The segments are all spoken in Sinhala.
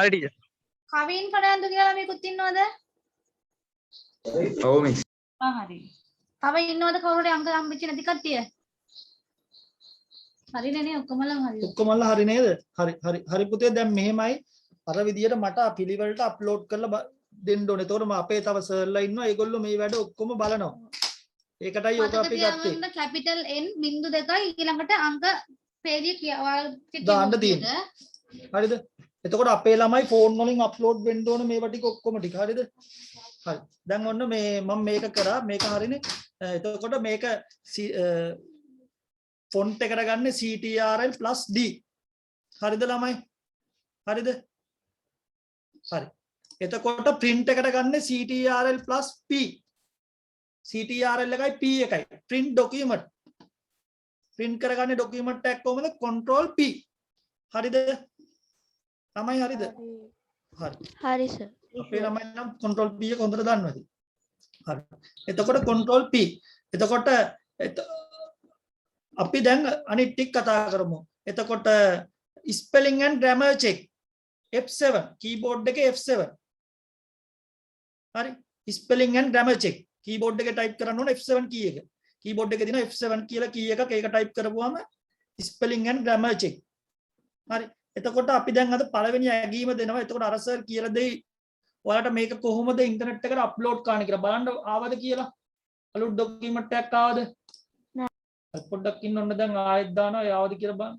හරි ටීචර්. කවින් ෆර්නෑන්ඩෝ කියලා මේකුත් ඉන්නවද? ඔව් මිස්. හරි. තව ඉන්නවද කවුරුද අංක හම්බෙච්ච නැති කට්ටිය? හරිනේ නේ ඔක්කොමලා හරි. ඔක්කොමලා හරි නේද? හරි පුතේ දැන් මෙහෙමයි අර විදියට මට පිළිවෙලට අප්ලෝඩ් කරලා දෙන්න ඕනේ. එතකොට මම අපේ තව සර්ලා ඉන්නවා. ඒගොල්ලෝ මේ වැඩ ඔක්කොම බලනවා. ඒකටයි ඔක අපි ගත්තේ. කැපිටල් N බිංදු 2යි ඊළඟට අංක පේජේ දාන්න තියෙන්නේ. හරිද? එතකොට අපේ ළමයි ෆෝන් වලින් අප්ලෝඩ් වෙන්න ඕන මේවා ටික ඔක්කොම ටික. හරිද? හරි. දැන් ඔන්න මේ මම මේක කරා. මේක හරිනේ. එතකොට මේක ෆොන්ට් එකට ගන්න CTRL+D. හරිද ළමයි? හරිද? හරි. එතකොට print එකට ගන්න CTRL+P. CTRL එකයි P එකයි. print document. print කරගන්නේ document එකක් කොහමද? control P. හරිද? ළමයි හරිද? හරි. හරි සර්. අපේ ළමයි නම් control P එක හොඳට දන්නවද? හරි. එතකොට control P. එතකොට අපි දැන් අනිත් ටික කතා කරමු. එතකොට spelling and grammar check F7 keyboard එකේ F7. හරි. spelling and grammar check keyboard එකේ type කරන්න ඕන F7 key එක. keyboard එකේ තියෙන F7 කියලා key එකක් ඒක type කරපුවාම spelling and grammar check. හරි. එතකොට අපි දැන් අද පළවෙනි ඇගීම දෙනවා. එතකොට අර සර් කියලා දෙයි ඔයාලට මේක කොහොමද ඉන්ටර්නෙට් එකට අප්ලෝඩ් කරන්න කියලා. බලන්න ආවද කියලා. අලුත් ડોකියුමන්ට් එකක් ආවද? නෑ. පොඩ්ඩක් ඉන්න ඕන දැන් ආයෙත් දානවා ආවද කියලා බලන්න.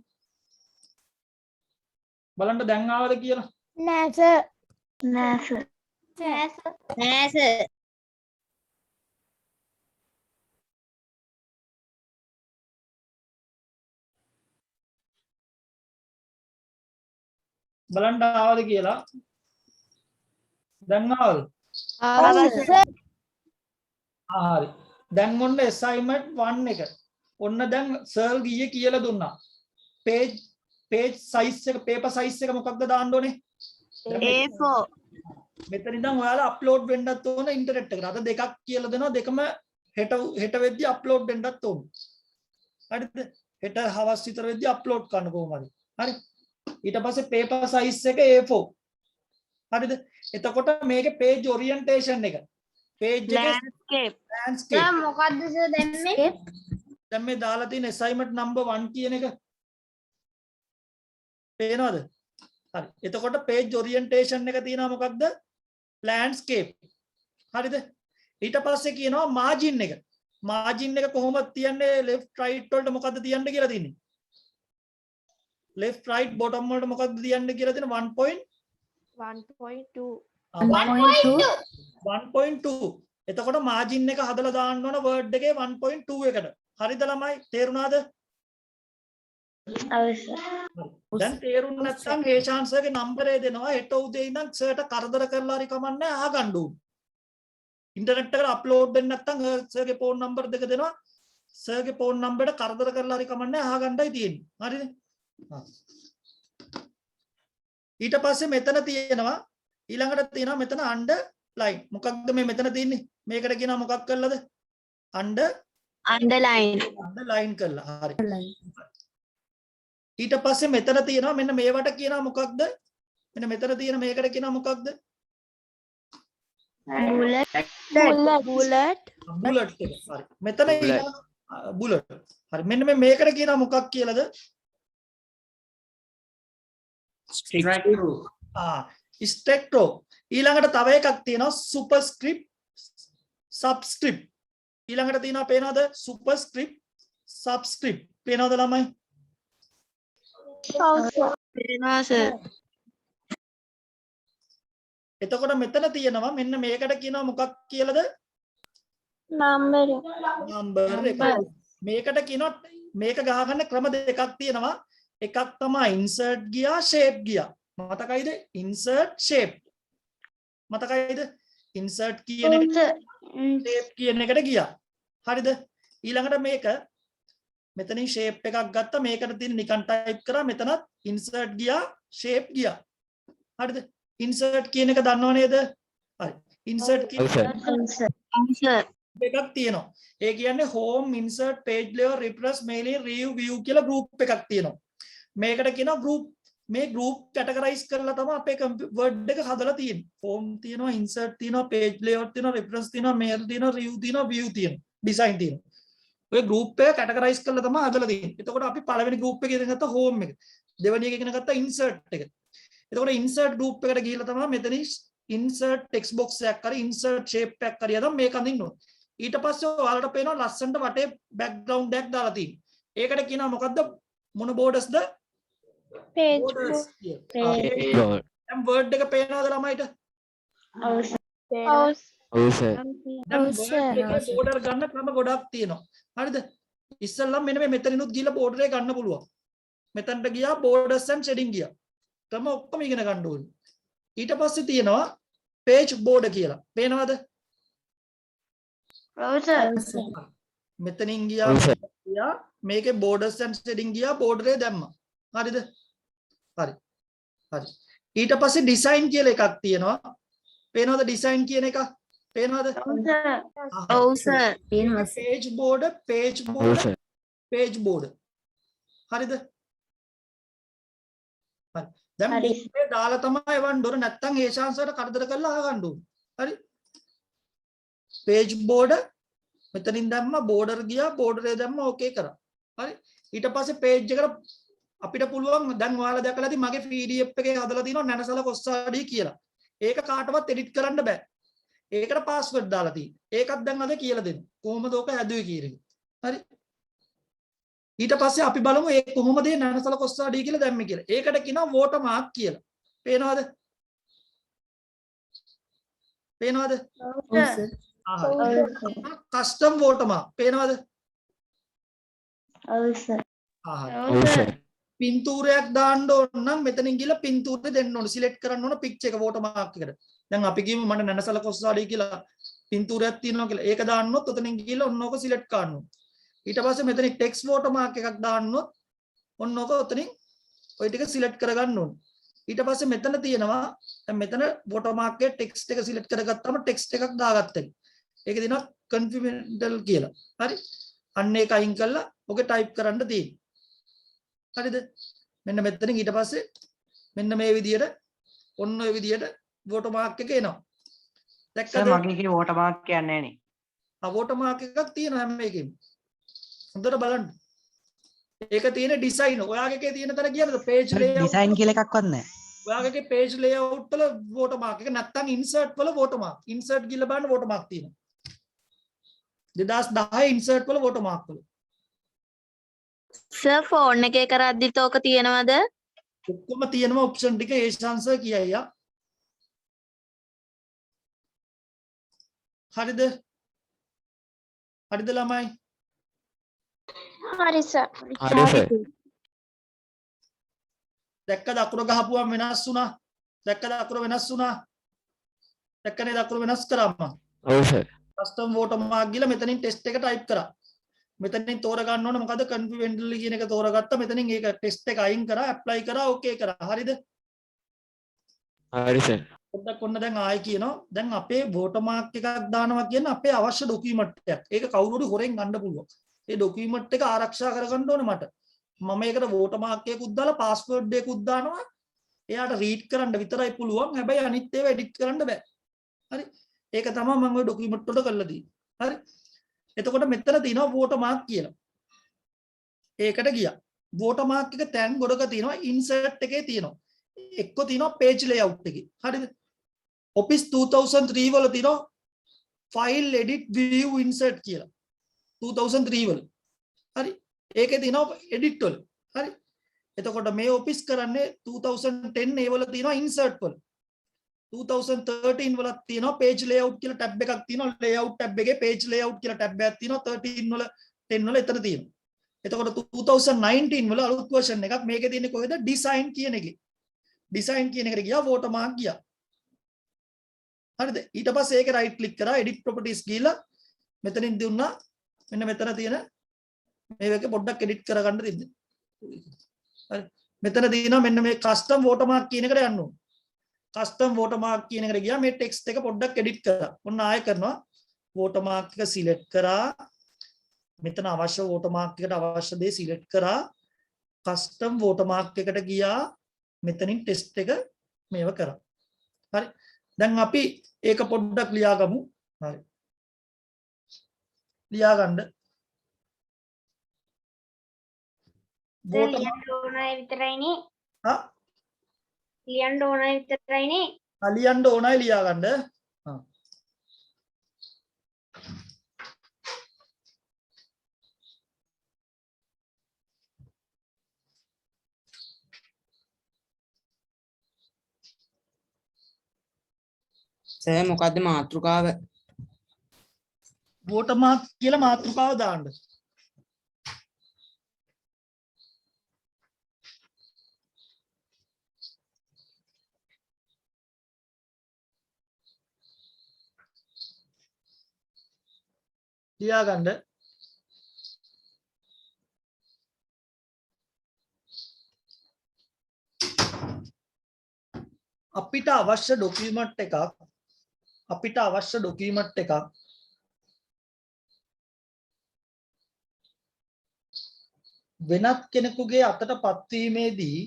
බලන්න දැන් ආවද කියලා. නෑ සර්. නෑ සර්. නෑ සර්. බලන්න ආවද කියලා. දැන් ආවද? ආවා සර්. හරි. දැන් ඔන්න assignment 1 එක. ඔන්න දැන් සර් ගියේ කියලා දුන්නා. page size එක paper size එක මොකක්ද දාන්න ඕනේ? A4. මෙතන ඉඳන් ඔයාලා අප්ලෝඩ් වෙන්නත් ඕන ඉන්ටර්නෙට් එකට. අද දෙකක් කියලා දෙනවා. දෙකම හෙට වෙද්දි අප්ලෝඩ් වෙන්නත් ඕන. හරිද? හෙට හවස් විතර වෙද්දි අප්ලෝඩ් කරන්න කොහොමද? හරි. ඊට පස්සේ paper size එක A4. හරිද? එතකොට මේකේ page orientation එක. page එකේ landscape. දැන් මොකද්ද සර් දැම්මේ? දැන් මේ දාලා තියෙන assignment number 1 කියන එක පේනවද? හරි. එතකොට page orientation එක තියෙනවා මොකක්ද? landscape. හරිද? ඊට පස්සේ කියනවා margin එක. margin එක කොහොමද තියන්නේ? left right වලට මොකද්ද තියන්න කියලා තියෙන්නේ? left right bottom වලට මොකක්ද තියන්න කියලා තියෙන 1.2. 1.2. එතකොට margin එක හදලා දාන්න ඕන word එකේ 1.2 එකට. හරිද ළමයි? තේරුණාද? දැන් තේරුම් නැත්නම් ඒ chance එකේ number දෙනවා. හෙට උදේ ඉඳන් සර්ට කරදර කරලා හරි කමන්නේ අහගන්න ඕන. ඉන්ටර්නෙට් එකට අප්ලෝඩ් වෙන්න නැත්නම් සර්ගේ phone number දෙක දෙනවා. සර්ගේ phone number එකට කරදර කරලා හරි කමන්නේ අහගන්නයි තියෙන්නේ. හරිද? ඊට පස්සේ මෙතන තියෙනවා ඊළඟට තියෙනවා මෙතන underline. මොකක්ද මේ මෙතන තියෙන්නේ? මේකට කියනවා මොකක් කළාද? underline කළා. හරි. ඊට පස්සේ මෙතන තියෙනවා මෙන්න මේවට කියනවා මොකක්ද? මෙන්න මෙතන තියෙන මේකට කියනවා මොකක්ද? bullet. bullet එක. හරි. මෙතන bullet. හරි. මෙන්න මේකට කියනවා මොකක් කියලාද? ස්ටෙක්ට්‍රෝ. ඊළඟට තව එකක් තියෙනවා සුපර්ස්ක්‍රිප්ට් සබ්ස්ක්‍රිප්ට්. ඊළඟට තියෙනවා පේනවද? සුපර්ස්ක්‍රිප්ට් සබ්ස්ක්‍රිප්ට්. පේනවද ළමයි? පේනවා සර්. එතකොට මෙතන තියෙනවා මෙන්න මේකට කියනවා මොකක් කියලාද? නම්බර් එක. මේකට කියනවා මේක ගහගන්න ක්‍රම දෙකක් තියෙනවා. එකක් තමයි insert ගියා shape ගියා. මතකයිද? insert shape. මතකයිද? insert කියන එක shape කියන එකට ගියා. හරිද? ඊළඟට මේක මෙතනින් shape එකක් ගත්තා. මේකට තියෙන නිකන් type කරා. මෙතනත් insert ගියා shape ගියා. හරිද? insert කියන එක දන්නව නේද? හරි. insert කියන එකක් තියෙනවා. ඒ කියන්නේ home insert page layout refresh mailing review view කියලා group එකක් තියෙනවා. මේකට කියනවා මේ group categorize කරලා තමයි අපේ word එක හදලා තියෙන්නේ. form තියෙනවා, insert තියෙනවා, page layout තියෙනවා, reference තියෙනවා, mail තියෙනවා, review තියෙනවා, view තියෙනවා, design තියෙනවා. ඔය group එක categorize කරලා තමයි හදලා තියෙන්නේ. එතකොට අපි පළවෙනි group එකේ ඉගෙන ගත්ත home එක. දෙවෙනි එක ඉගෙන ගත්ත insert එක. එතකොට insert group එකට ගිහිල්ලා තමයි මෙතන insert text box එකක් හරි insert shape එකක් හරි අදම මේක අඳින්න ඕනේ. ඊට පස්සේ ඔයාලට පේනවා ලස්සනට වටේ background එකක් දාලා තියෙනවා. ඒකට කියනවා මොකද්ද? මොන borders ද? Page Borders board. කියලා. Page board. දැන් word එක පේනවද ළමයිට? House. ඔව් සර්. දැන් word එකේ border ගන්න ක්‍රම ගොඩක් තියෙනවා. හරිද? ඉස්සෙල්ලා මෙන්න මේ මෙතනිනුත් ගිහලා border එක ගන්න පුළුවන්. මෙතනට ගියා borders and shading ගියා. ක්‍රම ඔක්කොම ඉගෙන ගන්න ඕනේ. ඊට පස්සේ තියෙනවා page border කියලා. පේනවද? මෙතනින් ගියා මේකේ borders and shading ගියා border එක දැම්මා. හරිද? හරි. හරි. ඊට පස්සේ design කියලා එකක් තියෙනවා. පේනවද design කියන එක? පේනවද? ඔව් සර්. page border, page ඔව් border, සර්. page border. හරිද? හරි. දැන් හරි. මේ දාලා තමයි එවන්න ඕන, නැත්නම් ඒ chance-ට කරදර කරලා අහගන්න ඕන. හරි. page border මෙතනින් දැම්මා, border ගියා, border එක දැම්මා, okay කරා. හරි. ඊට පස්සේ page එකට අපිට පුළුවන් දැන් ඔයාලා දැකලා ඇති මගේ PDF එකේ හදලා තියෙනවා නැනසල කොස්සාඩි කියලා. ඒක කාටවත් edit කරන්න බෑ. ඒකට password දාලා තියෙන්නේ. ඒකත් දැන් අද කියලා දෙන්න. කොහොමද ඕක හැදුවේ කියන එක. හරි. ඊට පස්සේ අපි බලමු ඒ කොහොමද මේ නැනසල කොස්සාඩි කියලා දැම්මේ කියලා. ඒකට කියනවා watermark කියලා. පේනවද? පේනවද? custom watermark. පේනවද? ඔව් සර්. ඔව් සර්. පින්තූරයක් දාන්න ඕන නම් මෙතනින් ගිහලා පින්තූරය දෙන්න ඕන. සිලෙක්ට් කරන්න ඕන පික්චර් එක watermark එකට. දැන් අපි කියමු මට නැනසල කොස්සාඩි කියලා පින්තූරයක් තියෙනවා කියලා. ඒක දාන්නොත් ඔතනින් ගිහලා ඔන්න ඕක සිලෙක්ට් කරන්න ඕන. ඊට පස්සේ මෙතනින් ටෙක්ස්ට් watermark එකක් දාන්නොත් ඔන්න ඕක ඔතනින් ඔය ටික සිලෙක්ට් කරගන්න ඕන. ඊට පස්සේ මෙතන තියෙනවා දැන් මෙතන watermark එකේ ටෙක්ස්ට් එක සිලෙක්ට් කරගත්තාම ටෙක්ස්ට් එකක් දාගත්තා. ඒක දෙනවා confidential කියලා. හරි. අන්න ඒක අයින් කරලා ඔගේ ටයිප් කරන්න තියෙන්නේ. හරිද? මෙන්න මෙතනින් ඊට පස්සේ මෙන්න මේ විදියට ඔන්න ඔය විදියට watermark එක එනවා. දැක්කද? සර් මගේ එකේ watermark කියන්නේ නැහැ නේ. watermark එකක් තියෙනවා හැම එකෙම. හොඳට බලන්න. ඒක තියෙන ඩිසයින්. ඔයාගේ එකේ තියෙන තර කියනද page layout. ඩිසයින් කියලා එකක්වත් නැහැ. ඔයාගේ එකේ page layout වල watermark එක නැත්තම් insert වල watermark. insert ගිහලා බලන්න watermark තියෙනවා. 2010 insert වල watermark වල. සර් ෆෝන් එකේ කරද්දිත් ඕක තියෙනවද? ඔක්කොම තියෙනවා option ටික ඒ chance කියයි යා. හරිද? හරිද ළමයි? හරි සර්. හරි සර්. දැක්කද අකුර ගහපුවම වෙනස් වුණා? දැක්කද අකුර වෙනස් වුණා? දැක්කනේ අකුර වෙනස් කරාම. ඔව් සර්. custom watermark ගිහලා මෙතනින් ටෙක්ස්ට් එක ටයිප් කරා. මෙතනින් තෝරගන්න ඕන මොකද confidential කියන එක තෝරගත්තා. මෙතනින් ඒක ටෙක්ස්ට් එක අයින් කරා, apply කරා, okay කරා. හරිද? හරි සර්. පොඩ්ඩක් ඔන්න දැන් ආයි කියනවා. දැන් අපේ watermark එකක් දානවා කියන්නේ අපේ අවශ්‍ය ડોකියුමන්ට් එකක්. ඒක කවුරු හරි හොරෙන් ගන්න පුළුවන්. ඒ ડોකියුමන්ට් එක ආරක්ෂා කරගන්න ඕනේ මට. මම ඒකට watermark එකකුත් දාලා password එකකුත් දානවා. එයාට read කරන්න විතරයි පුළුවන්. හැබැයි අනිත් ඒවා edit කරන්න බෑ. හරි? ඒක තමයි මම ওই ડોකියුමන්ට් වලට කරලා තියෙන්නේ. හරි? එතකොට මෙතන තියෙනවා watermark කියලා. ඒකට ගියා. watermark එක තැන් ගොඩක තියෙනවා. insert එකේ තියෙනවා. එක්ක තියෙනවා page layout එකේ. හරිද? Office 2003 වල තියෙනවා file edit view insert කියලා. 2003 වල. හරි? ඒකේ තියෙනවා edit වල. හරි? එතකොට මේ office කරන්නේ 2010 ඒ වල තියෙනවා insert වල. 2013 වලත් තියෙනවා page layout කියලා tab එකක් තියෙනවා. layout tab එකේ page layout කියලා tab එකක් තියෙනවා. 13 වල 10 වල එතන තියෙනවා. එතකොට 2019 වල අලුත් version එකක් මේකේ තියෙන්නේ කොහෙද? design කියන එකේ. design කියන එකට ගියා watermark ගියා. හරිද? ඊට පස්සේ ඒක right click කරා edit properties ගිහලා මෙතනින් දුන්නා මෙන්න මෙතන තියෙන මේක පොඩ්ඩක් edit කරගන්න දෙන්න. හරි. මෙතන තියෙනවා මෙන්න මේ custom watermark කියන එකට යන්න ඕන. custom watermark කියන එකට ගියා මේ text එක පොඩ්ඩක් edit කරා. ඔන්න ආයෙ කරනවා watermark එක select කරා. මෙතන අවශ්‍ය watermark එකට අවශ්‍ය දේ select කරා. custom watermark එකට ගියා. මෙතනින් ටෙස්ට් එක මේව කරා. හරි. දැන් අපි ඒක පොඩ්ඩක් ලියාගමු. හරි. ලියාගන්න. ලියන්න ඕනයි විතරයිනේ. හා ලියන්න ඕනයි විතරයිනේ. ලියන්න ඕනයි ලියාගන්න. හා සර් මොකද්ද මාතෘකාව? වෝටර්මාක් කියලා මාතෘකාව දාන්න. ලියාගන්න. අපිට අවශ්‍ය ඩොකියුමන්ට් එකක් වෙනත් කෙනෙකුගේ අතට පත්වීමේදී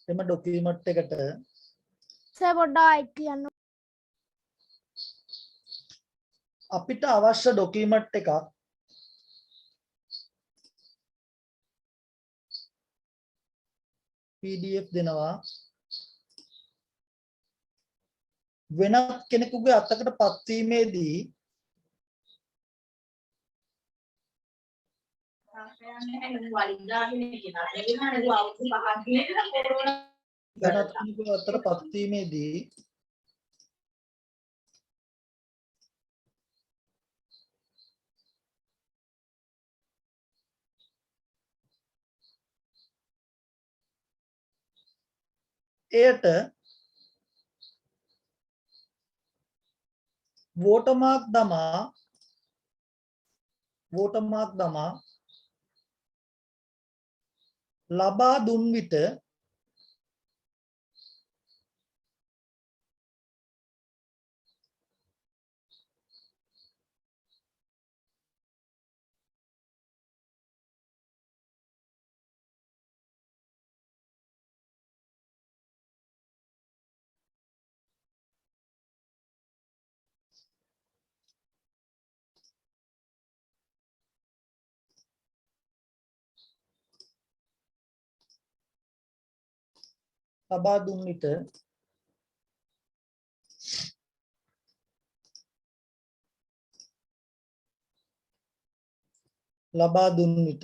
එම ඩොකියුමන්ට් එකට සර් පොඩ්ඩක් ආයෙත් කියන්න. අපිට අවශ්‍ය ඩොකියුමන්ට් එකක් PDF දෙනවා වෙනත් කෙනෙකුගේ අතකට පත්වීමේදී එයට වෝටර්මාක් දමා ලබා දුන් විට ලබා දුන් විට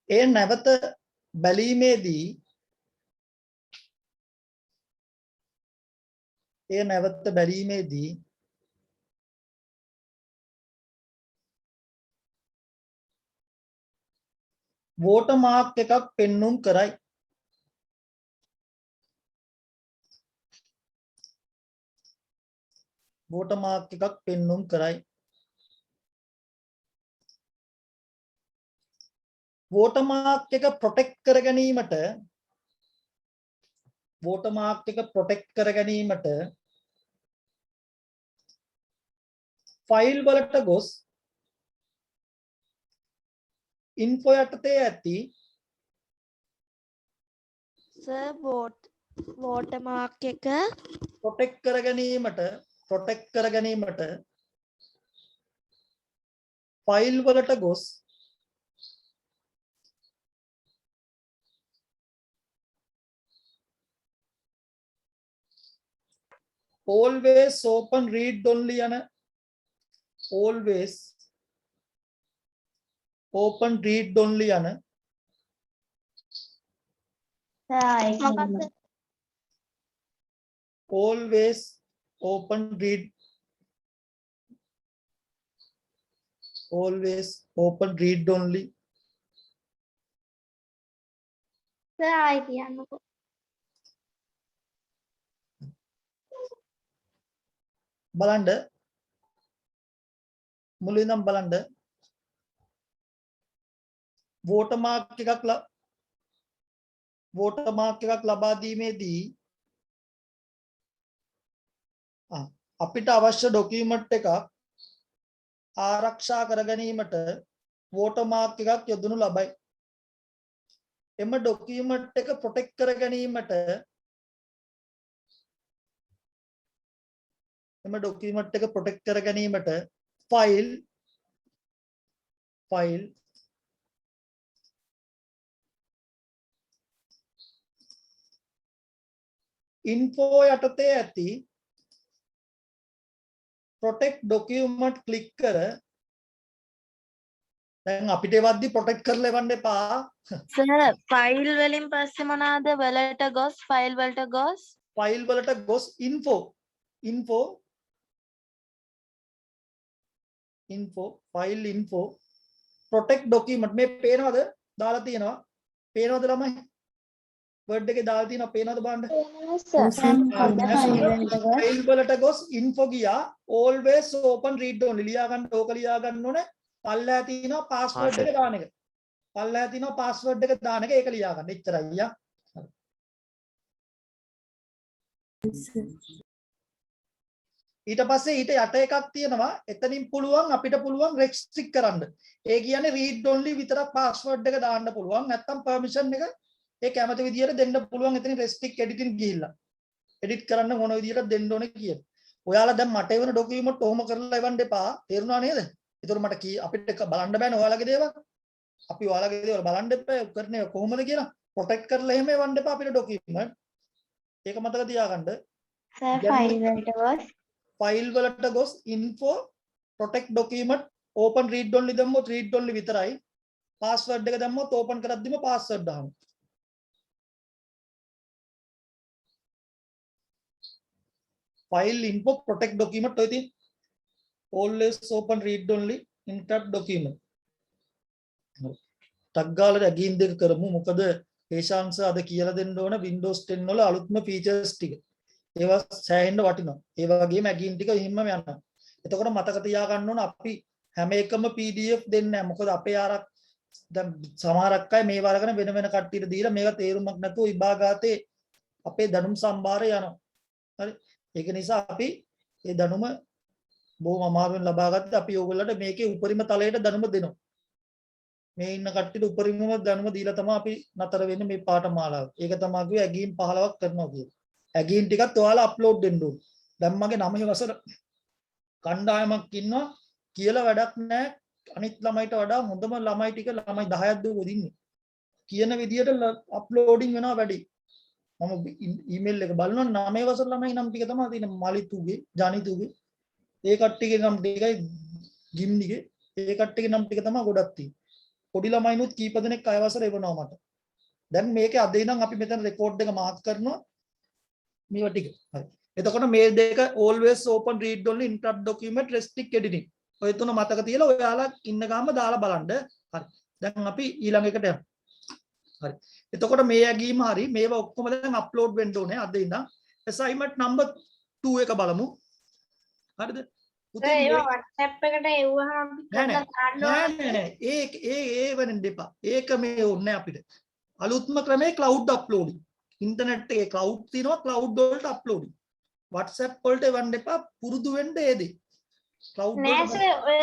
එය නැවත බැලීමේදී වෝටර්මාක් එකක් පෙන්눔 කරයි. වෝටර්මාක් එක ප්‍රොටෙක්ට් කර ගැනීමට ෆයිල් වලට ගොස් ඉන්ෆෝ යටතේ ඇති සර් වෝටර්මාක් එක ප්‍රොටෙක්ට් කර ගැනීමට ෆයිල් වලට ගොස් always open read only යන always open read always open read only බලන්න මුලින්නම් බලන්න watermark එකක් ලබා දීමේදී අපිට අවශ්‍ය ડોකියුමන්ට් එකක් ආරක්ෂා කර ගැනීමට watermark එකක් යොදනු ලබයි. එම ડોකියුමන්ට් එක ප්‍රොටෙක්ට් කර ගැනීමට ෆයිල් info යටතේ ඇති protect document click කර දැන් අපිට එවද්දි protect කරලා එවන්න එපා. සර් ෆයිල් වලින් පස්සේ මොනවාද වලට ගොස් ෆයිල් වලට ගොස් info file info protect document මේ පේනවද දාලා තියෙනවා පේනවද ළමයි word එකේ දාලා තියෙනවා පේනවද බලන්න file වලට ගොස් info ගියා always open read only ලියා ගන්න ඕක ලියා ගන්න ඕනේ පල්ලෑ තියෙනවා password එක දාන එක ඒක ලියා ගන්න එච්චරයි අයියා ඊට පස්සේ ඊට යට එකක් තියෙනවා එතනින් පුළුවන් අපිට පුළුවන් restrict කරන්න. ඒ කියන්නේ read only විතරක් password එක දාන්න පුළුවන්. නැත්තම් permission එක ඒ කැමති විදියට දෙන්න පුළුවන්. එතනින් restrict editing ගිහිල්ලා. edit කරන්න මොන විදියට දෙන්න ඕනේ කියන. ඔයාලා දැන් මට එවන document ඔහොම කරලා එවන්න එපා. තේරුණා නේද? ඒතකොට මට අපිට බලන්න බෑනේ ඔයාලගේ දේවල්. අපි ඔයාලගේ දේවල් බලන්න එපා. කරන්නේ කොහොමද කියලා protect කරලා එහෙම එවන්න එපා අපිට document. ඒක මතක තියාගන්න. ෆයිල් වලට ගොස් info protect document open read only දැම්මොත් read only විතරයි password එක දැම්මොත් open කරද්දිම password දාන්න file info protect document ඔය තියෙන always open read only encrypt document ටක් ගාලා ඇගින් දෙක කරමු මොකද හේෂාංශ අද කියලා දෙන්න ඕන Windows 10 වල අලුත්ම features ටික ඒවා සෑහෙන්න වටිනවා. ඒ වගේම ඇගින් ටික හිම්මම යනවා. එතකොට මතක තියාගන්න ඕන අපි හැම එකම PDF දෙන්නේ නැහැ. මොකද අපේ ආරක් දැන් සමහරක් අය මේව අරගෙන වෙන වෙන කට්ටියට දීලා මේවා තේරුමක් නැතුව විභාගාතේ අපේ දැනුම් සම්භාරය යනවා. හරි. ඒක නිසා අපි මේ දැනුම බොහොම අමාරුවෙන් ලබා ගත්තා. අපි ඕගොල්ලන්ට මේකේ උපරිම තලයට දැනුම දෙනවා. මේ ඉන්න කට්ටියට උපරිමම දැනුම දීලා තමයි අපි නතර වෙන්නේ මේ පාඨමාලාව. ඒක තමයි කිව්වේ ඇගින් 15ක් කරනවා කියන්නේ. ඇගින් ටිකත් ඔයාලා අප්ලෝඩ් දෙන්න ඕනේ. දැන් මගේ 9 වසර කණ්ඩායමක් ඉන්නවා කියලා වැඩක් නැහැ. අනිත් ළමයිට වඩා හොඳම ළමයි ටික ළමයි 10ක් දුවගෙන ඉන්නේ. කියන විදියට අප්ලෝඩින් වෙනවා වැඩි. මම ඊමේල් එක බලනවා 9 වසර ළමයි නම් ටික තමයි තියෙන්නේ මලිතුගේ, ජනිතුගේ. ඒ කට්ටියගේ නම් ටිකයි ගිම්නිගේ. ඒ කට්ටියගේ නම් ටික තමයි ගොඩක් තියෙන්නේ. පොඩි ළමයිනුත් කීප දෙනෙක් අය වසර එවනවා මට. දැන් මේකේ අද ඉඳන් අපි මෙතන රෙකෝඩ් එක මාක් කරනවා. මේවා ටික. හරි. එතකොට මේ දෙක always open read only encrypt document restrict editing. ඔය තුන මතක තියලා ඔයාලා ඉන්න ගාම දාලා බලන්න. හරි. දැන් අපි ඊළඟ එකට යමු. හරි. එතකොට මේ ඇගීම හරි මේවා ඔක්කොම දැන් අප්ලෝඩ් වෙන්න ඕනේ අද ඉඳන්. assignment number 2 එක බලමු. හරිද? පුතේ ඒක WhatsApp එකට එවුවහම නෑ ඒ වෙනින් දෙපා. ඒක මේ ඕනේ අපිට. අලුත්ම ක්‍රමේ cloud uploading. ඉන්ටර්නෙට් එකේ cloud තියෙනවා cloud වලට අප්ලෝඩින් WhatsApp වලට එවන්න එපා පුරුදු වෙන්න ඒදී cloud නෑ සර් ඔය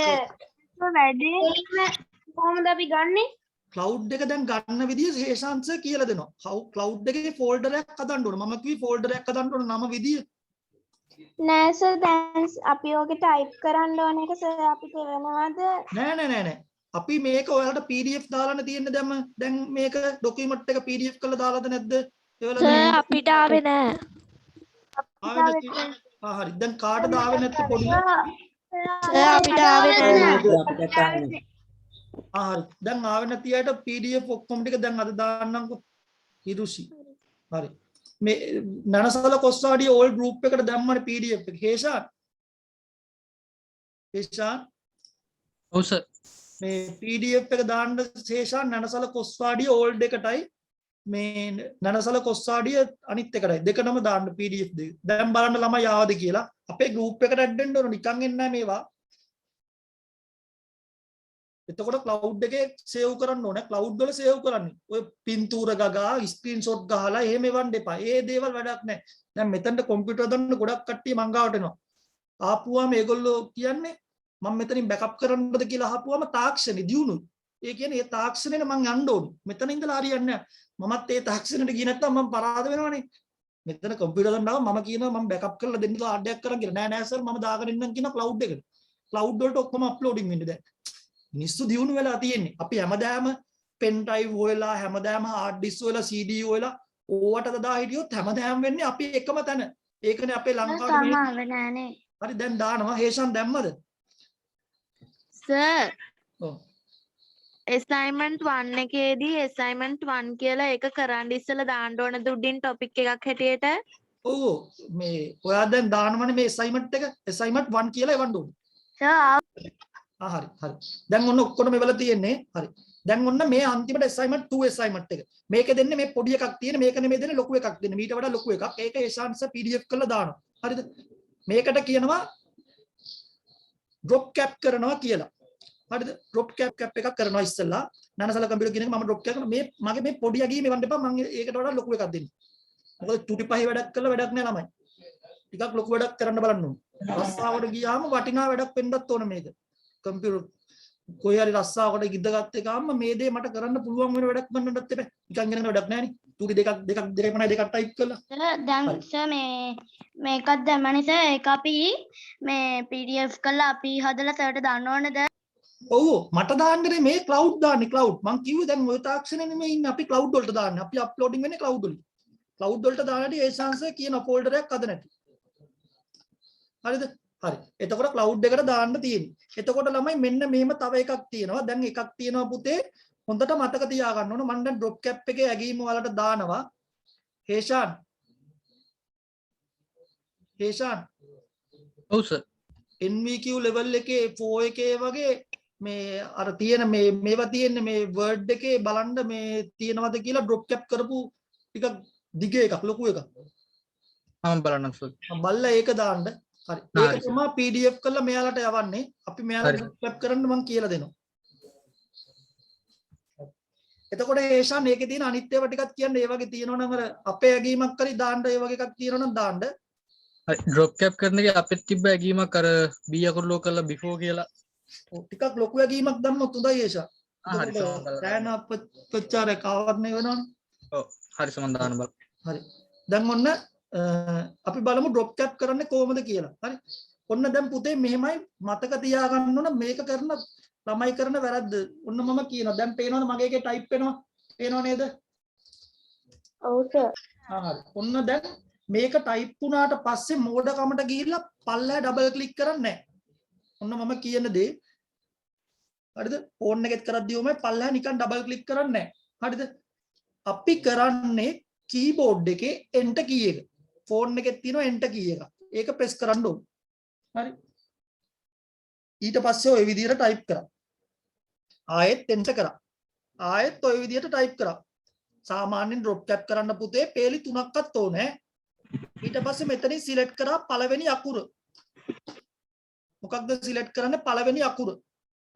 වැඩේ කොහොමද අපි ගන්නෙ cloud එක දැන් ගන්න විදිය හේෂාංශ කියලා දෙනවා cloud එකේ folder එකක් හදන්න ඕන මම කිව්වේ folder එකක් හදන්න ඕන නම විදිය නෑ සර් දැන් අපි ඔගේ type කරන්න ඕන එක සර් අපිට වෙනවද නෑ අපි මේක ඔයාලට PDF දාලානේ තියෙන්නේ දැන් මේක document එක PDF කරලා දාලාද නැද්ද සර් අපිට ආවේ නෑ. හරි දැන් කාටද ආවේ නැත්තේ පොඩි සර් අපිට ආවේ නෑ. හරි දැන් ආවේ නැති අයට PDF ඔක්කොම ටික දැන් අද දාන්නම්කෝ. හිරුෂි. හරි මේ නනසල කොස්සාඩිය ඕල් ගෲප් එකට දැම්මනේ PDF එක හේෂාන් ඔව් සර් මේ PDF එක දාන්න හේෂාන් නනසල කොස්සාඩිය ඕල්ඩ් එකටයි මේ නනසල කොස්සාඩිය අනිත් එකටයි දෙකම දාන්න PDF දෙක දැන් බලන්න ළමයි ආවද කියලා අපේ ගෲප් එකට ඇඩ් වෙන්න ඕන නිකන් එන්නේ නැහැ මේවා එතකොට ක්ලවුඩ් එකේ සේව් කරන්න ඕනේ ක්ලවුඩ් වල සේව් කරන්නේ ඔය පින්තූර ගගා ස්ක්‍රීන්ෂොට් ගහලා එහෙම එවන්න එපා ඒ දේවල් වැඩක් නැහැ දැන් මෙතනට කම්පියුටර් දාන්න ගොඩක් කට්ටිය මං ගාවට එනවා ආපුවාම මේගොල්ලෝ කියන්නේ මම මෙතනින් බෑකප් කරන්නද කියලා අහපුවාම තාක්ෂණي දියුණුයි ඒ කියන්නේ ඒ තාක්ෂණයට මං යන්න ඕනේ මෙතන ඉඳලා හරියන්නේ නැහැ මමත් ඒ තාක්ෂණයට ගියේ නැත්නම් මම පරාද වෙනවනේ මෙතන කම්පියුටර් දාන්නාම මම කියනවා මම බෑකප් කරලා දෙන්න ආඩයක් කරන් කියලා නෑ නෑ සර් මම දාගෙන ඉන්නම් කියන ක්ලවුඩ් එකට ක්ලවුඩ් වලට ඔක්කොම අප්ලෝඩින් වෙන්නේ දැන් මිනිස්සු දියුණු වෙලා තියෙන්නේ අපි හැමදාම පෙන් ඩ්‍රයිව් හොයලා හැමදාම හાર્ඩ් ඩිස්ක් හොයලා CD හොයලා ඕවට දදා හිටියොත් හැමදාම වෙන්නේ අපි එකම තැන ඒකනේ අපේ ලංකාවේ සමාව නෑනේ හරි දැන් දානවා හේෂන් දැම්මද සර් ඔව් assignment 1 එකේදී assignment 1 කියලා එක කරන්න ඉස්සලා දාන්න ඕන දුඩින් topic එකක් හැටියට ඔව් මේ ඔයා දැන් දානවනේ මේ assignment එක assignment 1 කියලා එවන්න ඕනේ සර් හරි හරි දැන් ඔන්න ඔක්කොම මෙවල තියෙන්නේ හරි දැන් ඔන්න මේ අන්තිමට assignment 2 assignment එක මේකේ දෙන්නේ මේ පොඩි එකක් තියෙන මේක නෙමෙයි දෙන්නේ ලොකු එකක් දෙන්නේ මීට වඩා ලොකු එකක් ඒක ඒෂාන්ස PDF කරලා දානවා හරිද මේකට කියනවා drop cap කරනවා කියලා හරිද drop cap එකක් කරනවා ඉස්සෙල්ලා නනසල කම්පියුටර් කියන එක මම drop cap කරනවා මේ මගේ මේ පොඩි යගී මෙවන්න එපා මම ඒකට වඩා ලොකු එකක් දෙන්නේ මොකද චුටි පහේ වැඩක් කරලා වැඩක් නෑ ළමයි ටිකක් ලොකු වැඩක් කරන්න බලන්න ඕනේ රස්සාවට ගියාම වටිනා වැඩක් වෙන්නත් ඕන මේක කම්පියුටර් කොයි හරි රස්සාවකට ගිද්දගත්ත එකම මේ දේ මට කරන්න පුළුවන් වෙන වැඩක් කරන්නත් එපා නිකන් ගෙන වැඩක් නෑනේ චුටි දෙකක් 2.52 ටයිප් කරලා දැන් සර් මේකත් දැම්මනේ සර් ඒක අපි මේ PDF කරලා අපි හදලා සර්ට දාන්න ඕනද ඔව් මට දාන්නේ මේ ක්ලවුඩ් දාන්නේ ක්ලවුඩ් මං කිව්වේ දැන් ඔය තාක්ෂණේ නෙමෙයි ඉන්නේ අපි ක්ලවුඩ් වලට දාන්නේ අපි අප්ලෝඩින් වෙන්නේ ක්ලවුඩ් වලින් ක්ලවුඩ් වලට දාන්නදී ඒ chance කියන ෆෝල්ඩර් එකක් අද නැති හරිද හරි එතකොට ක්ලවුඩ් එකට දාන්න තියෙන්නේ එතකොට ළමයි මෙන්න මෙහෙම තව එකක් තියෙනවා දැන් එකක් තියෙනවා පුතේ හොඳට මතක තියාගන්න ඕන මම දැන් drop cap එකේ ඇගීම වලට දානවා හේෂාන් ඔව් සර් NVQ level එකේ 4 එකේ වගේ මේ අර තියෙන මේවා තියෙන්නේ මේ word එකේ බලන්න මේ තියෙනවද කියලා drop cap කරපු ටිකක් දිග එකක් ලොකු එකක් මම බලන්නම් සර් බලලා ඒක දාන්න හරි ඒක තමයි PDF කරලා මෙයාලට යවන්නේ අපි මෙයාලට drop cap කරන්න මම කියලා දෙනවා එතකොට ඒෂාන් ඒකේ තියෙන අනිත් ඒවා ටිකක් කියන්න ඒ වගේ තියෙනවනම් අර අපේ ඇගීමක් කරි දාන්න ඒ වගේ එකක් තියෙනවනම් දාන්න හරි drop cap කරන එක අපිට තිබ්බ ඇගීමක් අර B අකුරු ලෝ කරලා before කියලා ටිකක් ලොකු ඇගීමක් දැම්මොත් හොඳයි ඒෂාන් හරි දැන් අපච්චාරේ කවර්නේ වෙනවනේ ඔව් හරි සමන් දාන්න බල හරි දැන් ඔන්න අපි බලමු drop cap කරන්නේ කොහොමද කියලා හරි ඔන්න දැන් පුතේ මෙහෙමයි මතක තියාගන්න ඕන මේක කරන ළමයි කරන වැරද්ද ඔන්න මම කියනවා දැන් පේනවද මගේ එකේ ටයිප් වෙනවා පේනව නේද ඔව් සර් හරි ඔන්න දැන් මේක ටයිප් වුණාට පස්සේ මෝඩකමට ගිහිල්ලා පල්ලෙහා ඩබල් ක්ලික් කරන්නේ නැහැ ඔන්න මම කියන දේ හරිද ෆෝන් එකෙත් කරද්දී ඔමයි පල්ලෙහා නිකන් ඩබල් ක්ලික් කරන්නේ නැහැ හරිද අපි කරන්නේ කීබෝඩ් එකේ enter key එක ෆෝන් එකෙත් තියෙනවා enter key එක ඒක ප්‍රෙස් කරන්න ඕන හරි ඊට පස්සේ ඔය විදිහට ටයිප් කරා ආයෙත් enter කරා ආයෙත් ඔය විදිහට ටයිප් කරා සාමාන්‍යයෙන් drop cap කරන්න පුතේ පේලි 3ක්වත් ඕනේ ඊට පස්සේ මෙතනින් සිලෙක්ට් කරා පළවෙනි අකුර මොකක්ද සිලෙක්ට් කරන්නේ පළවෙනි අකුර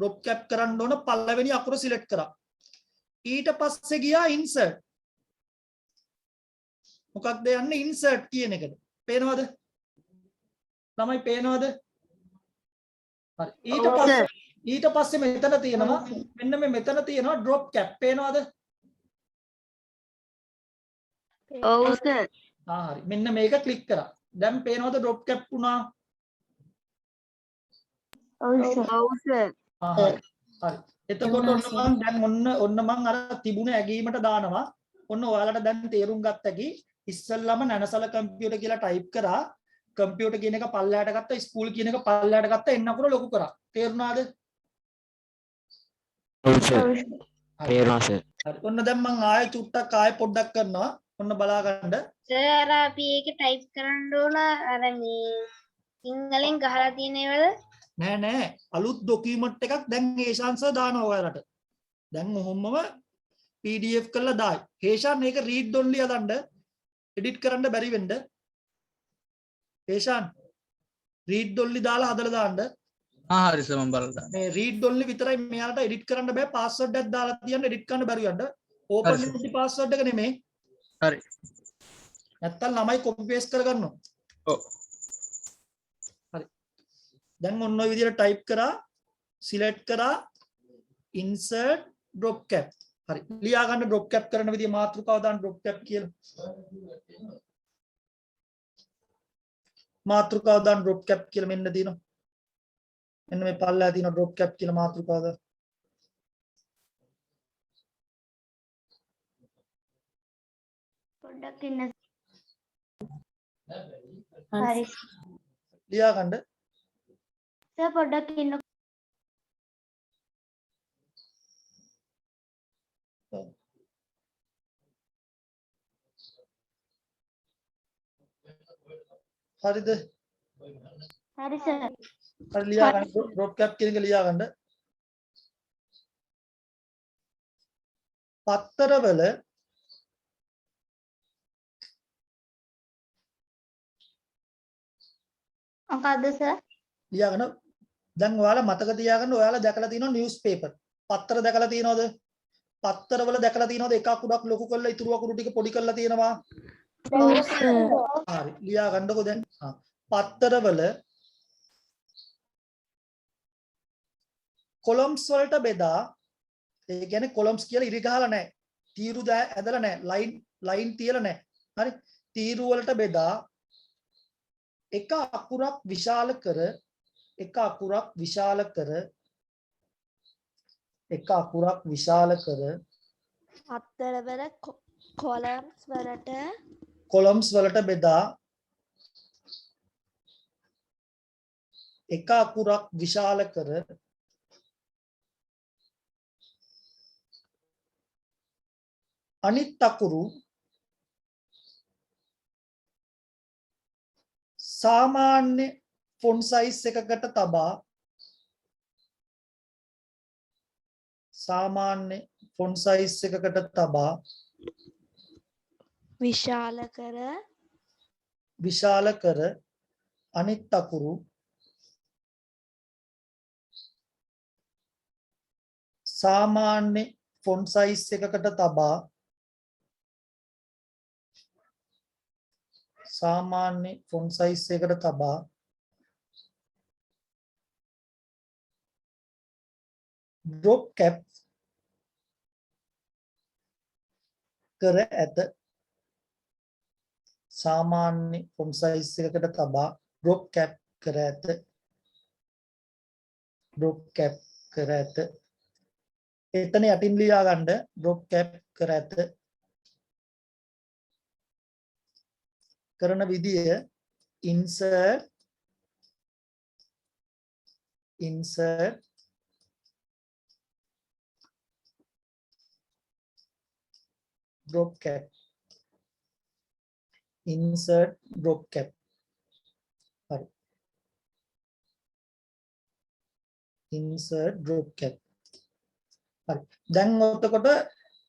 drop cap කරන්න ඕන පළවෙනි අකුර සිලෙක්ට් කරා ඊට පස්සේ ගියා insert මොකක්ද යන්නේ insert කියන එකට පේනවද ළමයි පේනවද හරි ඊට පස්සේ මෙතන තියෙනවා මෙන්න මේ මෙතන තියෙනවා drop cap පේනවද ඔව් සර් හරි මෙන්න මේක ක්ලික් කරා දැන් පේනවද drop cap වුණා ඔව් සර් හරි හරි එතකොට ඔන්න මම දැන් ඔන්න මම අර තිබුණ ඇගීමට දානවා ඔන්න ඔයාලට දැන් තේරුම් ගත්ත කි ඉස්සල්ලාම නනසල කම්පියුටර් කියලා ටයිප් කරා කම්පියුටර් කියන එක පල්ලෙහාට ගත්තා ස්කූල් කියන එක පල්ලෙහාට ගත්තා එන්න අකුර ලොකු කරා තේරුණාද ඔව් සර් තේරුණා සර් හරි ඔන්න දැන් මම ආයෙ චුට්ටක් ආයෙ පොඩ්ඩක් කරනවා ඔන්න බලා ගන්න. සර් අපි ඒක ටයිප් කරන්න ඕන අර මේ සිංහලෙන් ගහලා තියෙන ඒවල නෑ අලුත් ඩොකියුමන්ට් එකක් දැන් හේෂාන් සර් දානවා ඔයාලට. දැන් ඔහොමම PDF කරලා දායි. හේෂාන් මේක read only හදන්න edit කරන්න බැරි වෙන්න. හේෂාන් read only දාලා හදලා දාන්න. හරි සර් මම බලලා දාන්න. මේ read only විතරයි මෙයාලට edit කරන්න බෑ. password එකක් දාලා තියන්න edit කරන්න බැරි වෙන්න. open හරි, with password එක නෙමෙයි. හරි. නැත්තම් ළමයි copy paste කරගන්නවා. ඔව්. හරි. දැන් ඔන්න ඔය විදිහට type කරා select කරා insert drop cap. හරි. ලියා ගන්න drop cap කරන විදිහ මාතෘකාව දාන්න drop cap කියලා. මාතෘකාව දාන්න drop cap කියලා මෙන්න තියෙනවා. මෙන්න මේ පල්ලෙහා තියෙන drop cap කියලා මාතෘකාව දාන්න. පොඩ්ඩක් ඉන්න හරි ලියා ගන්න. සර් පොඩ්ඩක් ඉන්න හරිද? හරි සර් හරි ලියා ගන්න drop cap කියන එක ලියා ගන්න. පත්තරවල මොකද්ද සර් ලියාගෙන දැන් ඔයාලා මතක තියාගන්න ඔයාලා දැකලා තියෙනවා නිවුස් පේපර්. පත්තර දැකලා තියෙනවද? පත්තරවල දැකලා තියෙනවද එක අකුරක් ලොකු කරලා ඉතුරු අකුරු ටික පොඩි කරලා තියෙනවා? හරි ලියා ගන්නකො දැන්. පත්තරවල කොලම්ස් වලට බෙදා ඒ කියන්නේ කොලම්ස් කියලා ඉරි ගහලා නැහැ. තීරු ඇදලා නැහැ. ලයින් තියලා නැහැ. හරි. තීරු වලට බෙදා එක අකුරක් විශාල කර අත්තරවල කොලම්ස් වලට බෙදා එක අකුරක් විශාල කර අනිත් අකුරු සාමාන්‍ය ෆොන්ට් සයිස් එකකට තබා විශාල කර අනිත් අකුරු සාමාන්‍ය ෆොන්ට් සයිස් එකකට තබා drop cap කර ඇත. සාමාන්‍ය ෆොන්ට් සයිස් එකකට තබා drop cap කර ඇත. එතන යටින් ලියා ගන්න drop cap කර ඇත. කරන විදිය insert drop cap හරි. insert drop cap හරි. දැන් ඔතකොට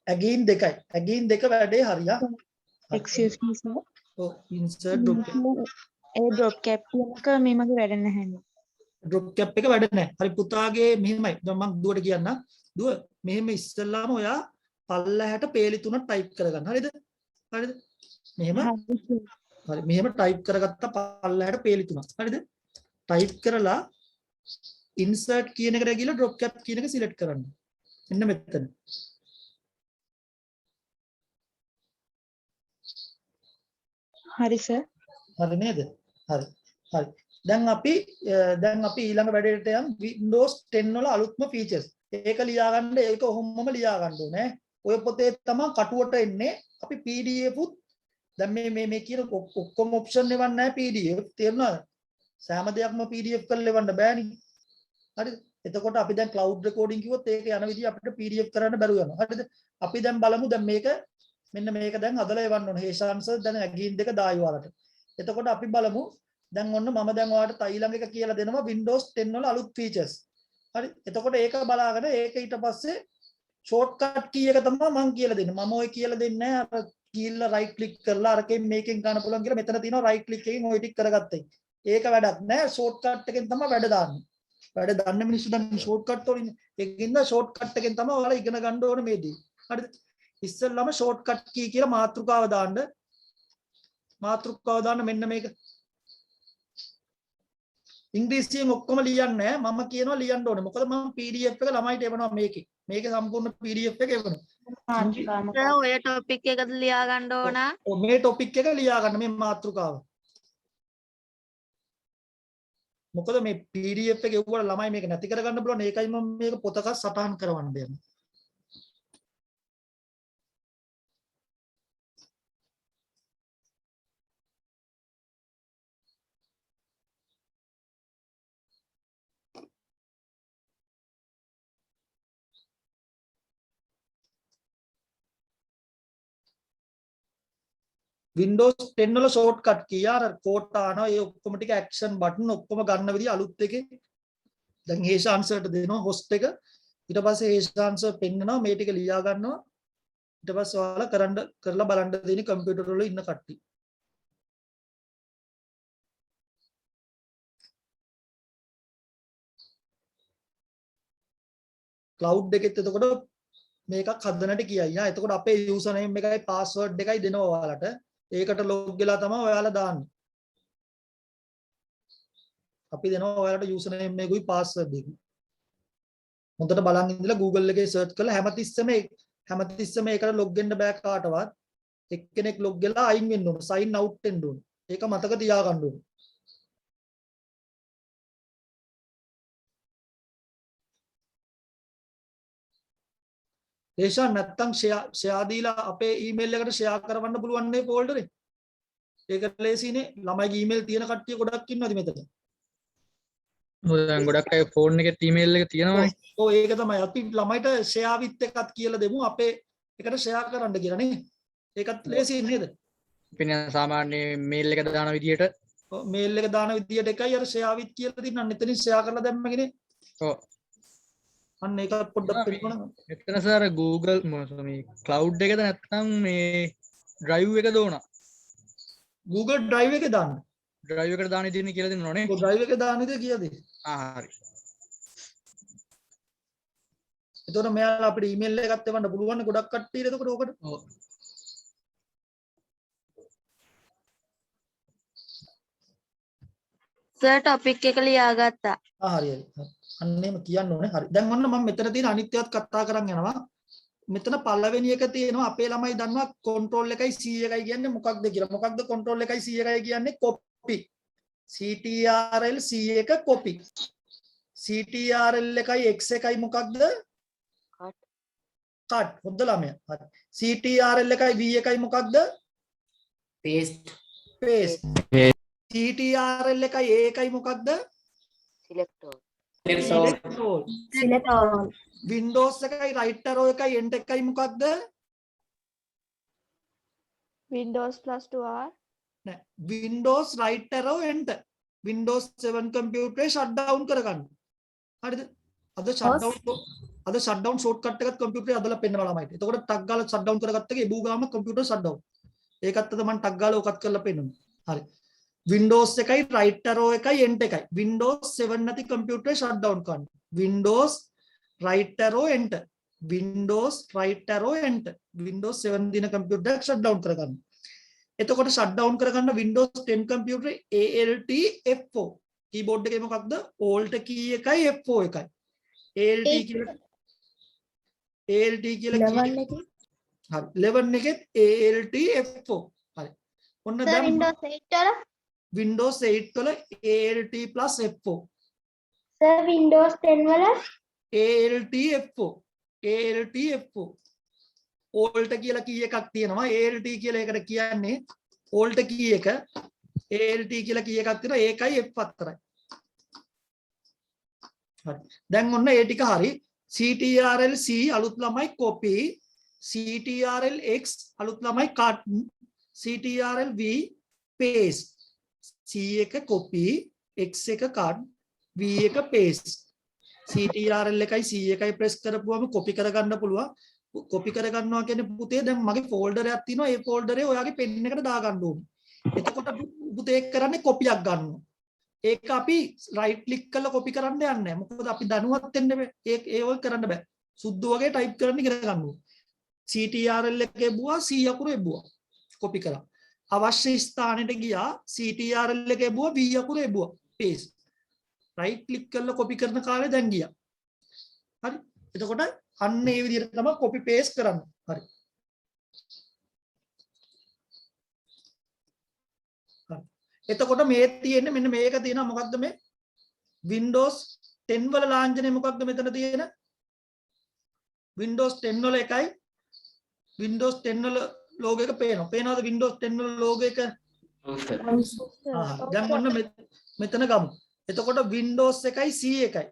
again දෙක වැඩේ හරියා. excuse me sir ඔව් insert drop cap ඒ drop cap එක මේ මගේ වැඩ නැහැ නේ. drop cap එක වැඩ නැහැ. හරි පුතාගේ මෙහෙමයි. දැන් මම දුවට කියන්න. දුව මෙහෙම ඉස්සෙල්ලාම ඔයා පල්ලහැට පේලි 3 ටයිප් කරගන්න. හරිද? මෙහෙම හරි මෙහෙම ටයිප් කරගත්ත පල්ලහැට පේලි 3. හරිද? ටයිප් කරලා insert කියන එකට ගිහලා drop cap කියන එක සිලෙක්ට් කරන්න. එන්න මෙතන. හරි සර්. හරි නේද? හරි. දැන් අපි ඊළඟ වැඩේට යමු. Windows 10 වල අලුත්ම features. ඒක ලියා ගන්න ඒක ඔහොමම ලියා ගන්න ඕනේ. ඔය පොතේ තමයි කටුවට එන්නේ. අපි PDF උත් දැන් මේ කියන ඔක්කොම ඔප්ෂන් එවන්න නැහැ PDF. තේරුණාද? සෑම දෙයක්ම PDF කරලා එවන්න බෑනේ. හරිද? එතකොට අපි දැන් cloud recording කිව්වොත් ඒක යන විදිහ අපිට PDF කරන්න බැරුව යනවා. හරිද? අපි දැන් බලමු දැන් මේක මෙන්න මේක දැන් හදලා එවන්න ඕනේ. හේෂාන් සර් දැන් ඇගීන් දෙක දායි ඔයාලට. එතකොට අපි බලමු දැන් ඔන්න මම දැන් ඔයාලට ඊළඟ එක කියලා දෙනවා Windows 10 වල අලුත් features. හරි. එතකොට ඒක බලාගෙන ඒක ඊට පස්සේ shortcut key එක තමයි මම කියලා දෙන්නේ. මම ඔය කියලා දෙන්නේ නැහැ අර කියලා right click කරලා අරකින් මේකෙන් ගන්න පුළුවන් කියලා මෙතන තියෙනවා right click එකකින් ඔය ටික කරගත්තේ. ඒක වැඩක් නෑ shortcut එකෙන් තමයි වැඩ දාන්නේ. වැඩ දාන්න මිනිස්සු දැන් shortcut වලින් ඒකින්ද shortcut එකෙන් තමයි ඔයාලා ඉගෙන ගන්න ඕනේ මේ දේ. හරිද? ඉස්සෙල්ලාම shortcut key කියලා මාතෘකාව දාන්න. මාතෘකාව දාන්න මෙන්න මේක. ඉංග්‍රීසියෙන් ඔක්කොම ලියන්නේ නැහැ. මම කියනවා ලියන්න ඕනේ. මොකද මම PDF එක ළමයිට එවනවා මේකේ. මේකේ සම්පූර්ණ PDF එක එවනවා. ඔය ටොපික් එකද ලියා ගන්න ඕන. ඔව් මේ ටොපික් එක ලියා ගන්න මේ මාතෘකාව. මොකද මේ PDF එක එවුවා ළමයි මේක නැති කරගන්න පුළුවන්. ඒකයි මම මේක පොතක සටහන් කරවන්න දෙන්නේ. Windows 10 වල shortcut key අර Cortana ඒ ඔක්කොම ටික action button ඔක්කොම ගන්න විදිහ අලුත් එකේ දැන් හේෂ answer ට දෙනවා host එක ඊට පස්සේ හේෂ answer පෙන්නනවා මේ ටික ලියා ගන්නවා ඊට පස්සේ ඔයාලා කරලා බලන්න දෙන්නේ කම්පියුටර් වල ඉන්න කට්ටිය cloud එකෙත් එතකොට මේකක් හදන්නට කියයි නා එතකොට අපේ user name එකයි password එකයි දෙනවා ඔයාලට ඒකට log වෙලා තමයි ඔයාලා දාන්නේ. අපි දෙනවා ඔයාලට user name එකකුයි password එකකුයි. හොඳට බලන් ඉඳලා Google එකේ search කරලා හැමතිස්සෙම ඒකට log වෙන්න බෑ කාටවත්. එක්කෙනෙක් log වෙලා අයින් වෙන්න ඕන. sign out වෙන්න ඕන. ඒක මතක තියාගන්න ඕන. ඒෂා නැත්තම් share දීලා අපේ email එකට share කරවන්න පුළුවන් නේ folder එක. ඒක ලේසිනේ. ළමයිගේ email තියෙන කට්ටිය ගොඩක් ඉන්නවාද මෙතන? ඔය දැන් ගොඩක් අය ෆෝන් එකේ email එක තියෙනවානේ. ඔව් ඒක තමයි. අපි ළමයිට share with එකක් කියලා දෙමු අපේ එකට share කරන්න කියලා නේ. ඒකත් ලේසි නේද? අපි නිකන් සාමාන්‍ය mail එක දාන විදියට ඔව් mail එක දාන විදියට එකයි අර share with කියලා තියෙනවා. එතනින් share කරලා දැම්මගෙන. ඔව්. අන්න ඒක පොඩ්ඩක් පෙන්නනවා. එතන සර් Google මේ cloud එකද නැත්නම් මේ drive එකද ඕන? Google Drive එකේ දාන්න. drive එකට දාන ඉදින්නේ කියලා දෙන්න ඕනේ. Google Drive එකේ දාන ඉතින් කියද? හරි. එතකොට මෙයාලා අපිට email එකත් එවන්න පුළුවන් ගොඩක් කට්ටියට එතකොට ඕකට. ඔව්. සර් ටොපික් එක ලියාගත්තා. හරි හරි. අන්න එහෙම කියන්න ඕනේ. හරි. දැන් ඔන්න මම මෙතන තියෙන අනිත්‍යවත් කතා කරන් යනවා. මෙතන පළවෙනි එක තියෙනවා අපේ ළමයි දන්නවා control එකයි C එකයි කියන්නේ මොකක්ද කියලා. මොකක්ද control එකයි C එකයි කියන්නේ? copy. CTRL C එක copy. CTRL එකයි X එකයි මොකක්ද? cut. හොඳ ළමයා. හරි. CTRL එකයි V එකයි මොකක්ද? paste paste. CTRL එකයි A එකයි මොකක්ද? select all Windows එකයි right arrow එකයි enter එකයි මොකක්ද? Windows +2R නෑ Windows right arrow enter Windows 7 computer shut down කරගන්න. හරිද? අද shutdown shortcut එකත් computer එකේ අදලා පෙන්නනවා ළමයිට. එතකොට ටක් ගාලා shutdown කරගත්ත එක එබු ගාම computer shutdown. ඒකත් අද මම ටක් ගාලා ඔකත් කරලා පෙන්නනවා. හරි. Windows එකයි right arrow එකයි enter එකයි. Windows 7 නැති computer shut down කරන්න. Windows right arrow enter. Windows right arrow enter. Windows 7 දින computer එක shut down කරගන්න. එතකොට shut down කරගන්න Windows 10 computer ALT F4. keyboard එකේ මොකක්ද? alt key එකයි F4 එකයි. ALT කියලා level එකේ හරි 11 එකෙත් ALT F4. හරි. ඔන්න දැන් Windows 8 වල Windows 8 වල ALT plus F4. Sir Windows 10 වල ALT F4. ALT F4. alt කියලා key එකක් තියෙනවා. ALT කියලා එකට කියන්නේ alt key එක. ALT කියලා key එකක් තියෙනවා. ඒකයි F4යි. හරි. දැන් ඔන්න ඒ ටික හරි. CTRL C අලුත් ළමයි copy. CTRL X අලුත් ළමයි cut CTRL V paste C එක copy X එක cut V එක paste CTRL එකයි C එකයි press කරපුවම copy කරගන්න පුළුවන් copy කරගන්නවා කියන්නේ පුතේ දැන් මගේ folder එකක් තියෙනවා ඒ folder එක ඔයාගේ pen එකට දාගන්න ඕනේ එතකොට පුතේ ඒක කරන්නේ copy එකක් ගන්නවා ඒක අපි right click කරලා copy කරන්න යන්නේ නැහැ මොකද අපි දැනුවත් වෙන්න බෑ ඒ වගේ කරන්න බෑ සුද්ධ වගේ type කරන්න ඉගෙන ගන්න ඕනේ CTRL එකේ බුවා C අකුර එබුවා copy කරා අවශ්‍ය ස්ථානෙට ගියා CTRL එකේ බුවා V අකුර එබුවා paste right click කරලා copy කරන කාලේ දැන් ගියා හරි එතකොට අන්න ඒ විදිහට තමයි copy paste කරන්නේ හරි එතකොට මේ තියෙන්නේ මෙන්න මේක තියෙනවා මොකක්ද මේ Windows 10 වල ලාංඡනය මොකක්ද මෙතන තියෙන Windows 10 වල එකයි Windows 10 වල logo එක පේනවද Windows 10 වල logo එක දැන් ඔන්න මෙතන ගමු එතකොට Windows එකයි C එකයි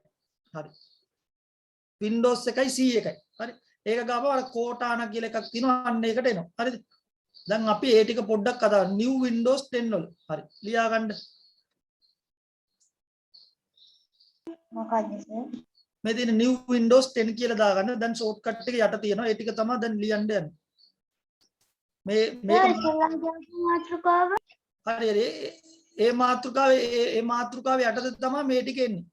හරි Windows එකයි C එකයි හරි ඒක ගාව අර කෝටාන කියලා එකක් තියෙනවා අන්න ඒකට එනවා හරිද දැන් අපි ඒ ටික පොඩ්ඩක් කතා new Windows 10 වල හරි ලියා ගන්න මොකක්ද සර් මේ තියෙන new Windows 10 කියලා දාගන්න දැන් shortcut එක යට තියෙනවා ඒ ටික තමයි දැන් ලියන්න යන්නේ මේක මාතෘකාව හරි හරි ඒ මාතෘකාවේ යටතේ තමයි මේ ටික එන්නේ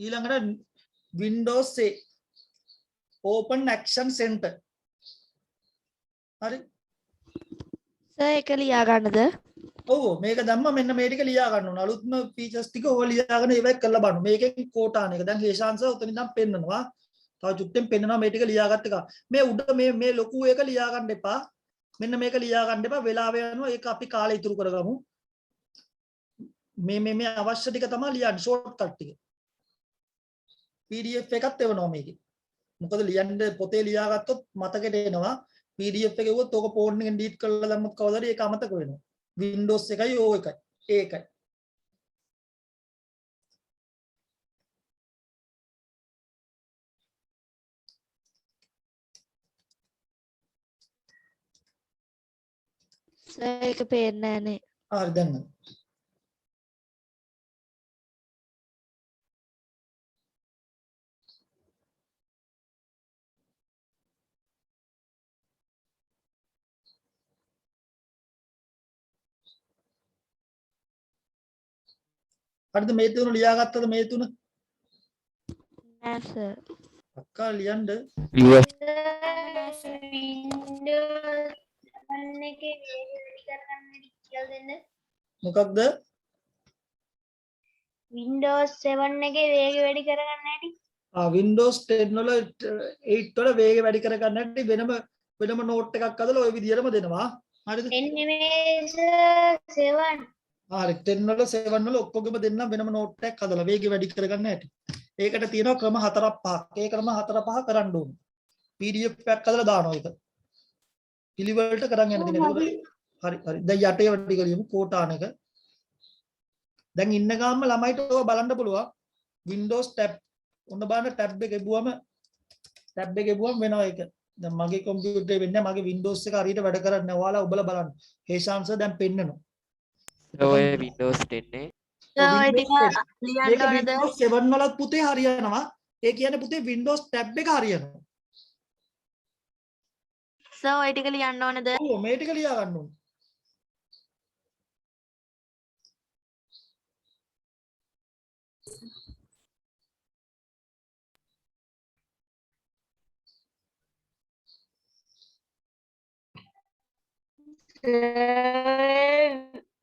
ඊළඟට Windows A Open Action Center හරි සර් ඒක ලියා ගන්නද? ඔව් මේක දැම්ම මෙන්න මේ ටික ලියා ගන්න ඕන අලුත්ම ෆීචර්ස් ටික ඔය ලියාගෙන ඒවත් කරලා බලන්න මේකෙන් කෝටාන එක දැන් හේෂාන්ස උතන ඉඳන් පෙන්නනවා තව චුට්ටෙන් පෙන්නනවා මේ ටික ලියාගත්ත එක මේ උඩ මේ ලොකු එක ලියා ගන්න එපා මෙන්න මේක ලියා ගන්න එපා වෙලාව යනවා ඒක අපි කාලය ඉතුරු කරගමු මේ අවශ්‍ය ටික තමයි ලියන්න ෂෝට්කට් ටික PDF එකත් එවනවා මේකේ මොකද ලියන්න පොතේ ලියාගත්තොත් මතකෙට එනවා PDF එක එවුවොත් ඕක ෆෝන් එකෙන් ඩීලීට් කරලා දැම්මොත් කවදාද ඒක අමතක වෙනවා Windows එකයි O එකයි ඒකයි සර් ඒක පේන්නේ නැහනේ. හරි දැන් හරිද මේ තුන ලියාගත්තද මේ තුන නෑ සර්. අක්කා ලියන්න US මොකක්ද Windows 7 එකේ වේගය වැඩි කරගන්න හැටි Windows 10 වල 8 වල වේගය වැඩි කරගන්න හැටි වෙනම නෝට් එකක් හදලා ওই විදිහටම දෙනවා හරිද 10 නෙමෙයි 7 හරි 10 වල 7 වල ඔක්කොගෙම දෙන්නම් වෙනම නෝට් එකක් හදලා වේගය වැඩි කරගන්න හැටි ඒකට තියෙනවා ක්‍රම 4-5ක් ඒ ක්‍රම 4-5 කරන්න ඕනේ PDF එකක් හදලා දානවා ඒක පිළිවෙලට කරන් යන දිනේ හරි දැන් යටේ වැඩි කරියමු කෝටාන එක දැන් ඉන්න ගාම්ම ළමයිට ඔය බලන්න පුළුවන් Windows tab ඔන්න බලන්න tab එක එබුවම වෙනවා ඒක දැන් මගේ කම්පියුටරේ වෙන්නේ මගේ Windows එක හරියට වැඩ කරන්නේ නැහැ ඔයාලා ඔබලා බලන්න හේෂාන්ස දැන් පෙන්නනවා ඔය Windows 10 සර් ඔය ටික ලියන්න ඕනද? Windows 7 වලත් පුතේ හරියනවා ඒ කියන්නේ පුතේ Windows tab එක හරියනවා සර් ඔය ටික ලියන්න ඕනද? ඔව් මේ ටික ලියා ගන්න ඕනේ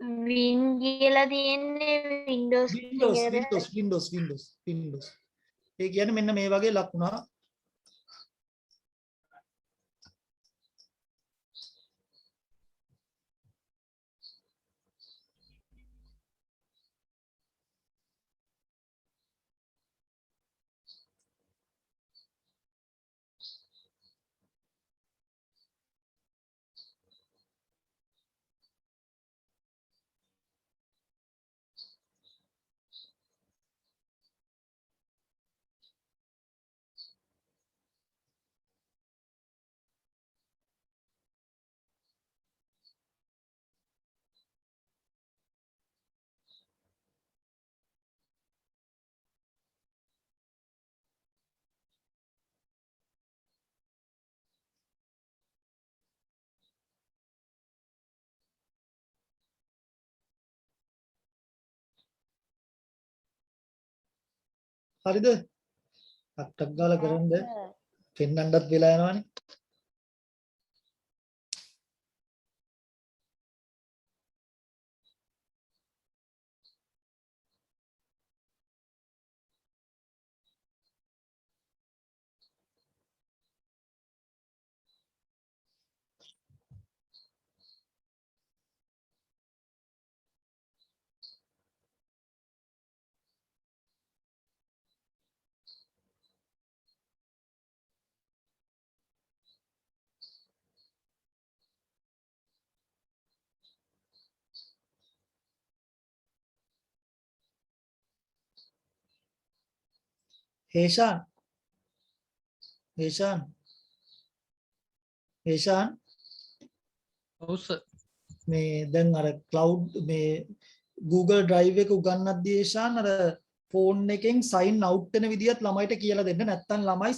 Win කියලා තියෙන්නේ Windows Windows ඒ කියන්නේ මෙන්න මේ වගේ ලකුණා හරිද? ටක් ගාලා කරන්න පෙන්නන්නත් වෙලා යනවනේ. හේෂාන් හේෂාන් හේෂාන් ඔව් සර්. මේ දැන් අර cloud මේ Google Drive එක උගන්වද්දී හේෂාන් අර ෆෝන් එකෙන් sign out වෙන විදියත් ළමයිට කියලා දෙන්න. නැත්නම් ළමයි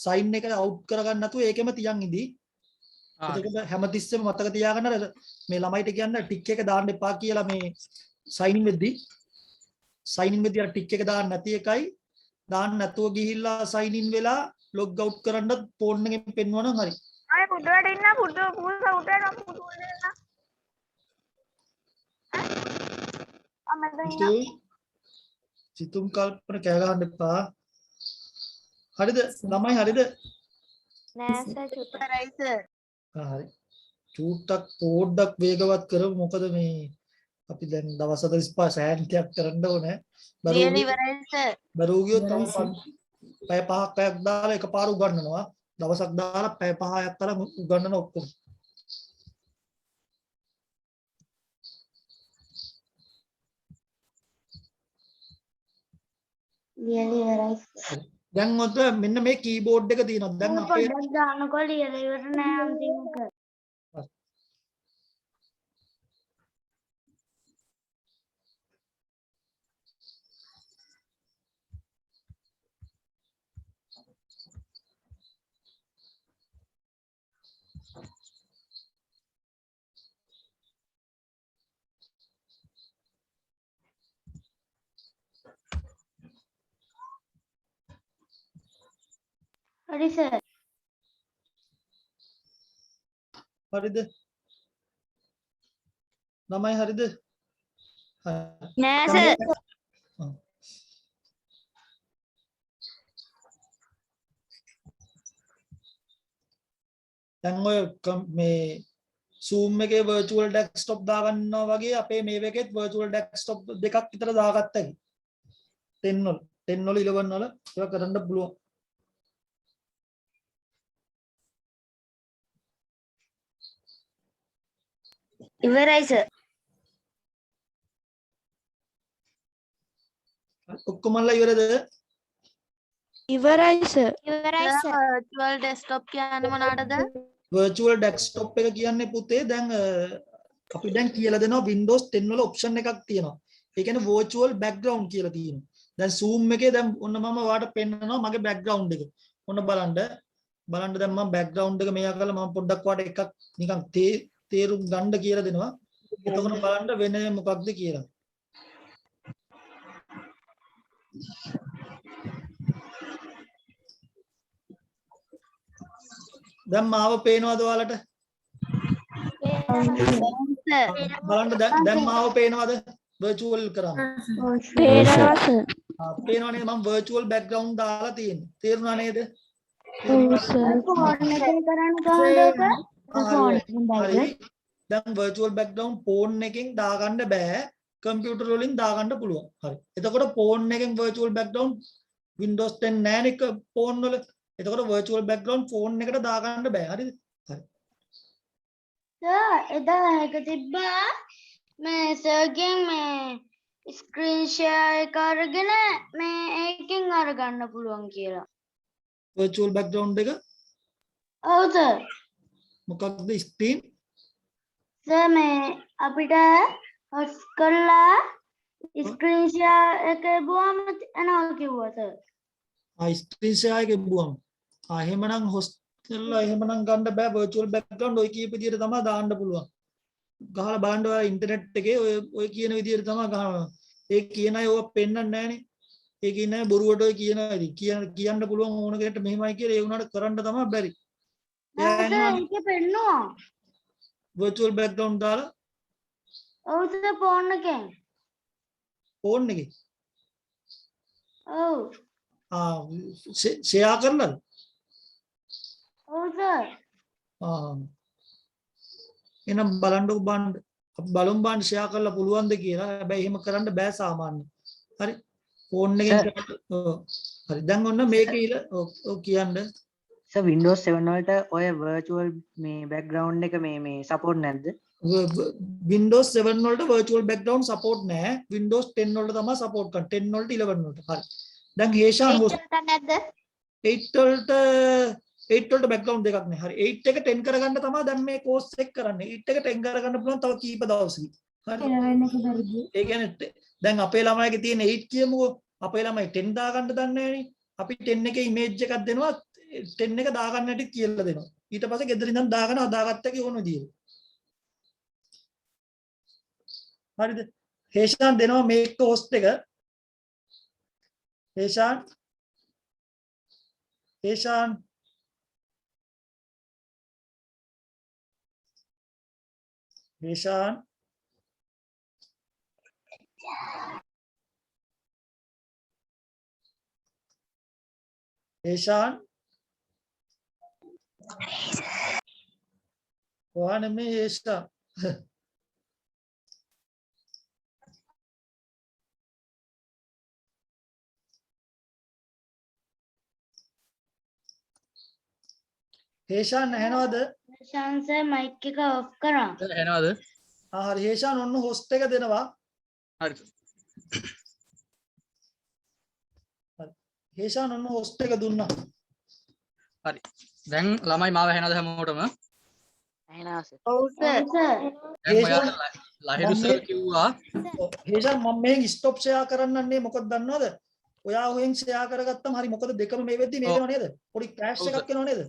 sign එක out කරගන්න නැතුව ඒකෙම තියන් ඉදී. එතකොට හැමතිස්සෙම මතක තියාගන්න අර මේ ළමයිට කියන්න ටික් එක දාන්න එපා කියලා මේ sign in වෙද්දී අර ටික් එක දාන්න නැති එකයි දාන්න නැතුව ගිහිල්ලා sign in වෙලා log out කරන්නත් ෆෝන් එකෙන් පෙන්වනවා හරි. අය පුඩුවට ඉන්න පුඩුව පුඩුව උඩට පුඩුවට ඉන්න. අමෙන් ඉන්න. සිතුම් කල්පන කෑ ගහන්න එපා. හරිද? ළමයි හරිද? නෑ සර් චුට්ටයි සර්. හරි. චූට්ටක් පොඩ්ඩක් වේගවත් කරමු. මොකද මේ අපි දැන් දවස් 45 සෑන්තියක් කරන්න ඕනේ. ලියලා ඉවරයි සර්. බරෝගියෝ තව පැය 5ක් දාලා එකපාර උගන්වනවා. දවසක් දාලා පැය 5ක් තරම් උගන්වන ඔක්කොම. ලියලා ඉවරයි. දැන් ඔත මෙන්න මේ කීබෝඩ් එක තියෙනවා. දැන් අපේ පොඩ්ඩක් දාන්නකෝ ලියලා ඉවර නෑ අන්තිම එක. හරි සර්. හරිද? ළමයි හරිද? නෑ සර්. දැන් ඔය මේ Zoom එකේ virtual desktop දාගන්නවා වගේ අපේ මේ එකෙත් virtual desktop දෙකක් විතර දාගත්තා. 10 වල 11 වල ඒක කරන්න පුළුවන්. ඉවරයි සර්. ඔක්කොමලා ඉවරද? ඉවරයි සර්. ඉවරයි සර්. virtual desktop කියන්නේ මොනවටද? virtual desktop එක කියන්නේ පුතේ දැන් අපි දැන් කියලා දෙනවා Windows 10 වල option එකක් තියෙනවා. ඒ කියන්නේ virtual background කියලා තියෙනවා. දැන් Zoom එකේ දැන් ඔන්න මම ඔයාලට පෙන්නනවා මගේ background එක. ඔන්න බලන්න දැන් මම background එක මෙයා කරලා මම පොඩ්ඩක් ඔයාලට එකක් නිකන් තේරුම් ගන්න කියලා දෙනවා. එතකොට බලන්න වෙන්නේ මොකක්ද කියලා. දැන් මාව පේනවද ඔයාලට? බලන්න දැන් මාව පේනවද? virtual කරාම. පේනවා සර්. පේනවනේ මම virtual background දාලා තියෙන්නේ. තේරුණා නේද? ෆෝන් එකෙන් කරන්න කොහොමද? හරි. දැන් virtual background phone එකෙන් දාගන්න බෑ. computer වලින් දාගන්න පුළුවන්. හරි. එතකොට phone එකෙන් virtual background Windows 10 නෑනේ phone වල. එතකොට virtual background phone එකට දාගන්න බෑ. හරිද? හරි. සර් එදා එක තිබ්බා මේ සර්ගෙන් මේ ස්ක්‍රීන් ෂෙයා එක අරගෙන මේ ඒකෙන් අරගන්න පුළුවන් කියලා. virtual background එක ඔව් සර්. මොකක්ද screen? සර් මේ අපිට හොට් කරලා ස්ක්‍රීන් ෂෙයා එක බුවම එනවා කිව්වා සර්. screen share එකේ බුවම. එහෙමනම් hostel එහෙමනම් ගන්න බෑ virtual background ඔය කීප විදියට තමයි දාන්න පුළුවන්. ගහලා බලන්න ඔයා ඉන්ටර්නෙට් එකේ ඔය කියන විදියට තමයි ගහනවා. ඒ කියන අය ඕවා පෙන්වන්නේ නැහනේ. ඒක ඉන්නේ බොරුවට ඔය කියනවා ඉතින් කියන්න පුළුවන් ඕන කෙනෙක්ට මෙහෙමයි කියලා ඒ උනාට කරන්න තමයි බැරි. නෑ සර් ඒකේ පෙන්නවා. virtual background දාලා ඔව් සර් ෆෝන් එකෙන්. ෆෝන් එකේ ඔව්. ෂෙයා කරලාද? ඔව් සර්. එහෙනම් බලන්නකො බලන්න. අපි බලමු බලන්න ෂෙයා කරලා පුළුවන්ද කියලා. හැබැයි එහෙම කරන්න බෑ සාමාන්‍ය. හරි. ෆෝන් එකෙන් හරි. දැන් ඔන්න මේකේ ඉල ඔව් කියන්න. සර් Windows 7 වලට ඔය virtual මේ background එක මේ support නැද්ද? Windows 7 වලට virtual background support නැහැ. Windows 10 වලට තමයි support කරන්නේ. 10 වලට 11 වලට. හරි. දැන් හේෂාන් නැද්ද? 8 වලට background දෙකක් නෑ. හරි. 8 එක 10 කරගන්න තමයි දැන් මේ course එක කරන්නේ. 8 එක 10 කරගන්න පුළුවන් තව කීප දවසකින්. හරි. ඒ කියන්නේ දැන් අපේ ළමයිගේ තියෙන 8 කියමුකෝ. අපේ ළමයි 10 දාගන්න දන්නේ නෑනේ. අපි 10 එකේ image එකක් දෙනවා. 10 එක දාගන්න හැටි කියලා දෙනවා. ඊට පස්සේ ගෙදර ඉඳන් දාගෙන හදාගත්ත එක ඕන විදියට. හරිද? හේෂාන් දෙනවා මේක host එක. හේෂාන් ඔයා නෙමෙයි හේෂාන්. හේෂාන් ඇහෙනවද? හේෂාන් සර් මයික් එක ඔෆ් කරා. ඇහෙනවද? හරි හේෂාන් ඔන්න host එක දෙනවා. හරි. හේෂාන් ඔන්න host එක දුන්නා. හරි. දැන් ළමයි මාව ඇහෙනවද හැමෝටම? ඇහෙනවා සර්. ඔව් සර්. දැන් ඔයාලා ලහිරු සර් කිව්වා හේෂාන් මම මෙහෙන් stop share කරන්නන්නේ මොකද දන්නවද? ඔයා ඔහෙන් share කරගත්තම හරි මොකද දෙකම මේ වෙද්දි මේ වෙනව නේද? පොඩි crash එකක් එනව නේද?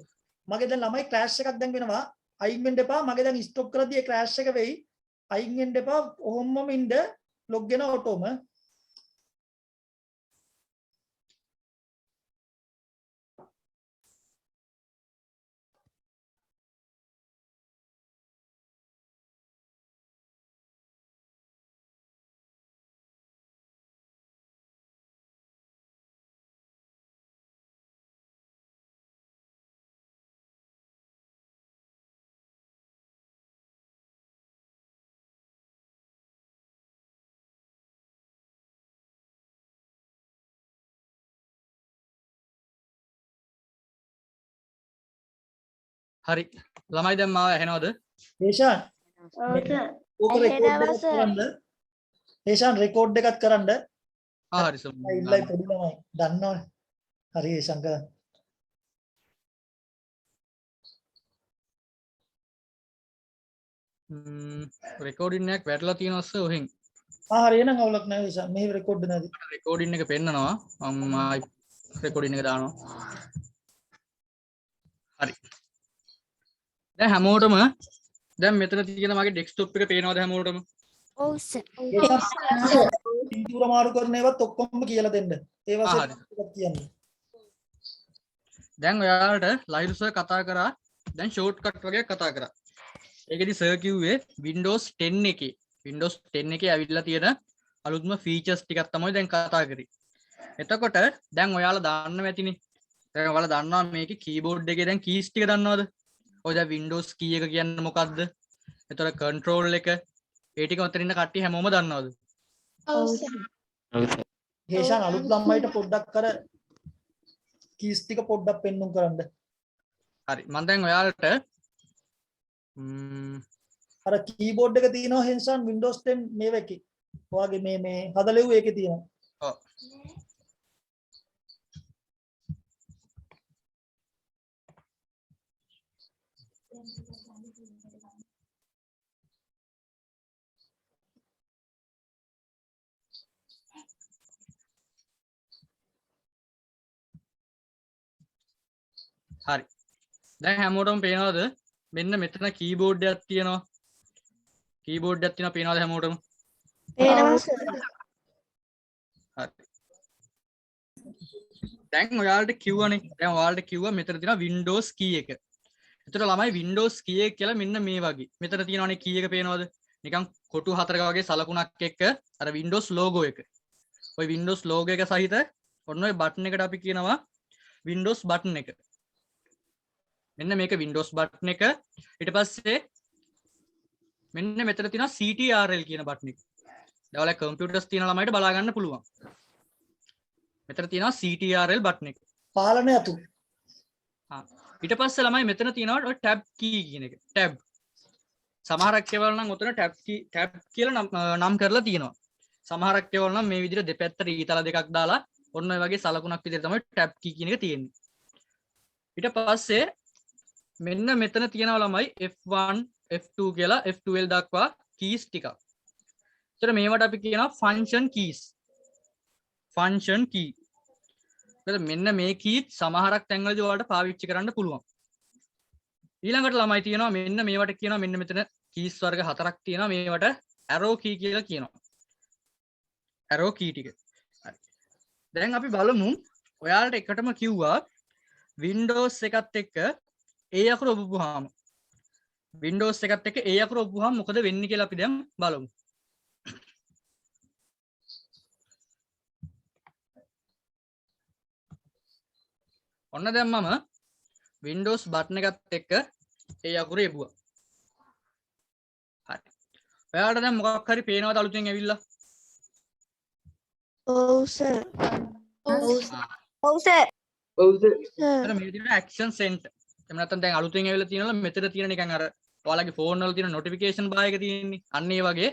මගේ දැන් ළමයි crash එකක් දැන් වෙනවා. අයින් වෙන්න එපා. මගේ දැන් stop කරද්දී ඒ crash එක වෙයි. අයින් වෙන්න එපා. ඔහොමම ඉන්න log වෙන ඔටෝම. හරි. ළමයි දැන් මාව ඇහෙනවද? හේෂාන් ඔව් සර්. ඕක record එකක් කරන්න. හේෂාන් record එකක් කරන්න. හරි සර්. ඉල්ලයි පොඩි ළමයි දන්නවනේ. හරි හේෂාන් කරන්න. රෙකෝඩින් එකක් වැටලා තියෙනවා සර් ඔහෙන්. හරි එහෙනම් අවුලක් නැහැ හේෂාන්. මෙහෙ record නැති. රෙකෝඩින් එක පෙන්නනවා. මම ආයි රෙකෝඩින් එක දානවා. හරි. දැන් හැමෝටම දැන් මෙතන තියෙන මගේ ඩෙස්ක්ටොප් එක පේනවද හැමෝටම? ඔව් සර්. පින්තූර මාරු කරන ඒවත් ඔක්කොම කියලා දෙන්න. ඒවා හරි. set කියන්න. දැන් ඔයාලට ලහිරු සර් කතා කරා දැන් ෂෝට්කට් වගේ කතා කරා. ඒකෙදි සර් කිව්වේ Windows 10 එකේ ඇවිල්ලා තියෙන අලුත්ම ෆීචර්ස් ටිකක් තමයි දැන් කතා කරේ. එතකොට දැන් ඔයාලා දාන්න ඇතිනේ. දැන් ඔයාලා දන්නවා මේකේ කීබෝඩ් එකේ දැන් කීස් ටික දන්නවද? ඔය දැන් Windows key එක කියන්නේ මොකක්ද? එතකොට control එක ඒ ටික උතරින් ඉන්න කට්ටිය හැමෝම දන්නවද? ඔව් සර්. හේෂාන් අලුත් ළමයිට පොඩ්ඩක් අර කීස් ටික පොඩ්ඩක් පෙන්නුම් කරන්න. හරි. මම දැන් ඔයාලට අර කීබෝඩ් එක තියෙනවා හේෂාන් Windows 10 මේව එකේ. ඔයාගේ මේ හදලෙව් ඒකේ තියෙනවා. ඔව්. හරි. දැන් හැමෝටම පේනවද? මෙන්න මෙතන කීබෝඩ් එකක් තියෙනවා. කීබෝඩ් එකක් තියෙනවා පේනවද හැමෝටම? පේනවා සර්. හරි. දැන් ඔයාලට කිව්වනේ දැන් ඔයාලට කිව්වා මෙතන තියෙනවා Windows key එක. එතකොට ළමයි Windows key එක කියලා මෙන්න මේ වගේ. මෙතන තියෙනවනේ key එක පේනවද? නිකන් කොටු හතරක වගේ සලකුණක් එක්ක අර Windows logo එක. ওই Windows logo එක සහිත ඔන්න ඔය බටන් එකට අපි කියනවා Windows button එක. මෙන්න මේක Windows button එක. ඊට පස්සේ මෙන්න මෙතන තියෙනවා CTRL කියන බටන් එක. දැන් ඔයාලා කම්පියුටර්ස් තියෙන ළමයිට බලා ගන්න පුළුවන්. මෙතන තියෙනවා CTRL බටන් එක. පාලනය අතු. ඊට පස්සේ ළමයි මෙතන තියෙනවා ඔය tab key කියන එක. tab. සමහරක් ඒවල නම් උතන tab කියලා නම් කරලා තියෙනවා. සමහරක් ඒවල නම් මේ විදිහට දෙපැත්තට ඊතල දෙකක් දාලා ඔන්න ඔය වගේ සලකුණක් විදිහට තමයි tab key කියන එක තියෙන්නේ. ඊට පස්සේ මෙන්න මෙතන තියෙනවා ළමයි F1 F2 කියලා F12 දක්වා keys ටිකක්. ඒතර මේවට අපි කියනවා function keys. function key. ඒතර මෙන්න මේ key සමහරක් තැන්වලදී ඔයාලට පාවිච්චි කරන්න පුළුවන්. ඊළඟට ළමයි තියෙනවා මෙන්න මේවට කියනවා මෙන්න මෙතන keys වර්ග හතරක් තියෙනවා මේවට arrow key කියලා කියනවා. arrow key ටික. හරි. දැන් අපි බලමු ඔයාලට එකටම කිව්වා Windows එකත් එක්ක ඒ අකුර ඔබපුවාම Windows එකත් එක්ක ඒ අකුර ඔබපුවාම මොකද වෙන්නේ කියලා අපි දැන් බලමු. ඔන්න දැන් මම Windows button එකත් එක්ක ඒ අකුර එබුවා. හරි. ඔයාලට දැන් මොකක් හරි පේනවද අලුතෙන් ඇවිල්ලා? ඔව් සර්. අර මේ විදිහට action center. එහෙම නැත්නම් දැන් අලුතෙන් ඇවිල්ලා තියෙනවා මෙතන තියෙන නිකන් අර ඔයාලගේ ෆෝන් වල තියෙන notification bar එක තියෙන්නේ. අන්න ඒ වගේ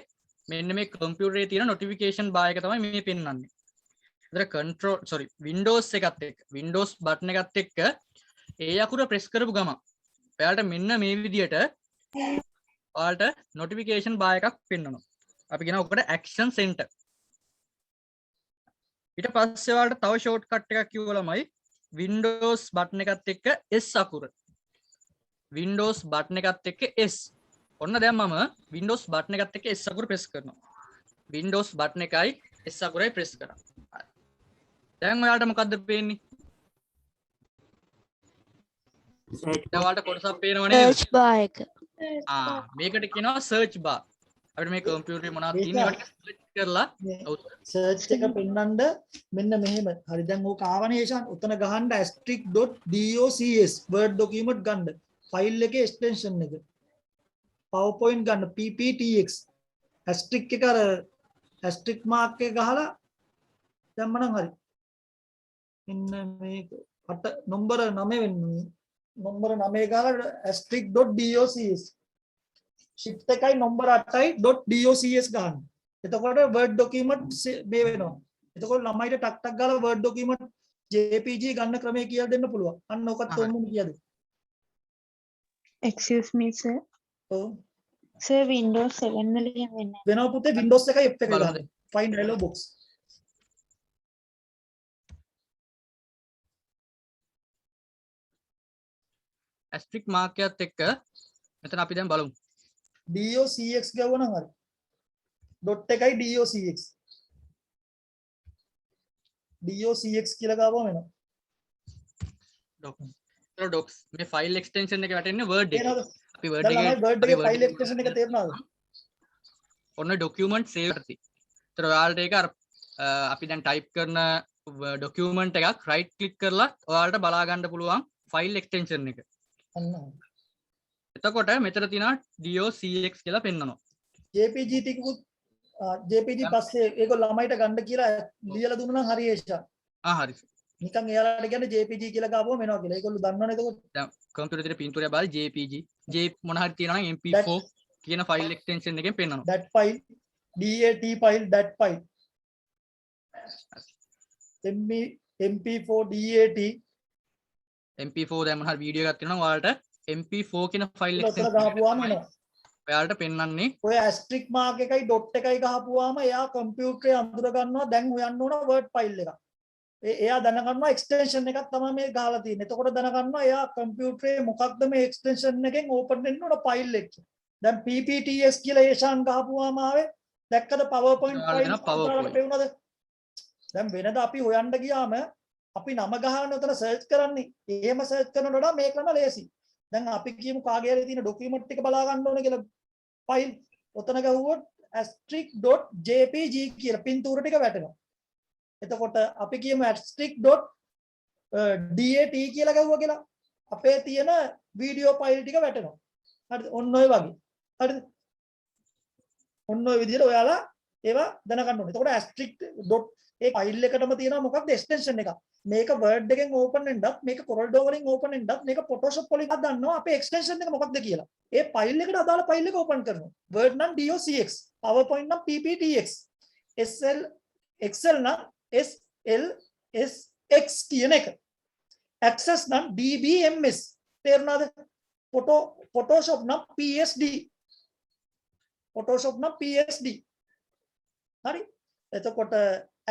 මෙන්න මේ කම්පියුටරේ තියෙන notification bar එක තමයි මේ පෙන්වන්නේ. Windows එකත් එක්ක Windows button එකත් එක්ක ඒ අකුර press කරපු ගමන් ඔයාලට මෙන්න මේ විදියට ඔයාලට notification bar එකක් පෙන්වනවා. අපි කියනවා ඔකට action center. ඊට පස්සේ ඔයාලට තව shortcut එකක් කිව්වා ළමයි Windows button එකත් එක්ක S අකුර. Windows button එකත් එක්ක S. ඔන්න දැන් මම Windows button එකත් එක්ක S අකුර press කරනවා. Windows button එකයි S අකුරයි press කරා. දැන් ඔයාලට මොකද්ද පේන්නේ? දැන් ඔයාලට කොටසක් පේනව නේද? search bar එක. මේකට කියනවා search bar. අපිට මේ කම්පියුටරේ මොනවද තියෙන්නේ ඒවට සර්ච් කරලා සර්ච් එක පෙන්නන්න මෙන්න මෙහෙම. හරි දැන් ඕක ආවනේ ඒෂන්. උතන ගහන්න *.docs word document ගන්න. ෆයිල් එකේ එක්ස්ටෙන්ෂන් එක. PowerPoint ගන්න pptx. asterisk එක අර asterisk mark එක ගහලා දැම්මනම් හරි. මෙන්න මේක අට නම්බර 9 වෙන්නේ. නම්බර 9 ගාලා *.docs shift එකයි නම්බර 8යි .docs ගන්න. එතකොට word document මේ වෙනවා. එතකොට ළමයිට ටක් ටක් ගාලා word document jpg ගන්න ක්‍රමය කියලා දෙන්න පුළුවන්. අන්න ඔකත් ඔන්නම කියද. excuse me sir. ඔව්. sir Windows 7 වල එහෙම වෙන්නේ වෙනව පුතේ Windows එකයි F1 ගන්න. find hello box. asterisk mark එකත් එක්ක මෙතන අපි දැන් බලමු. docx ගවනම් හරි. dot එකයි docx. docx කියලා ගාවම වෙනවා. docs මේ file extension එක වැටෙන්නේ word එකේ. අපි word දැන් ළමයි word එකේ file extension එක තේරුණාද? ඔන්න document save කරති. ඒතර ඔයාලට ඒක අර අපි දැන් type කරන document එකක් right click කරලා ඔයාලට බලා ගන්න පුළුවන් file extension එක. අන්න. එතකොට මෙතන තියෙනවා docx කියලා පෙන්නනවා. jpg ටිකකුත් jpg පස්සේ ඒක ළමයිට ගන්න කියලා ලියලා දුන්නා නම් හරි ඒෂා. හරි. නිකන් එයාලට කියන්නේ jpg කියලා ගාවම වෙනවා කියලා. ඒගොල්ලෝ දන්නවනේ එතකොට. දැන් කම්පියුටර් එකේ පින්තූරය බලලා jpg j මොන හරි තියෙනවා නම් mp4 කියන file extension එකෙන් පෙන්නනවා. that file dat file that file mp4 dat mp4 දැන් මොන හරි වීඩියෝ එකක් තියෙනවා ඔයාලට mp4 කියන file ඔතන extension ගහපුවාම එනවා. ඔයාලට පෙන්වන්නේ ඔය asterisk mark එකයි dot එකයි ගහපුවාම එයා කම්පියුටරේ අඳුර ගන්නවා දැන් හොයන්න ඕන word file එකක්. එයා දැනගන්නවා extension එකක් තමයි මේ ගහලා තියෙන්නේ. එතකොට දැනගන්නවා එයා කම්පියුටරේ මොකක්ද මේ extension එකෙන් open වෙන්න ඕන file එක. දැන් ppts කියලා ඒෂාන් ගහපුවාම ආවේ දැක්කද PowerPoint file PowerPoint. පෙවුනද? දැන් වෙනද අපි හොයන්න ගියාම අපි නම ගහන උතන සර්ච් කරන්නේ. එහෙම සර්ච් කරනකොට වඩා මේක නම් ලේසි. දැන් අපි කියමු කාගේ හරි තියෙන ડોකියුමන්ට් එක බලා ගන්න ඕනේ කියලා ෆයිල් උතන ගහුවොත් *.jpg කියලා පින්තූර ටික වැටෙනවා. එතකොට අපි කියමු *.dat කියලා ගහුවා කියලා අපේ තියෙන වීඩියෝ ෆයිල් ටික වැටෙනවා. හරිද? ඔන්න ඔය වගේ. හරිද? ඔන්න ඔය විදිහට ඔයාලා ඒවා දැනගන්න ඕනේ. එතකොට *. ඒ ෆයිල් එකටම තියෙනවා මොකක්ද එක්ස්ටෙන්ෂන් එකක්. මේක Word එකෙන් ඕපන් වෙන්නත්, මේක Corel වලින් ඕපන් වෙන්නත්, මේක Photoshop වලින් දන්නවා අපේ එක්ස්ටෙන්ෂන් එක මොකක්ද කියලා. ඒ ෆයිල් එකට අදාළ ෆයිල් එක ඕපන් කරනවා. Word නම් docx, PowerPoint නම් pptx, Excel නම් slsx කියන එක. Access නම් dbms. තේරුණාද? Photoshop නම් psd. Photoshop නම් psd. හරි. එතකොට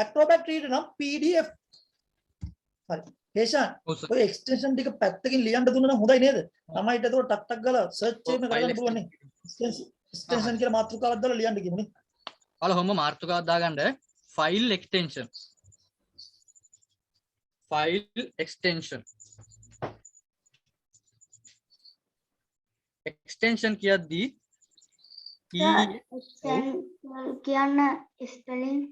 Acrobat Reader නම් pdf. හරි. හේෂාන් ඔය එක්ස්ටෙන්ෂන් ටික පැත්තකින් ලියන්න දුන්නා නම් හොඳයි නේද? ළමයිට එතකොට ටක් ටක් ගාලා සර්ච් එකම කරගන්න පුළුවන් නේ. එක්ස්ටෙන්ෂන් කියලා මාතෘකාවක් දාලා ලියන්න කියමු නේ. ඔයාලා හැම මාතෘකාවක් දාගන්න file extension. File extension. Extension කියද්දී කියන්න ස්පෙලිං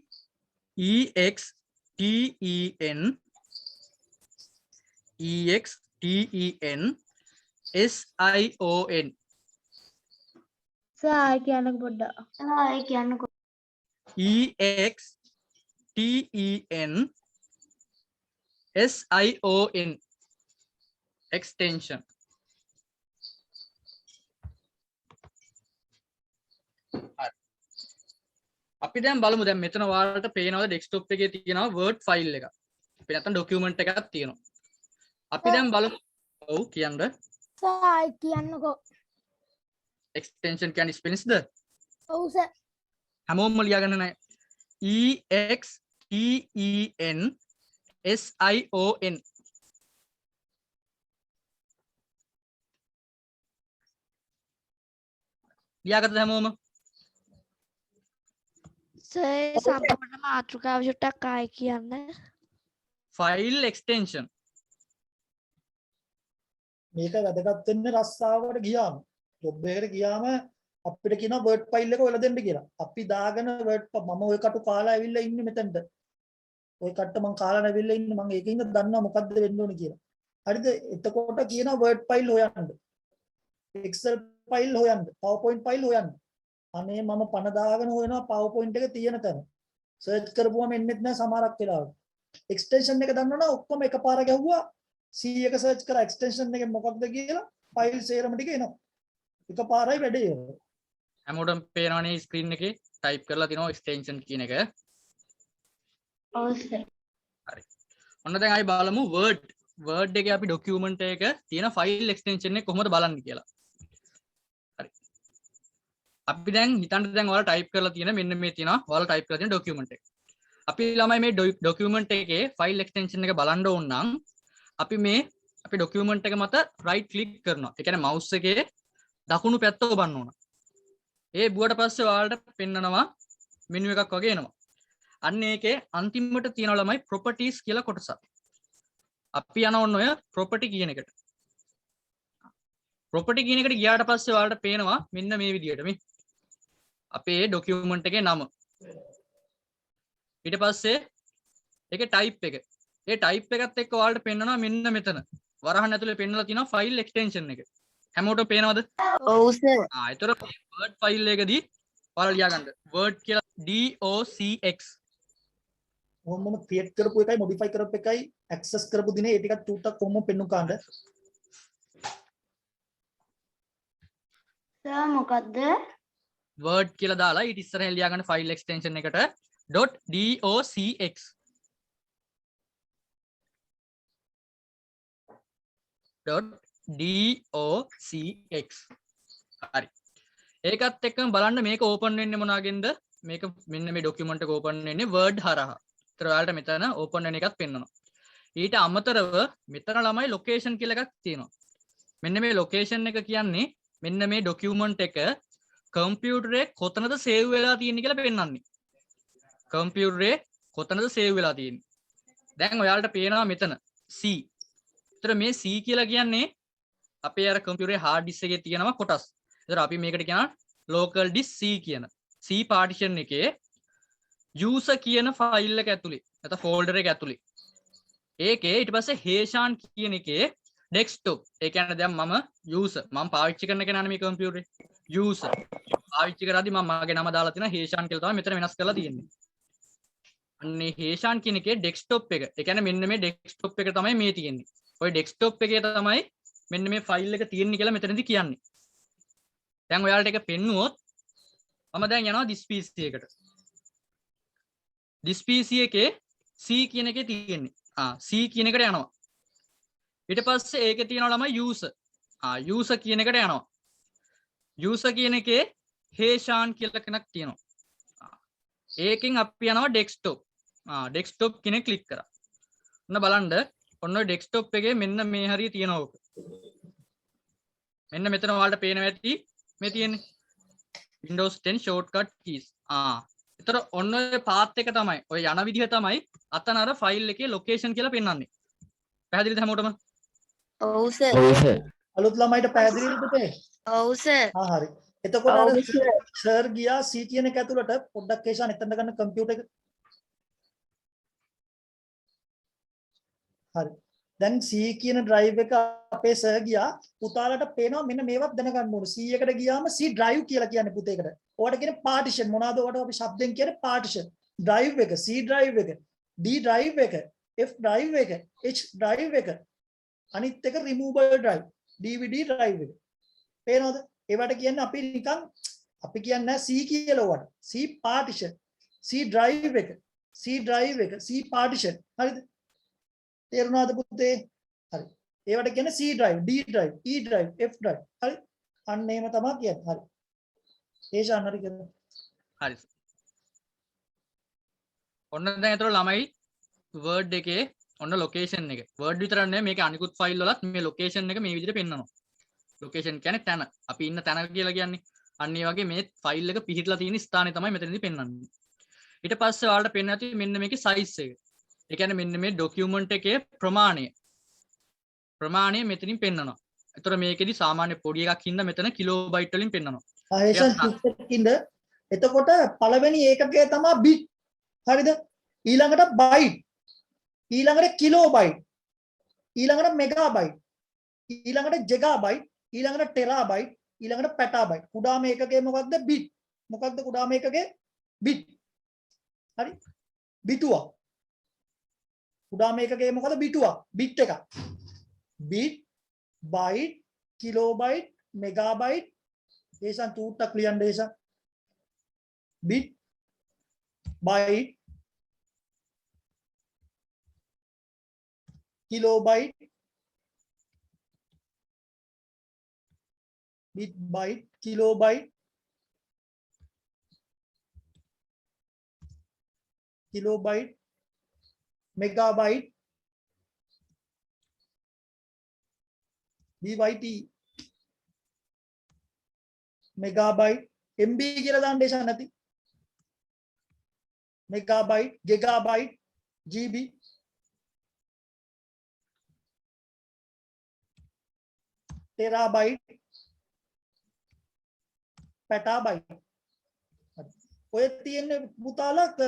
EXTEN සායි කියන්න පොඩ්ඩක්. ආයි කියන්නකෝ. EXTEN extension. අපි දැන් බලමු දැන් මෙතන ඔයාලට පේනවද ඩෙස්ක්ටොප් එකේ තියෙනවා Word file එක. අපි නැත්තම් document එකක් තියෙනවා. අපි දැන් බලමු. ඔව් කියන්න. සායි කියන්නකෝ. extension කියන්නේ ස්පෙලිංස්ද? ඔව් සර්. හැමෝම ලියාගන්න නෑ. EXTEN ලියාගත්තද හැමෝම? සර් සම්පූර්ණ මාතෘකාව චුට්ටක් ආයි කියන්න. file extension. මේක වැදගත් වෙන්නේ රස්සාවකට ගියාම. ජොබ් එකකට ගියාම අපිට කියනවා Word file එක ඔයාලා දෙන්න කියලා. අපි දාගෙන Word මම ওই කටු කාලා ඇවිල්ලා ඉන්නේ මෙතනට. ওই කට්ට මං කාලා නැවිල්ලා ඉන්නේ මං ඒකින්ද දන්නවා මොකද්ද වෙන්න ඕනේ කියලා. හරිද? එතකොට කියනවා Word file හොයන්න. Excel file හොයන්න. PowerPoint file හොයන්න. අනේ මම පණ දාගෙන හොයනවා PowerPoint එක තියෙන තැන. සර්ච් කරපුවම එන්නෙත් නැහැ සමහරක් වෙලාවට. එක්ස්ටෙන්ෂන් එක දන්නවනම් ඔක්කොම එකපාර ගැහුවා C එක සර්ච් කරා එක්ස්ටෙන්ෂන් එකේ මොකක්ද කියලා ෆයිල් සේරම ටික එනවා. එකපාරයි වැඩේ ඉවරයි. හැමෝටම පේනවනේ ස්ක්‍රීන් එකේ ටයිප් කරලා තිනවා extension කියන එක. ඔව් සර්. හරි. ඔන්න දැන් ආයි බලමු Word එකේ අපි document එක තියෙන file extension එක කොහොමද බලන්නේ කියලා. හරි. අපි දැන් හිතන්න දැන් ඔයාලා ටයිප් කරලා තියෙන මෙන්න මේ තියෙනවා ඔයාලා ටයිප් කරලා තියෙන document එක. අපි ළමයි මේ document එකේ file extension එක බලන්න ඕන නම් අපි මේ අපේ document එක මත right click කරනවා. ඒ කියන්නේ mouse එකේ දකුණු පැත්ත ඔබන්න ඕන. ඒ බුවට පස්සේ ඔයාලට පෙන්නනවා menu එකක් වගේ එනවා. අන්න ඒකේ අන්තිමට තියෙනවා ළමයි properties කියලා කොටසක්. අපි යන ඔන්න ඔය property කියන එකට. property කියන එකට ගියාට පස්සේ ඔයාලට පේනවා මෙන්න මේ විදිහට මේ අපේ document එකේ නම. ඊට පස්සේ ඒකේ type එක. ඒ type එකත් එක්ක ඔයාලට පෙන්නනවා මෙන්න මෙතන. වරහන් ඇතුලේ පෙන්නලා තියෙනවා file extension එක. හැමෝටම පේනවද? ඔව් සර්. ඒතර Word file එකදී ඔයාලා ලියා ගන්න. Word කියලා docx. මොහොමම ක්‍රියේට් කරපු එකයි මොඩිෆයි කරපු එකයි ඇක්සස් කරපු දිනේ ඒ ටිකක් චූට්ටක් කොහොම පෙන්නු කාණ්ඩ. සර් මොකද්ද? Word කියලා දාලා ඊට ඉස්සරහින් ලියා ගන්න file extension එකට .docx. .docx. හරි. ඒකත් එක්කම බලන්න මේක ඕපන් වෙන්නේ මොනවාගෙන්ද? මේක මෙන්න මේ document එක ඕපන් වෙන්නේ Word හරහා. ඒතර ඔයාලට මෙතන ඕපන් වෙන එකක් පෙන්වනවා. ඊට අමතරව මෙතන ළමයි location කියලා එකක් තියෙනවා. මෙන්න මේ location එක කියන්නේ මෙන්න මේ document එක කම්පියුටරේ කොතනද save වෙලා තියෙන්නේ කියලා පෙන්වන්නේ. කම්පියුටරේ කොතනද save වෙලා තියෙන්නේ. දැන් ඔයාලට පේනවා මෙතන C. ඒතර මේ C කියලා කියන්නේ අපේ අර කම්පියුටරේ hard disk එකේ තියෙනවා කොටස්. ඒතර අපි මේකට කියනවා local disk C කියන. C partition එකේ user කියන ෆයිල් එක ඇතුලේ නැත්නම් folder එක ඇතුලේ. ඒකේ ඊට පස්සේ හේෂාන් කියන එකේ desktop. ඒ කියන්නේ දැන් මම user මම පාවිච්චි කරන කෙනානේ මේ කම්පියුටරේ. user පාවිච්චි කරද්දී මම මගේ නම දාලා තියෙනවා හේෂාන් කියලා තමයි මෙතන වෙනස් කරලා තියෙන්නේ. අන්නේ හේෂාන් කියන එකේ desktop එක. ඒ කියන්නේ මෙන්න මේ desktop එක තමයි මේ තියෙන්නේ. ওই desktop එකේ තමයි මෙන්න මේ ෆයිල් එක තියෙන්නේ කියලා මෙතනදී කියන්නේ. දැන් ඔයාලට ඒක පෙන්නුවොත් මම දැන් යනවා this PC එකට. this PC එකේ C කියන එකේ තියෙන්නේ. C කියන එකට යනවා. ඊට පස්සේ ඒකේ තියෙනවා ළමයි user. user කියන එකට යනවා. user කියන එකේ හේෂාන් කියලා කෙනෙක් තියෙනවා. ඒකෙන් අපි යනවා desktop. desktop කෙනෙක් ක්ලික් කරා. ඔන්න බලන්න ඔන්න ඔය desktop එකේ මෙන්න මේ හරිය තියෙනවා ඕක. මෙන්න මෙතන ඔයාලට පේනවා ඇති මේ තියෙන්නේ Windows 10 shortcut keys. ඒතර ඔන්න ඔය path එක තමයි ඔය යන විදිහ තමයි අතන අර ෆයිල් එකේ location කියලා පෙන්වන්නේ. පැහැදිලිද හැමෝටම? ඔව් සර්. ඔව් සර්. අලුත් ළමයිට පැහැදිලිද පුතේ? ඔව් සර්. හරි. එතකොට අර සර් ගියා C කියන එක ඇතුළට පොඩ්ඩක් කේෂාන් එතන ගන්න කම්පියුටර් එක. හරි. දැන් C කියන drive එක අපේ සර් ගියා. පුතාලට පේනවා මෙන්න මේවත් දැනගන්න ඕනේ. C එකට ගියාම C drive කියලා කියන්නේ පුතේකට. ඔයාලට කියන්නේ partition මොනවාද? ඔයාලට අපි શબ્දෙන් කියන්නේ partition. drive එක, C drive එක, D drive එක, F drive එක, H drive එක. අනිත් එක removable drive, DVD drive එක. පේනවද? ඒවට කියන්නේ අපි නිකන් අපි කියන්නේ C කියලා ඔයාලට. C partition, C drive එක, C drive එක, C partition. හරිද? තේරුණාද පුතේ? හරි. ඒවට කියන්නේ C drive, D drive, E drive, F drive. හරි. අන්න එහෙම තමයි කියන්නේ. හරි. ඒෂාන් හරි කියලා. හරි. ඔන්න දැන් ඒතර ළමයි Word එකේ ඔන්න location එක. Word විතරක් නෙමෙයි මේකේ අනිකුත් ෆයිල් වලත් මේ location එක මේ විදිහට පෙන්නනවා. location කියන්නේ තැන. අපි ඉන්න තැන කියලා කියන්නේ. අන්න ඒ වගේ මේ ෆයිල් එක පිහිටලා තියෙන ස්ථානය තමයි මෙතනදී පෙන්වන්නේ. ඊට පස්සේ ඔයාලට පෙන්වන්න තියෙන්නේ මෙන්න මේකේ size එක. ඒ කියන්නේ මෙන්න මේ document එකේ ප්‍රමාණය මෙතනින් පෙන්නනවා. ඒතර මේකෙදි සාමාන්‍ය පොඩි එකක් හින්දා මෙතන කිලෝබයිට් වලින් පෙන්නනවා. ආයේෂන් කින්ද එතකොට පළවෙනි ඒකකය තමයි bit. හරිද? ඊළඟට byte. ඊළඟට kilobyte. ඊළඟට megabyte. ඊළඟට gigabyte. ඊළඟට terabyte. ඊළඟට petabyte. කුඩාම ඒකකය මොකක්ද? bit. මොකක්ද කුඩාම ඒකකය? bit. හරි? බිටුවක්. කුඩාම ඒකකය මොකද? බිටුවක්. bit එකක්. bit, byte, kilobyte, megabyte. ඒසන් චූට්ටක් ලියන්න ඒසන්. bit, byte, kilobyte, bit, byte, kilobyte, megabyte, byte, megabyte, MB කියලා දාන්න දේශා නැති. megabyte, gigabyte, GB, terabyte, petabyte. ඔය තියෙන පුතාලක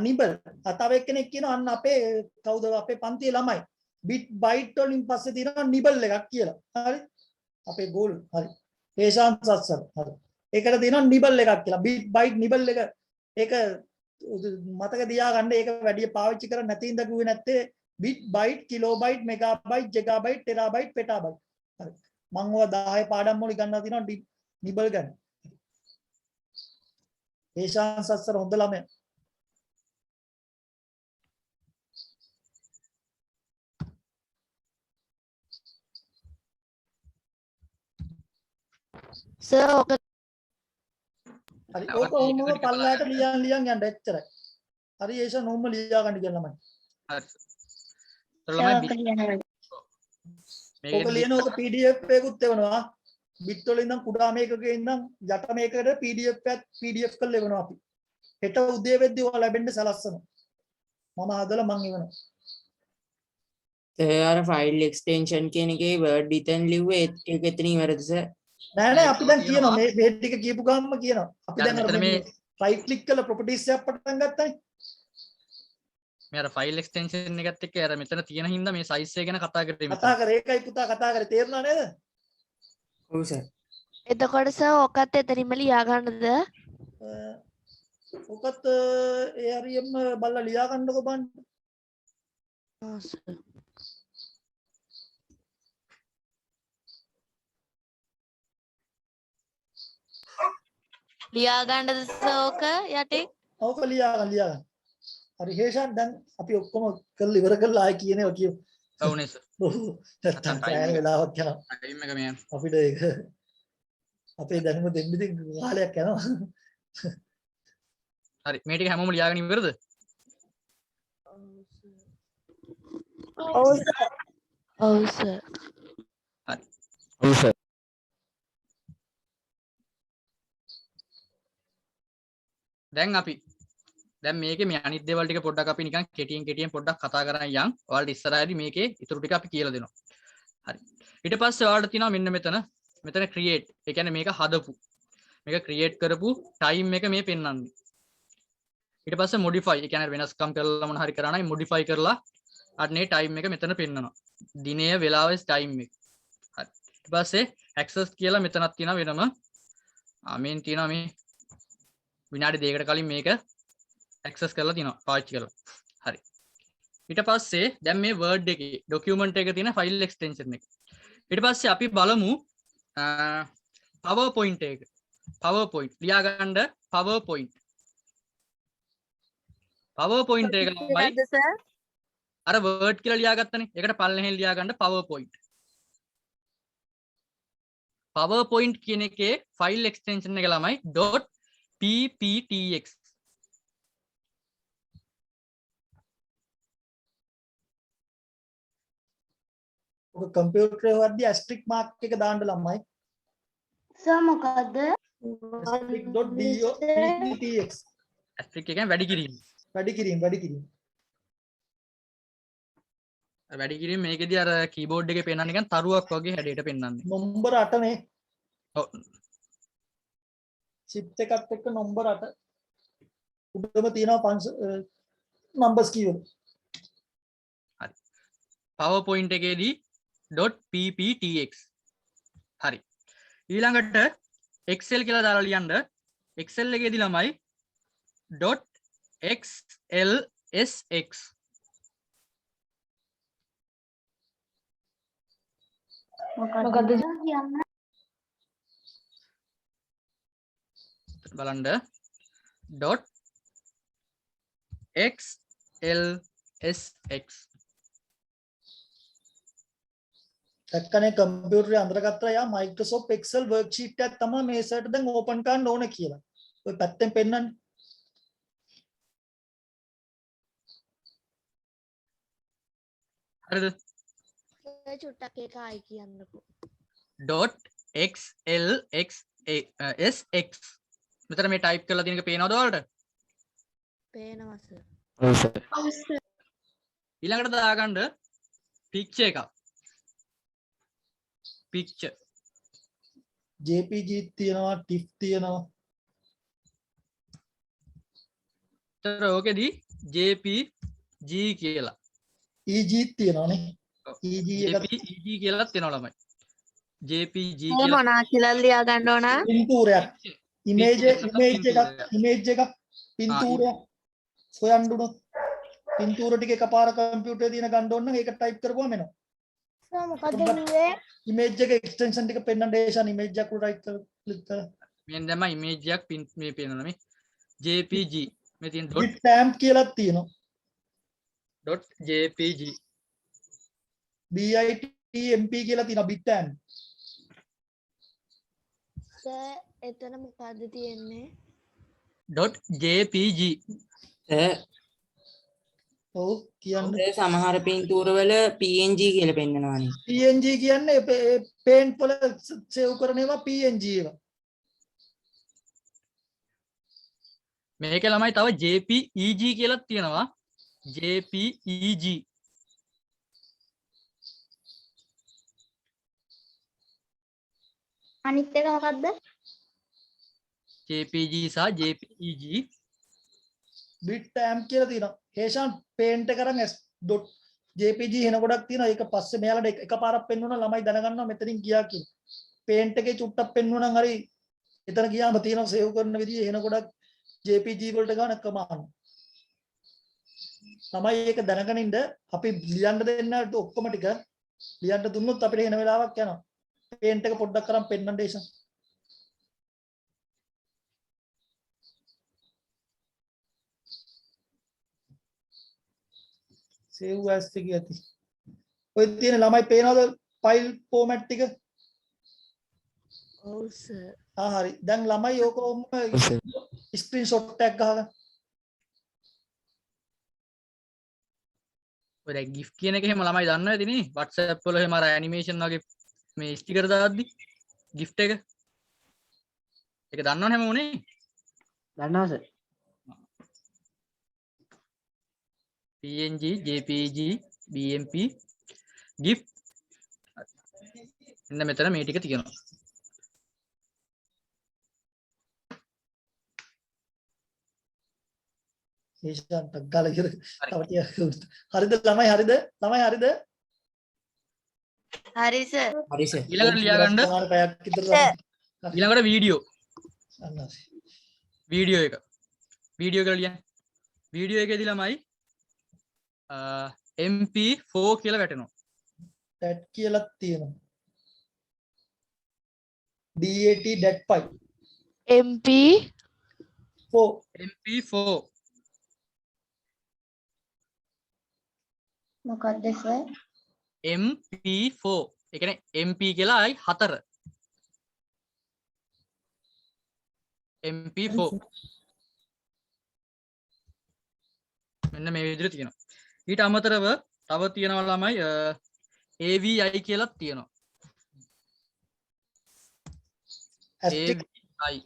නිබල් තව එක්කෙනෙක් කියනවා අන්න අපේ කවුද අපේ පන්තියේ ළමයි bit byte වලින් පස්සේ තියෙනවා නිබල් එකක් කියලා. හරි? අපේ ගෝල්. හරි. ඒෂාන් සත්සර්. හරි. ඒකට තියෙනවා නිබල් එකක් කියලා. bit byte නිබල් එක ඒක මතක තියාගන්න. ඒක වැඩි පාවිච්චි කරන්නේ නැති ඉඳ කිව්වේ නැත්තේ bit byte kilobyte megabyte gigabyte terabyte petabyte. හරි. මම ඔය 10 පාඩම් වල ගන්නවා තියෙනවා නිබල් ගන්න. ඒෂාන් සත්සර් හොඳ ළමයා. සර් ඔක හරි ඕක ඔහොම පල්ලයට ලියන් යන්න එච්චරයි. හරි ඒෂාන් ඔහොම ලියා ගන්න කියලා ළමයි. හරි. ඒතර ළමයි ඕක ලියන ඕක PDF එකකුත් එවනවා. bit වල ඉඳන් කුඩා මේකකේ ඉඳන් යට මේකකට PDF කරලා එවනවා අපි. හෙට උදේ වෙද්දී ඔයාලා ලැබෙන්න සලස්සනවා. මම හදලා මං ඉවනවා. අර ෆයිල් එක්ස්ටෙන්ෂන් කියන එකේ වර්ඩ් ඉතින් ලිව්වේ ඒක එතන ඉවරද සර්? නෑ අපි දැන් කියනවා මේ ටික කියපු ගාමම කියනවා. අපි දැන් අර මෙතන මේ මේ රයිට් ක්ලික් කරලා ප්‍රොපර්ටිස් එකක් පටන් ගත්තානේ. මේ අර ෆයිල් එක්ස්ටෙන්ෂන් එකත් එක්ක අර මෙතන තියෙන හින්දා මේ සයිස් එක ගැන කතා කරේ කතා කරේ ඒකයි පුතා කතා කරේ තේරුණා නේද? ඔව් සර්. එතකොට සර් ඔකත් එතනින්ම ලියා ගන්නද? ඔකත් ඒ හරියම බලලා ලියා ගන්නකො බලන්න. ආ සර්. ලියා ගන්නද සර් ඔක යටින්? ඕක ලියා ගන්න. හරි හේෂන් දැන් අපි ඔක්කොම කරලා ඉවර කරලා ආයෙ කියනවා කියමු. ඔව්නේ සර්. නැත්තම් පැය වෙලාවක් යනවා. ටයිම් එක මේ අපිට ඒක අපේ දැනුම දෙන්න ඉතින් කාලයක් යනවා. හරි මේ ටික හැමෝම ලියාගෙන ඉවරද? ඔව් සර්. ඔව් සර්. හරි. ඔව් සර්. දැන් මේකේ මේ අනිත් දේවල් ටික පොඩ්ඩක් අපි නිකන් කෙටියෙන් පොඩ්ඩක් කතා කරන් යන්. ඔයාලට ඉස්සරහදී මේකේ ඊටු ටික අපි කියලා දෙනවා. හරි. ඊට පස්සේ ඔයාලට තියෙනවා මෙන්න මෙතන ක්‍රියේට්. ඒ කියන්නේ මේක හදපු. මේක ක්‍රියේට් කරපු ටයිම් එක මේ පෙන්වන්නේ. ඊට පස්සේ මොඩිෆයි. ඒ කියන්නේ වෙනස්කම් කරලා මොන හරි කරා නම් මොඩිෆයි කරලා අන්නේ ටයිම් එක මෙතන පෙන්වනවා. දිනය වෙලාව ටයිම් එක. හරි. ඊට පස්සේ ඇක්සස් කියලා මෙතනක් තියෙනවා වෙනම. මේන් තියෙනවා මේ විනාඩි 2කට කලින් මේක ඇක්සස් කරලා තියෙනවා පාවිච්චි කරලා. හරි. ඊට පස්සේ දැන් මේ Word එකේ ડોකියුමන්ට් එකේ තියෙන ෆයිල් එක්ස්ටෙන්ෂන් එක. ඊට පස්සේ අපි බලමු PowerPoint එක. PowerPoint ලියා ගන්න PowerPoint. PowerPoint එක ළමයි සර්. අර Word කියලා ලියාගත්තනේ. ඒකට පල්ලෙහෙන් ලියා ගන්න PowerPoint. PowerPoint කියන එකේ ෆයිල් එක්ස්ටෙන්ෂන් එක ළමයි .pptx. ඔක කම්පියුටරේ හොද්දි ඇස්ට්‍රික් මාක් එක දාන්න ළමයි. සර් මොකද්ද? asterisk.dotx ඇස්ට්‍රික් එක කියන්නේ වැඩි කිරීම. වැඩි කිරීම වැඩි කිරීම මේකෙදී අර කීබෝඩ් එකේ පෙන්නන්නේ නිකන් තරුවක් වගේ හැඩයට පෙන්නන්නේ. නම්බර 8 නේ. ඔව්. shift එකත් එක්ක නම්බර 8 උඩම තියෙනවා නම්බර්ස් කීවල. හරි. PowerPoint එකේදී .pptx. හරි. ඊළඟට Excel කියලා දාලා ලියන්න. Excel එකේදී ළමයි .xlsx. මොකද්ද කියන්නේ? බලන්න .xlsx. දැක්කනේ කම්පියුටරේ අඳුරගත්තා යා Microsoft Excel worksheet එකක් තමයි මේ සර්ට දැන් ඕපන් කරන්න ඕන කියලා. ඔය පැත්තෙන් පෙන්නන්නේ. හරිද? චුට්ටක් ඒක ආයි කියන්නකෝ. .xlsx. මෙතන මේ ටයිප් කරලා තියෙන එක පේනවද ඔයාලට? පේනවා සර්. ඔව් සර්. ඊළඟට දාගන්න picture එකක්. picture JPG තියෙනවා TIFF තියෙනවා. තර ඕකෙදී JPG කියලා EG තියෙනවානේ. EG එක JPEG කියලාත් වෙනවා ළමයි. JPG මේ කියලා මොනා කියලා ලියා ගන්න ඕන? පින්තූරයක්. ඉමේජ් එකක් පින්තූරයක් සොයන්න උනොත් පින්තූර ටික එකපාර කම්පියුටරේ තියෙන ගන්න ඕන නම් ඒක ටයිප් කරපුවම එනවා. සර් මොකද්ද ලියුවේ? ඉමේජ් එක එක්ස්ටෙන්ෂන් ටික පෙන්නන්න දේශන ඉමේජ් එකක් උඩ රයිට් ක්ලික් කරලා මෙන්න දැම්ම ඉමේජ් එකක් මේ පේනවා මේ JPG මේ තියෙන bitmap කියලා තියෙනවා. .jpg bitmp කියලා තියෙනවා bitmap. සර් එතන මොකද්ද තියෙන්නේ? .jpg ඔව් කියන්නේ සමහර පින්තූරවල PNG කියලා පෙන්නනවානේ. PNG කියන්නේ paint වල සේව් කරන ඒවා PNG ඒවා. මේක ළමයි තව JPEG කියලාත් තියෙනවා. JPEG. අනිත් එක මොකද්ද? JPG සහ JPEG. බිට් ටෑම් කියලා තියෙනවා. හේෂාන් පේන්ට් එක කරන් .jpg එන ගොඩක් තියෙනවා. ඒක පස්සේ මෙයාලට එකපාරක් පෙන්වනවා ළමයි දැනගන්නවා මෙතනින් ගියා කියලා. පේන්ට් එකේ චුට්ටක් පෙන්වනවා නම් හරි එතන ගියාම තියෙනවා සේව් කරන විදිය එන ගොඩක් jpg වලට ගන්න කමාන. ළමයි ඒක දැනගෙන ඉන්න අපි ලියන්න දෙන්න ඔක්කොම ටික ලියන්න දුන්නොත් අපිට එන වෙලාවක් යනවා. පේන්ට් එක පොඩ්ඩක් කරන් පෙන්වන්න දේශන්. save as එක ඇති. ඔය තියෙන ළමයි පේනවද ෆයිල් ෆෝමැට් ටික? ඔව් සර්. හරි. දැන් ළමයි ඕක ස්ක්‍රීන්ෂොට් එකක් ගහගන්න. ඔය දැන් GIF කියන එක එහෙම ළමයි දන්නව ඇතිනේ. WhatsApp වල එහෙම අර ඇනිමේෂන් වගේ මේ ස්ටිකර් දාද්දි GIF එක. ඒක දන්නවනේ හැම උනේ. දන්නවා sir. PNG, JPG, BMP, GIF. එන්න මෙතන මේ ටික තියෙනවා. හේෂාන්ට ගාලා ඉර තව ටිකක් හරිද ළමයි හරිද? ළමයි හරිද? හරි සර්. හරි සර්. ඊළඟට ලියා ගන්න සමහර පැයක් විතර ඊළඟට වීඩියෝ. අන්න වීඩියෝ එක. වීඩියෝ එක ලියන්න. වීඩියෝ එකේදී ළමයි MP4 කියලා වැටෙනවා. that කියලා තියෙනවා. dat .5 MP4 මොකක්ද සර්? MP4 ඒ කියන්නේ MP කියලා අයි 4 MP4 මෙන්න මේ විදිහට තියෙනවා. ඊට අමතරව තව තියෙනවා ළමයි AVI කියලා තියෙනවා. asterisk. AVI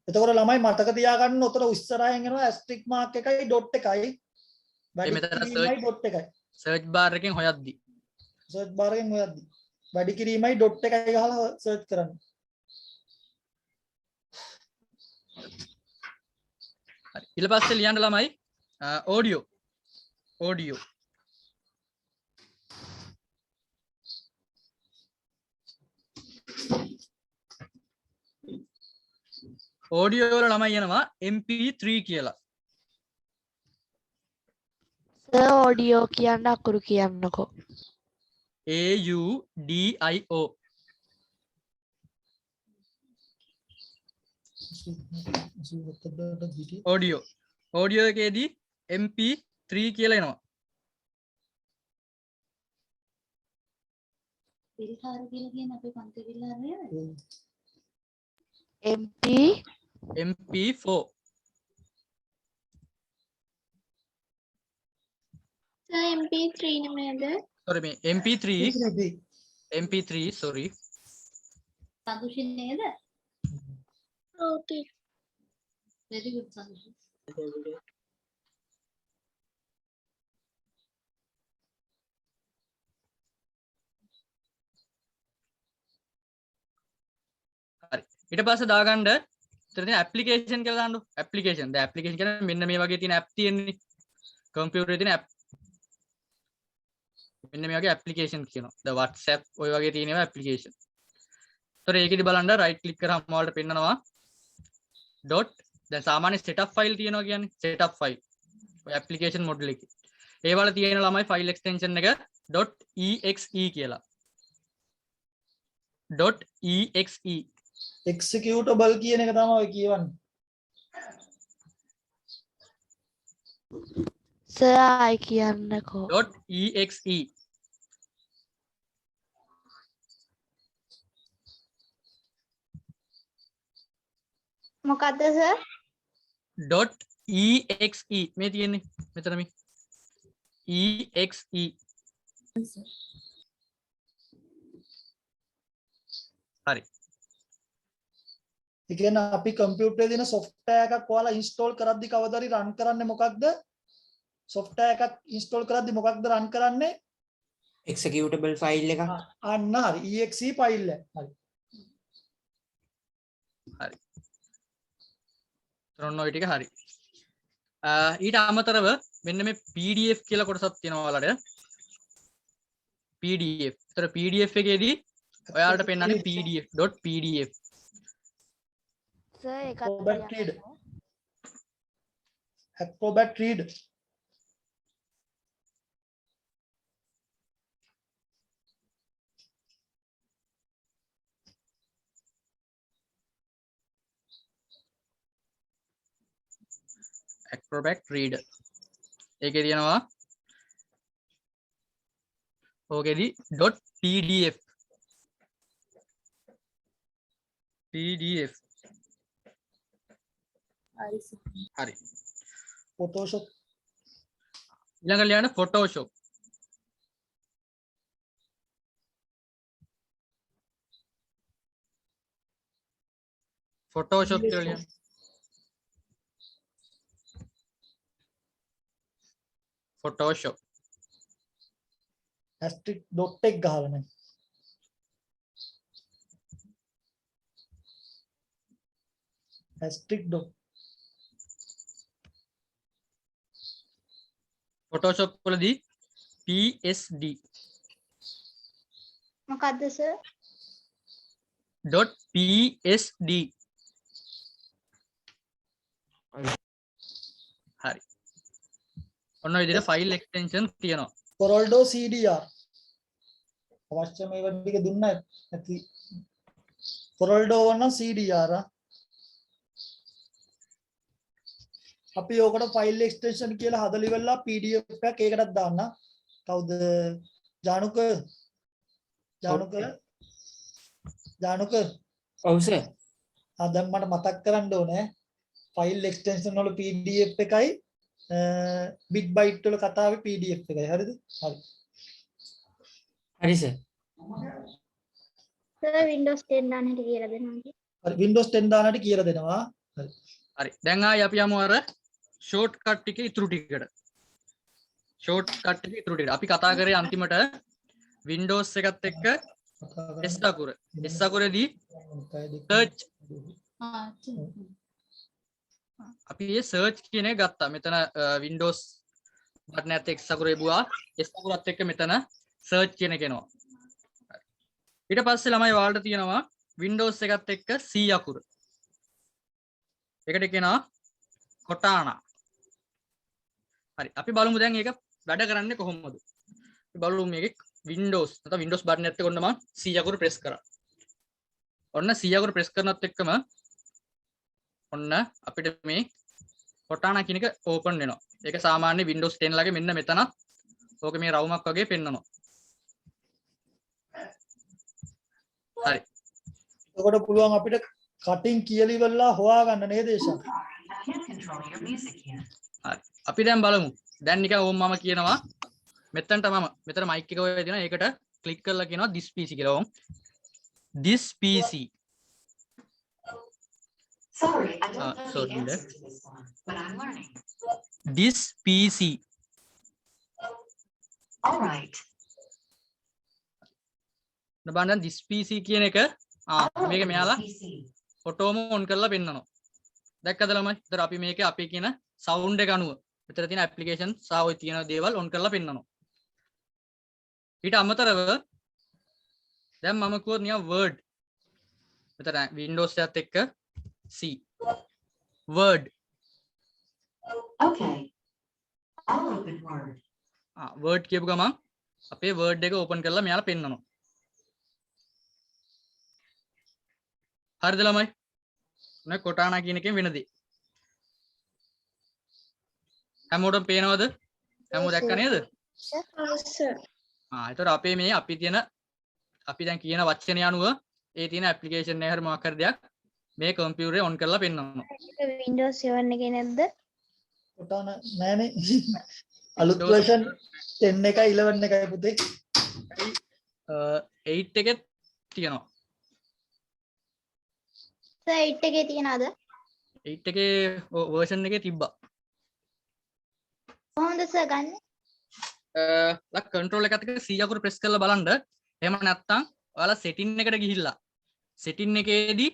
එතකොට ළමයි මතක තියාගන්න උතර ඉස්සරහින් එනවා asterisk mark එකයි dot එකයි. මෙතන වැඩි dot එකයි. search bar එකෙන් හොයද්දි search bar එකෙන් හොයද්දි වැඩි කිරීමයි dot එකයි ගහලා search කරන්න. හරි ඊට පස්සේ ලියන්න ළමයි audio audio වල ළමයි යනවා MP3 කියලා. සර් ඔඩියෝ කියන්න අකුරු කියන්නකෝ. AUDIO audio එකේදී MP3 කියලා එනවා. MP4 MP3 නෙමෙයිද? sorry මේ MP3 sorry සතුෂි නේද? ඔව් ටීචර්. very good සතුෂි. හරි ඊට පස්සේ දාගන්න ඉතින් ඇප්ලිකේෂන් කියලා දාන්න. ඇප්ලිකේෂන් දැන් ඇප්ලිකේෂන් කියන්නේ මෙන්න මේ වගේ තියෙන ඇප් තියෙන්නේ. කම්පියුටරේ තියෙන ඇප් මෙන්න මේ වගේ ඇප්ලිකේෂන් කියනවා. ද WhatsApp ඔය වගේ තියෙනවා ඇප්ලිකේෂන්. ඒතර ඒකෙදි බලන්න රයිට් ක්ලික් කරාම ඔයාලට පෙන්නනවා ඩොට් දැන් සාමාන්‍ය setup file තියෙනවා කියන්නේ setup file. ඔය ඇප්ලිකේෂන් මොඩල් එකේ. ඒ වල තියෙන ළමයි ෆයිල් එක්ස්ටෙන්ෂන් එක .exe කියලා. .exe executable කියන එක තමයි ඔය කියවන්නේ. සර් ආයි කියන්නකෝ. .exe මොකද්ද සර්? .exe මේ තියෙන්නේ මෙතන මේ exe හරි ඒ කියන්නේ අපි කම්පියුටරේ තියෙන software එකක් ඔයාලා install කරද්දි කවදාරි run කරන්නේ මොකක්ද? software එකක් install කරද්දි මොකක්ද run කරන්නේ? executable file එකක්. අන්න හරි exe file එක. හරි. හරි. ඔන්න ඔය ටික හරි. ඊට අමතරව මෙන්න මේ PDF කියලා කොටසක් තියෙනවා ඔයාලට. PDF. ඒතර PDF එකේදී ඔයාලට පෙන්නන්නේ pdf.pdf. සර් ඒකත් Acrobat Reader. Acrobat Reader. Acrobat Reader. ඒකේ තියෙනවා ඕකේදී .pdf. pdf. හරි. Photoshop. ඊළඟට ලියන්න Photoshop. Photoshop කියලා ලියන්න. Photoshop. asterisk dot එක ගහලා නැහැ. asterisk dot. Photoshop වලදී PSD මොකද්ද සර්? .psd. හරි. ඔන්න ඔය විදිහට ෆයිල් එක්ස්ටෙන්ෂන් තියෙනවා. Coreldo CDR. අවශ්‍ය මේවා ටික දුන්නා නැති. Coreldo වන්න CDR. අපි ඕකට ෆයිල් එක්ස්ටෙන්ෂන් කියලා හදලා ඉවරලා PDF එකක් ඒකටත් දාන්න. කවුද? ජානුක. ඔව් සර්. දැන් මට මතක් කරන්න ඕනේ ෆයිල් එක්ස්ටෙන්ෂන් වල PDF එකයි bit byte වල කතාවේ PDF එකයි. හරිද? හරි. හරි සර්. සර් Windows 10 දාන්න හැටි කියලා දෙනවා. හරි Windows 10 දාන්නට කියලා දෙනවා. හරි. හරි. දැන් ආයි අපි යමු අර ෂෝට්කට් එකේ ඉතුරු ටිකට. ෂෝට්කට් එකේ ඉතුරු ටිකට. අපි කතා කරේ අන්තිමට Windows එකත් එක්ක S අකුර. S අකුරේදී search අපි මේ search කියන එක ගත්තා. මෙතන Windows බටන් එකත් එක්ක S අකුර එබුවා. S අකුරත් එක්ක මෙතන search කියන එක එනවා. ඊට පස්සේ ළමයි ඔයාලට තියෙනවා Windows එකත් එක්ක C අකුර. ඒකට කියනවා Cortana. හරි. අපි බලමු දැන් ඒක වැඩ කරන්නේ කොහොමද? අපි බලමු මේකේ Windows නැත්නම් Windows බටන් එකත් එක්ක ඔන්න මම C අකුර press කරා. ඔන්න C අකුර press කරනත් එක්කම ඔන්න අපිට මේ Cortana කියන එක open වෙනවා. ඒක සාමාන්‍ය Windows 10 ලගේ මෙන්න මෙතනත් ඕක මේ රවුමක් වගේ පෙන්නනවා. හරි. එතකොට පුළුවන් අපිට කටින් කියලා ඉවරලා හොයාගන්න නේද ඒෂා? හරි. අපි දැන් බලමු. දැන් නිකන් ඕම් මම කියනවා මෙතනට මම මෙතන මයික් එක ඔය දෙනවා. ඒකට ක්ලික් කරලා කියනවා this PC කියලා. ඕම්. this PC. Sorry, I don't know the sorry, answer to this one, but I'm learning. this PC. All right. බලන්න this PC කියන එක මේක මෙයාලා PC. ෆොටෝම ඔන් කරලා පෙන්නනවා. දැක්කද ළමයි? ඒතර අපි මේකේ අපේ කියන සවුන්ඩ් එක අනුව මෙතන තියෙන ඇප්ලිකේෂන් සහ ඔය තියෙන දේවල් ඔන් කරලා පෙන්නනවා. ඊට අමතරව දැන් මම කිව්වොත් නිකන් Word. මෙතන Windows එකත් එක්ක C. Word. Okay. I'll open Word. Word කියපු ගමන් අපේ Word එක ඕපන් කරලා මෙයාලා පෙන්නනවා. හරිද ළමයි? ඔන්න Cortana කියන එකෙන් වෙන දේ. හැමෝටම පේනවද? හැමෝම දැක්ක නේද? සර්. ඒතර අපේ මේ අපි දැන් කියන වචනේ අනුව ඒ තියෙන ඇප්ලිකේෂන් එක හරි මොකක් හරි දෙයක් මේ කම්පියුටරේ ඔන් කරලා පෙන්නනවා. Windows 7 එකේ නැද්ද? Cortana නෑනේ. අලුත් version 10 එකයි 11 එකයි පුතේ. 8 එකෙත් තියෙනවා. සර් 8 එකේ තියනද? 8 එකේ version එකේ තිබ්බා. කොහොමද සර් ගන්න? ඔයාලා කන්ට්‍රෝල් එකත් එක්ක C අකුර ප්‍රෙස් කරලා බලන්න. එහෙම නැත්නම් ඔයාලා setting එකට ගිහිල්ලා setting එකේදී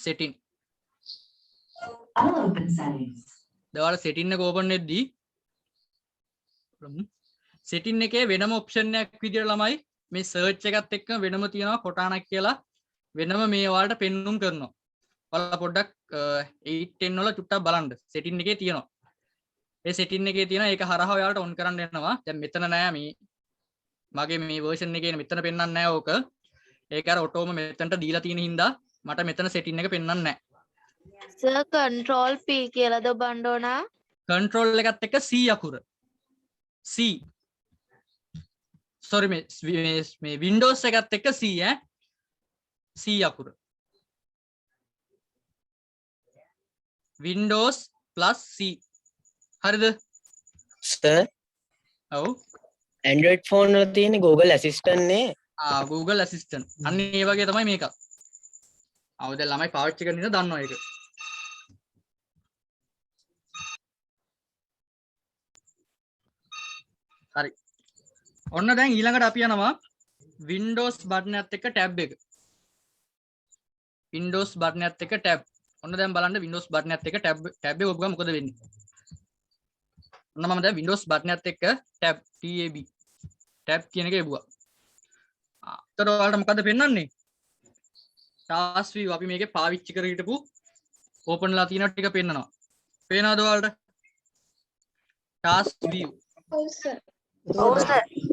setting Unopened settings. ඔයාලා setting එක open වෙද්දී setting එකේ වෙනම option එකක් විදියට ළමයි මේ search එකත් එක්ක වෙනම තියෙනවා කොටානක් කියලා වෙනම මේ ඔයාලට පෙන්눔 කරනවා. ඔයාලා පොඩ්ඩක් 810 වල චුට්ටක් බලන්න setting එකේ තියෙනවා. ඒ setting එකේ තියෙනවා ඒක හරහා ඔයාලට on කරන්න යනවා. දැන් මෙතන නෑ මේ මගේ මේ version එකේ මෙතන පෙන්වන්නේ නෑ ඕක. ඒක අර ඔටෝම මෙතනට දීලා තියෙන හින්දා මට මෙතන setting එක පෙන්වන්නේ නෑ. සර් control P කියලා දොබන්න ඕන. control එකත් එක්ක C අකුර. C. sorry මේ Windows එකත් එක්ක C ඈ. C අකුර. Windows plus C. හරිද? සර් ඔව්. Android phone වල තියෙන Google Assistant නේ. Google Assistant. අන්න ඒ වගේ තමයි මේක. දැන් ළමයි පාවිච්චි කරන ඉන්න දන්නවා ඒක. හරි. ඔන්න දැන් ඊළඟට අපි යනවා Windows button එකත් එක්ක tab එක. Windows button එකත් එක්ක tab. ඔන්න දැන් බලන්න Windows button එකත් එක්ක tab එක ඔබ මොකද වෙන්නේ? ඔන්න මම දැන් Windows button එකත් එක්ක tab tab කියන එක එබුවා. අතට ඔයාලට මොකද පෙන්වන්නේ? task view අපි මේකේ පාවිච්චි කර හිටපු open ලා තියෙන ටික පෙන්නනවා. පේනවද ඔයාලට? task view. ඔව් සර්.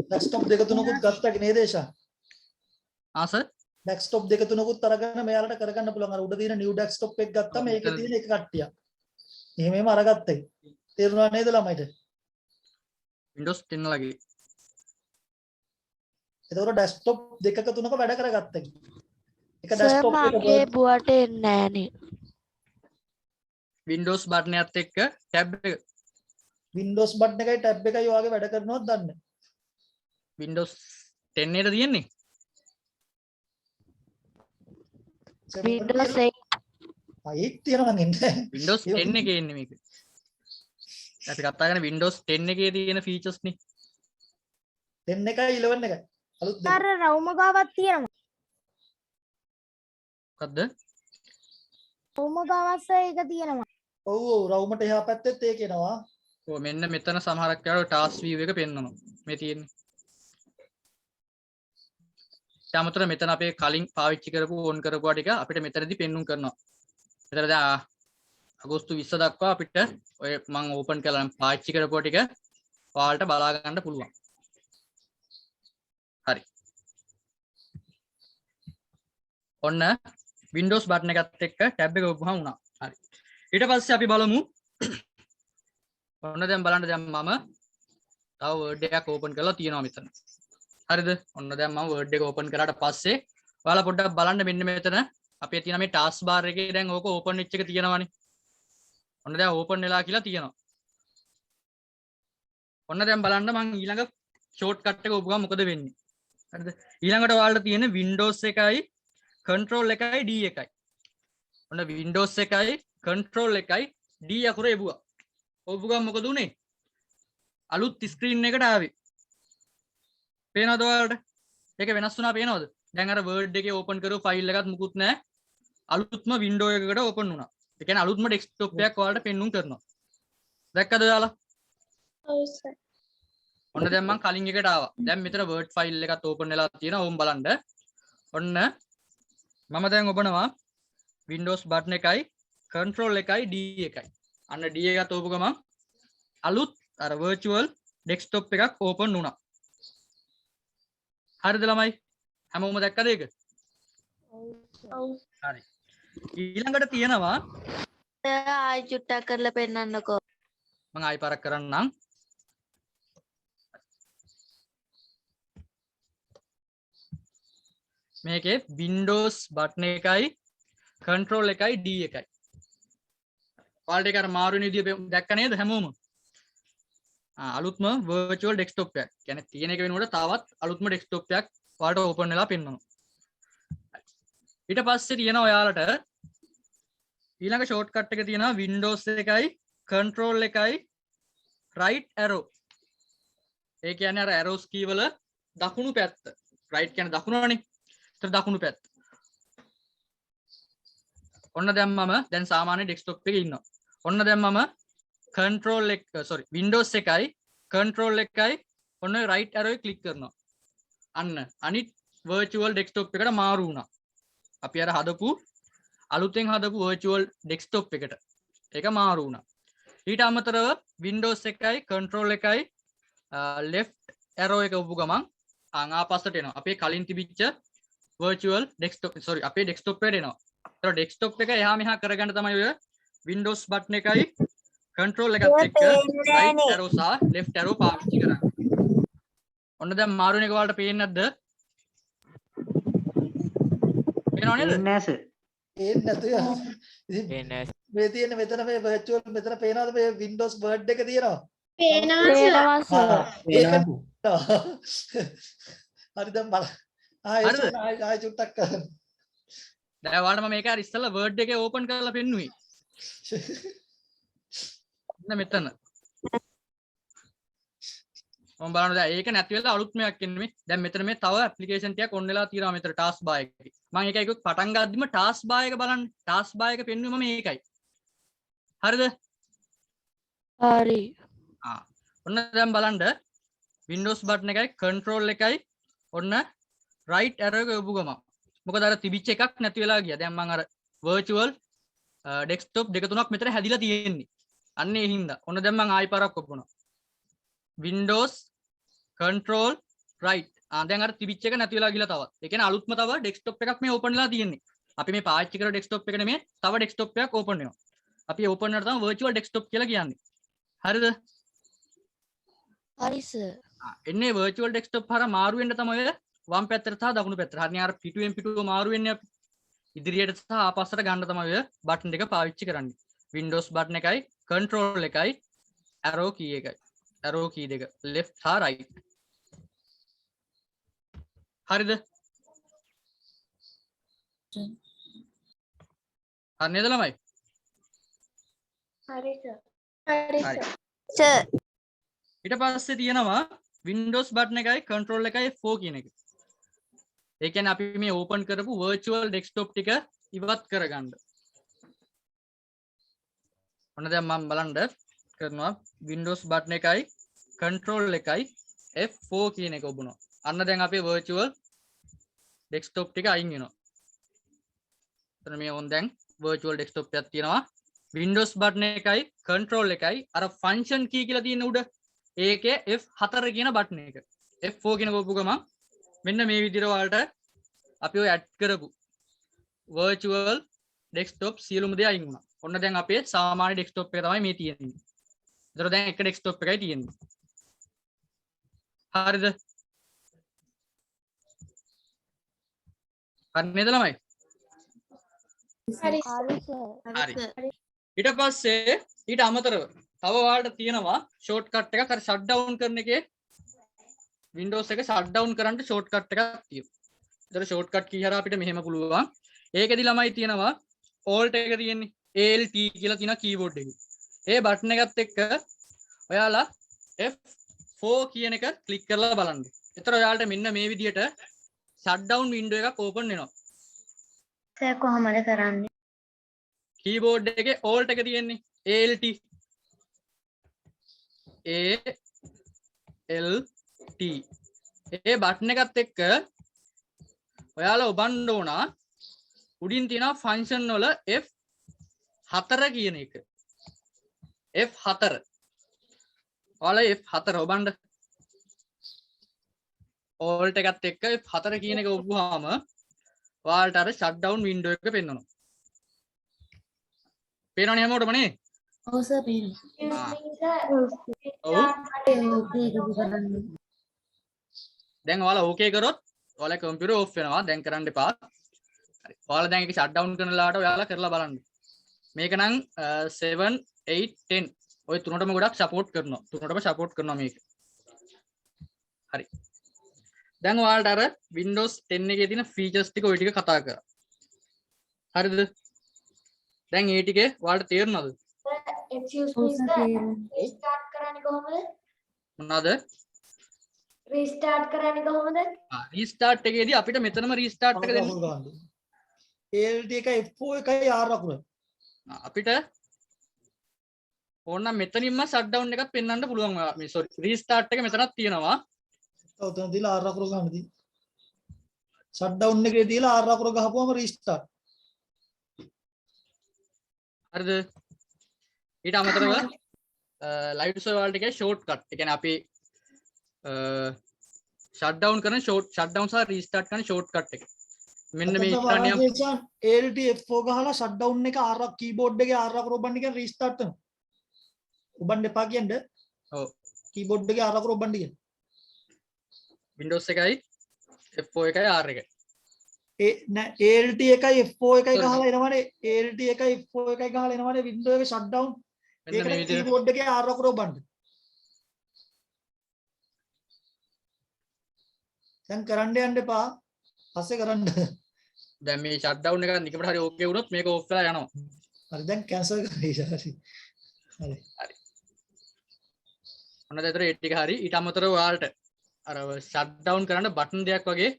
ඩෙස්ක්ටොප් දෙක තුනකුත් ගත්තා නේද ඒෂා? සර්. ඩෙස්ක්ටොප් දෙක තුනකුත් අරගෙන මෙයාලට කරගන්න පුළුවන්. අර උඩ තියෙන new desktop එක ගත්තාම ඒකේ තියෙන එක කට්ටියක්. එහෙමම අරගත්තා. තේරුණා නේද ළමයිට? Windows 10 ලගේ. එතකොට ඩෙස්ක්ටොප් දෙකක තුනක වැඩ කරගත්තා. එක සර් ඩෙස්ක්ටොප් එක මගේ බුවට එන්නේ නෑනේ. Windows button එකත් එක්ක tab එක. Windows button එකයි tab එකයි ඔයාගේ වැඩ කරනවද දන්නේ? Windows 10 නේද තියෙන්නේ? Windows 8 8 තියෙනවා නේද? Windows 10 එකේ ඉන්නේ මේක. අපි කතා කරන්නේ Windows 10 එකේ තියෙන features නේ. 10 එකයි 11 එකයි. අලුත් දෙක. අර රවුම ගාවක් තියෙනවා. මොකද්ද? රවුම ගාවස්ස එක තියෙනවා. ඔව් ඔව් රවුමට එහා පැත්තෙත් ඒක එනවා. ඔව් මෙන්න මෙතන සමහරක් වෙලාවට task view එක පෙන්වනවා. මේ තියෙන්නේ. ඊටමතර මෙතන අපේ කලින් පාවිච්චි කරපු on කරපුවා ටික අපිට මෙතනදී පෙන්වුම් කරනවා. මෙතන දැන් අගෝස්තු 20 දක්වා අපිට ඔය මම ඕපන් කරලා පාවිච්චි කරපුවා ටික ඔයාලට බලා ගන්න පුළුවන්. හරි. ඔන්න Windows button එකත් එක්ක tab එක ඔබවහම වුණා. හරි. ඊට පස්සේ අපි බලමු ඔන්න දැන් බලන්න දැන් මම තව Word එකක් ඕපන් කරලා තියෙනවා මෙතන. හරිද? ඔන්න දැන් මම Word එක ඕපන් කරාට පස්සේ ඔයාලා පොඩ්ඩක් බලන්න මෙන්න මෙතන අපේ තියෙන මේ task bar එකේ දැන් ඕක ඕපන් වෙච්ච එක තියෙනවානේ. ඔන්න දැන් ඕපන් වෙලා කියලා තියෙනවා. ඔන්න දැන් බලන්න මම ඊළඟ shortcut එක ඔබගම මොකද වෙන්නේ? හරිද? ඊළඟට ඔයාලට තියෙන Windows එකයි control එකයි D එකයි. ඔන්න Windows එකයි control එකයි D අකුර එබුවා. ඔබගම මොකද උනේ? අලුත් ස්ක්‍රීන් එකට ආවේ. පේනවද ඔයාලට? ඒක වෙනස් වුණා පේනවද? දැන් අර Word එකේ ඕපන් කරපු ෆයිල් එකත් මුකුත් නැහැ. අලුත්ම වින්ඩෝ එකකට ඕපන් වුණා. ඒ කියන්නේ අලුත්ම ඩෙස්ක්ටොප් එකක් ඔයාලට පෙන්눔 කරනවා. දැක්කද ඔයාලා? ඔව් සර්. ඔන්න දැන් මම කලින් එකට ආවා. දැන් මෙතන Word ෆයිල් එකත් ඕපන් වෙලා තියෙනවා. ඕම් බලන්න. ඔන්න මම දැන් ඔබනවා Windows button එකයි control එකයි D එකයි. අන්න D එකත් ඕපු ගමන් අලුත් අර virtual desktop එකක් ඕපන් වුණා. හරිද ළමයි? හැමෝම දැක්කද ඒක? ඔව්. හරි. ඊළඟට තියෙනවා ආයි චුට්ටක් කරලා පෙන්නන්නකෝ. මම ආයි පාරක් කරන්නම්. මේකේ Windows button එකයි control එකයි D එකයි. ඔයාලට ඒක අර මාරු වෙන විදිය දැක්ක නේද හැමෝම? අලුත්ම virtual desktop එකක්. කියන්නේ තියෙන එක වෙනකොට තවත් අලුත්ම desktop එකක් ඔයාලට open වෙලා පෙන්වනවා. ඊට පස්සේ තියෙනවා ඔයාලට ඊළඟ shortcut එක තියෙනවා Windows එකයි control එකයි right arrow. ඒ කියන්නේ අර arrows key වල දකුණු පැත්ත. right කියන්නේ දකුණනේ. ඒතර දකුණු පැත්ත. ඔන්න දැන් මම දැන් සාමාන්‍ය desktop එකේ ඉන්නවා. ඔන්න දැන් මම control එක sorry windows එකයි control එකයි ඔන්න right arrow එක click කරනවා. අන්න අනිත් virtual desktop එකට මාරු වුණා. අපි අර හදපු අලුතෙන් හදපු virtual desktop එකට ඒක මාරු වුණා. ඊට අමතරව windows එකයි control එකයි left arrow එක ඔබ ගමන් ආපස්සට එනවා. අපේ කලින් තිබිච්ච virtual desktop sorry අපේ desktop එකට එනවා. ඒතර desktop එක එහා මෙහා කරගන්න තමයි ඔය windows button එකයි control එකත් එක්ක right arrow සහ left arrow පාවිච්චි කරන්නේ. ඔන්න දැන් මාරු වෙන එක වලට පේන්නේ නැද්ද? පේනව නේද? නෑ සර්. පේන්නේ නැතුව ඉතින් පේන්නේ මේ තියෙන මෙතන මේ virtual මෙතන පේනවද මේ Windows Word එක තියෙනවා? පේනවා සර්. ඒක හරි දැන් බලන්න. ආයෙ චුට්ටක් කරන්න. දැන් ඔයාලට මම මේක අර ඉස්සෙල්ලා Word එකේ open කරලා පෙන්නුවේ. මෙතන මම බලන්න දැන් ඒක නැති වෙලා අලුත් මේක් එන්නේ මේ. දැන් මෙතන මේ තව ඇප්ලිකේෂන් ටිකක් ඔන් වෙලා තියෙනවා මෙතන ටාස්ක් බාර් එකේ. මම ඒක පටන් ගද්දිම ටාස්ක් බාර් එක බලන්න. ටාස්ක් බාර් එක පෙන්නුවේ මම ඒකයි. හරිද? හරි. ඔන්න දැන් බලන්න Windows button එකයි control එකයි ඔන්න right arrow එක යොමු ගම. මොකද අර තිබිච්ච එකක් නැති වෙලා ගියා. දැන් මම අර virtual desktop දෙක තුනක් මෙතන හැදිලා තියෙන්නේ. අන්න ඒ හින්දා. ඔන්න දැන් මම ආයි පාරක් ඔප්පුණා. Windows control right. දැන් අර තිබිච්ච එක නැති වෙලා ගිහලා තවත්. ඒ කියන්නේ අලුත්ම තව desktop එකක් මේ open වෙලා තියෙන්නේ. අපි මේ පාවිච්චි කරන desktop එක නෙමෙයි තව desktop එකක් open වෙනවා. අපි open කරලා තමයි virtual desktop කියලා කියන්නේ. හරිද? හරි සර්. එන්නේ virtual desktop හරහා මාරු වෙන්න තමයි වම් පැත්තට සහ දකුණු පැත්තට. හරිනේ අර පිටුවෙන් පිටුව මාරු වෙන්නේ අපි. ඉදිරියට සහ ආපස්සට ගන්න තමයි ඔය බටන් දෙක පාවිච්චි කරන්නේ. Windows button එකයි control එකයි arrow key එකයි. arrow key දෙක left සහ right. හරිද? හරි නේද ළමයි? හරි සර්. හරි හරි. සර්. ඊට පස්සේ තියෙනවා Windows button එකයි control එකයි F4 කියන එක. ඒ කියන්නේ අපි මේ open කරපු virtual desktop ටික ඉවත් කරගන්න. ඔන්න දැන් මම බලන්න කරනවා Windows button එකයි control එකයි F4 කියන එක ඔබනවා. අන්න දැන් අපේ virtual desktop ටික අයින් වෙනවා. එතන මේ ඕන් දැන් virtual desktop එකක් තියෙනවා. Windows button එකයි control එකයි අර function key කියලා තියෙන උඩ ඒකේ F4 කියන බටන් එක. F4 කියන කෝපු ගමන් මෙන්න මේ විදිහට ඔයාලට අපි ඔය ඇඩ් කරපු virtual desktop සියලුම දේ අයින් වුණා. ඔන්න දැන් අපේ සාමාන්‍ය desktop එක තමයි මේ තියෙන්නේ. ඒතර දැන් එක desktop එකයි තියෙන්නේ. හරිද? හරි නේද ළමයි? හරි හරි. ඊට පස්සේ ඊට අමතරව තව ඔයාලට තියෙනවා shortcut එකක් අර shut down කරන එකේ Windows එක shut down කරන්න shortcut එකක් තියෙනවා. ඒතර shortcut key හරහා අපිට මෙහෙම පුළුවන්. ඒකෙදි ළමයි තියෙනවා alt එක තියෙන්නේ. ALT කියලා තියෙන keyboard එකේ. ඒ බටන් එකත් එක්ක ඔයාලා F4 කියන එක click කරලා බලන්න. ඒතර ඔයාලට මෙන්න මේ විදිහට shut down window එකක් open වෙනවා. සර් කොහොමද කරන්නේ? keyboard එකේ alt එක තියෙන්නේ ALT ඒ බටන් එකත් එක්ක ඔයාලා ඔබන්න ඕන උඩින් තියෙන ෆන්ක්ෂන් වල F4 කියන එක. F4. ඔයාලා F4 ඔබන්න. alt එකත් එක්ක F4 කියන එක ඔබුවාම ඔයාලට අර shut down window එක පෙන්වනවා. පේනවනේ හැමෝටම නේ? ඔව් සර් පේනවා. ඔව්. දැන් ඔයාලා ඕකේ කරොත් ඔයාලා කම්පියුටර් ඕෆ් වෙනවා. දැන් කරන්න එපා. හරි. ඔයාලා දැන් ඒක ෂට් ඩවුන් කරනලාට ඔයාලා කරලා බලන්න. මේක නම් 7 8 10 ඔය තුනටම ගොඩක් සපෝට් කරනවා. තුනටම සපෝට් කරනවා මේක. හරි. දැන් ඔයාලට අර Windows 10 එකේ තියෙන ෆීචර්ස් ටික ඔය ටික කතා කරා. හරිද? දැන් ඒ ටිකේ ඔයාලට තේරුණාද? excuse me sir restart කරන්නේ කොහොමද? මොනවාද? restart කරන්නේ කොහොමද? රීස්ටාර්ට් එකේදී අපිට මෙතනම රීස්ටාර්ට් එක දෙන්න. ALT එකයි F4 එකයි R අකුර. අපිට ඕනනම් මෙතනින්ම ෂට් ඩවුන් එකක් පෙන්වන්න පුළුවන්. මේ සෝරි රීස්ටාර්ට් එක මෙතනක් තියෙනවා. ඔතන දීලා R අකුර ගන්න දී. ෂට් ඩවුන් එකේ දීලා R අකුර ගහපුවම රීස්ටාර්ට්. හරිද? ඊට අමතරව ලයිව් සර්වර් එකේ ෂෝට්කට්. ඒ කියන්නේ අපි ෂට් ඩවුන් කරන ෂට් ඩවුන් සහ රීස්ටාර්ට් කරන ෂෝට්කට් එක. මෙන්න මේ ඉස්සරහනියම් ALT F4 ගහලා ෂට් ඩවුන් එක R කීබෝඩ් එකේ R අකුර ඔබන්න කියන රීස්ටාර්ට් කරනවා. ඔබන්න එපා කියන්නේ. ඔව්. කීබෝඩ් එකේ R අකුර ඔබන්න කියන. Windows එකයි F4 එකයි R එකයි. නෑ ALT එකයි F4 එකයි ගහලා එනවනේ ALT එකයි F4 එකයි ගහලා එනවනේ Windows එකේ ෂට් ඩවුන්. ඒකට කීබෝඩ් එකේ R අකුර ඔබන්න. දැන් කරන්න යන්න එපා. පස්සේ කරන්න. දැන් මේ ෂට් ඩවුන් එක නිකමට හරි ඕකේ වුණොත් මේක ඕෆ් වෙලා යනවා. හරි දැන් කැන්සල් කරේ හරි. හරි. ඔන්න දැන් ඒ ටික හරි. ඊට අමතරව ඔයාලට අර ෂට් ඩවුන් කරන්න බටන් දෙයක් වගේ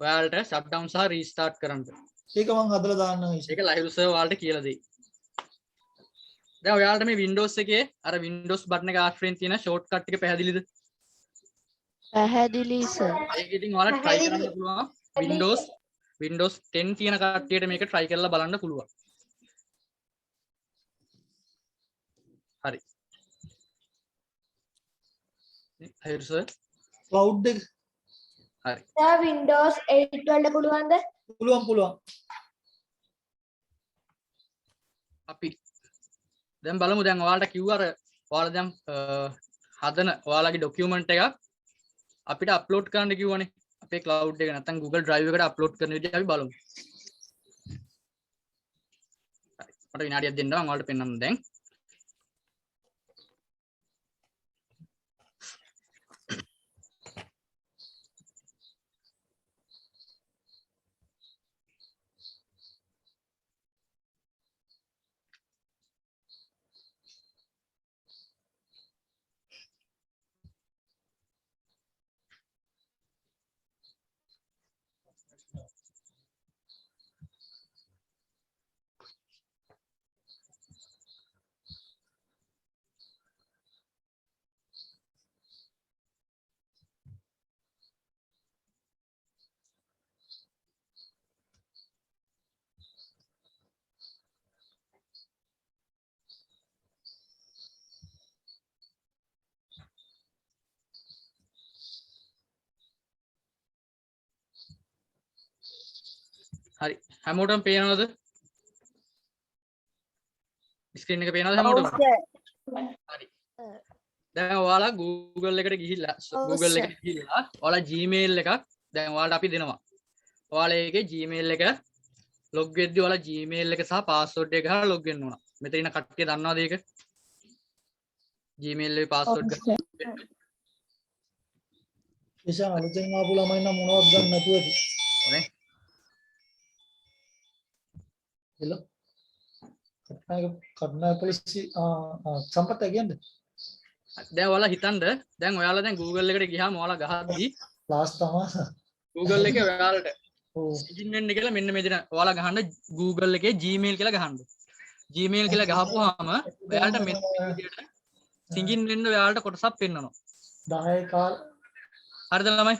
ඔයාලට ෂට් ඩවුන් සහ රීස්ටාර්ට් කරන්න. ඒක මම හදලා දාන්නම්. ඒක ලයිව් සර්වර් ඔයාලට කියලා දෙයි. දැන් ඔයාලට මේ Windows එකේ අර Windows බටන් එක ආශ්‍රයෙන් තියෙන ෂෝට්කට් ටික පැහැදිලිද? පැහැදිලි සර්. ඒක ඉතින් ඔයාලට try කරන්න පුළුවන්. Windows 10 තියෙන කට්ටියට මේක try කරලා බලන්න පුළුවන්. හරි. හරි සර්. cloud එක හරි. සර් Windows 8 වලට පුළුවන්ද? පුළුවන්. අපි දැන් බලමු. දැන් ඔයාලට කිව්වා අර ඔයාලා දැන් හදන ඔයාලගේ ડોකියුමන්ට් එකක් අපිට අප්ලෝඩ් කරන්න කිව්වනේ. අපේ cloud එක නැත්නම් Google Drive එකට අප්ලෝඩ් කරන විදිහ අපි බලමු. හරි. මට විනාඩියක් දෙන්න මම ඔයාලට පෙන්නන්න දැන්. හරි. හැමෝටම පේනවද? ස්ක්‍රීන් එක පේනවද හැමෝටම? හරි. දැන් ඔයාලා Google එකට ගිහිල්ලා ඔයාලා Gmail එකක් දැන් ඔයාලට අපි දෙනවා. ඔයාලා ඒකේ Gmail එක log වෙද්දී ඔයාලා Gmail එක සහ password එක ගහලා log වෙන්න ඕන. මෙතන ඉන්න කට්ටිය දන්නවද ඒක? Gmail එකේ password ගන්න. එසම අලුතෙන් ආපු ළමයි නම් මොනවද ගන්න නැතුවද? ඕනේ. hello කටනා පොලිසි සම්පත කියන්නේ දැන් ඔයාලා හිතන්න දැන් ඔයාලා දැන් Google එකට ගියාම ඔයාලා ගහද්දී ලාස් තමයි Google එකේ ඔයාලට සිගින් වෙන්න කියලා මෙන්න මෙතන ඔයාලා ගහන්න Google එකේ Gmail කියලා ගහන්න Gmail කියලා ගහපුවාම ඔයාලට මෙන්න මේ විදියට සිගින් වෙන්න ඔයාලට කොටසක් පෙන්වනවා 10 කාල හරිද ළමයි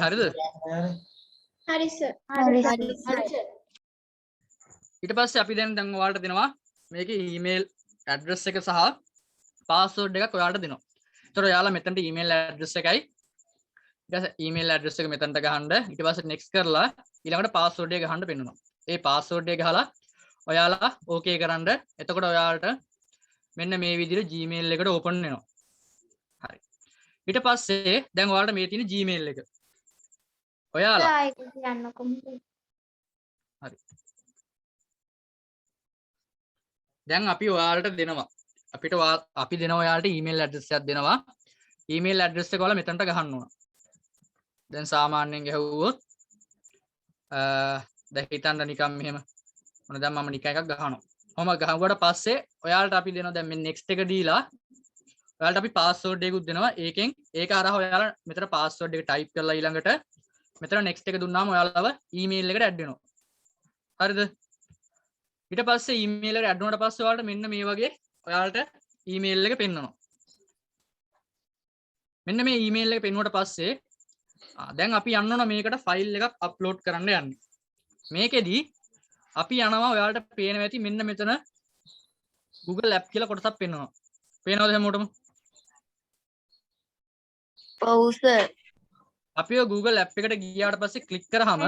හරිද හරි සර්. ඊට පස්සේ අපි දැන් ඔයාලට දෙනවා මේකේ ඊමේල් ඇඩ්‍රස් එක සහ පාස්වර්ඩ් එකක් ඔයාලට දෙනවා. ඒතර ඔයාලා මෙතනට ඊමේල් ඇඩ්‍රස් එකයි ඊට ඊමේල් ඇඩ්‍රස් එක මෙතනට ගහන්න ඊට පස්සේ next කරලා ඊළඟට පාස්වර්ඩ් එක ගහන්න පෙන්නනවා. ඒ පාස්වර්ඩ් එක ගහලා ඔයාලා ඕකේ කරන්න. එතකොට ඔයාලට මෙන්න මේ විදිහට Gmail එකට ඕපන් වෙනවා. හරි. ඊට පස්සේ දැන් ඔයාලට මේ තියෙන Gmail එක ඔයාලා හරි දැන් අපි ඔයාලට දෙනවා අපි දෙනවා ඔයාලට ඊමේල් ඇඩ්‍රස් එකක් දෙනවා ඊමේල් ඇඩ්‍රස් එක ඔයාලා මෙතනට ගහන්න ඕන දැන් සාමාන්‍යයෙන් ගහුවොත් දැන් හිතන්න නිකන් මෙහෙම ඔන්න දැන් මම නික එකක් ගහනවා. ඔහම ගහුවට පස්සේ ඔයාලට අපි දෙනවා දැන් මේ next එක දීලා ඔයාලට අපි password එකකුත් දෙනවා. ඒකෙන් ඒක අරහ ඔයාලා මෙතන password එක type කරලා ඊළඟට මෙතන next එක දුන්නාම ඔයාලව email එකට add වෙනවා. හරිද? ඊට පස්සේ email එකට add වුණාට පස්සේ ඔයාලට මෙන්න මේ වගේ ඔයාලට email එක පෙන්වනවා. මෙන්න මේ email එක පෙන්වුවට පස්සේ දැන් අපි යන්න ඕන මේකට ෆයිල් එකක් අප්ලෝඩ් කරන්න යන්නේ. මේකෙදි අපි යනවා ඔයාලට පේනවා ඇති මෙන්න මෙතන Google app කියලා කොටසක් පෙන්වනවා. පේනවද හැමෝටම? ඔව් සර්. අපි ඔය Google app එකට ගියාට පස්සේ ක්ලික් කරාම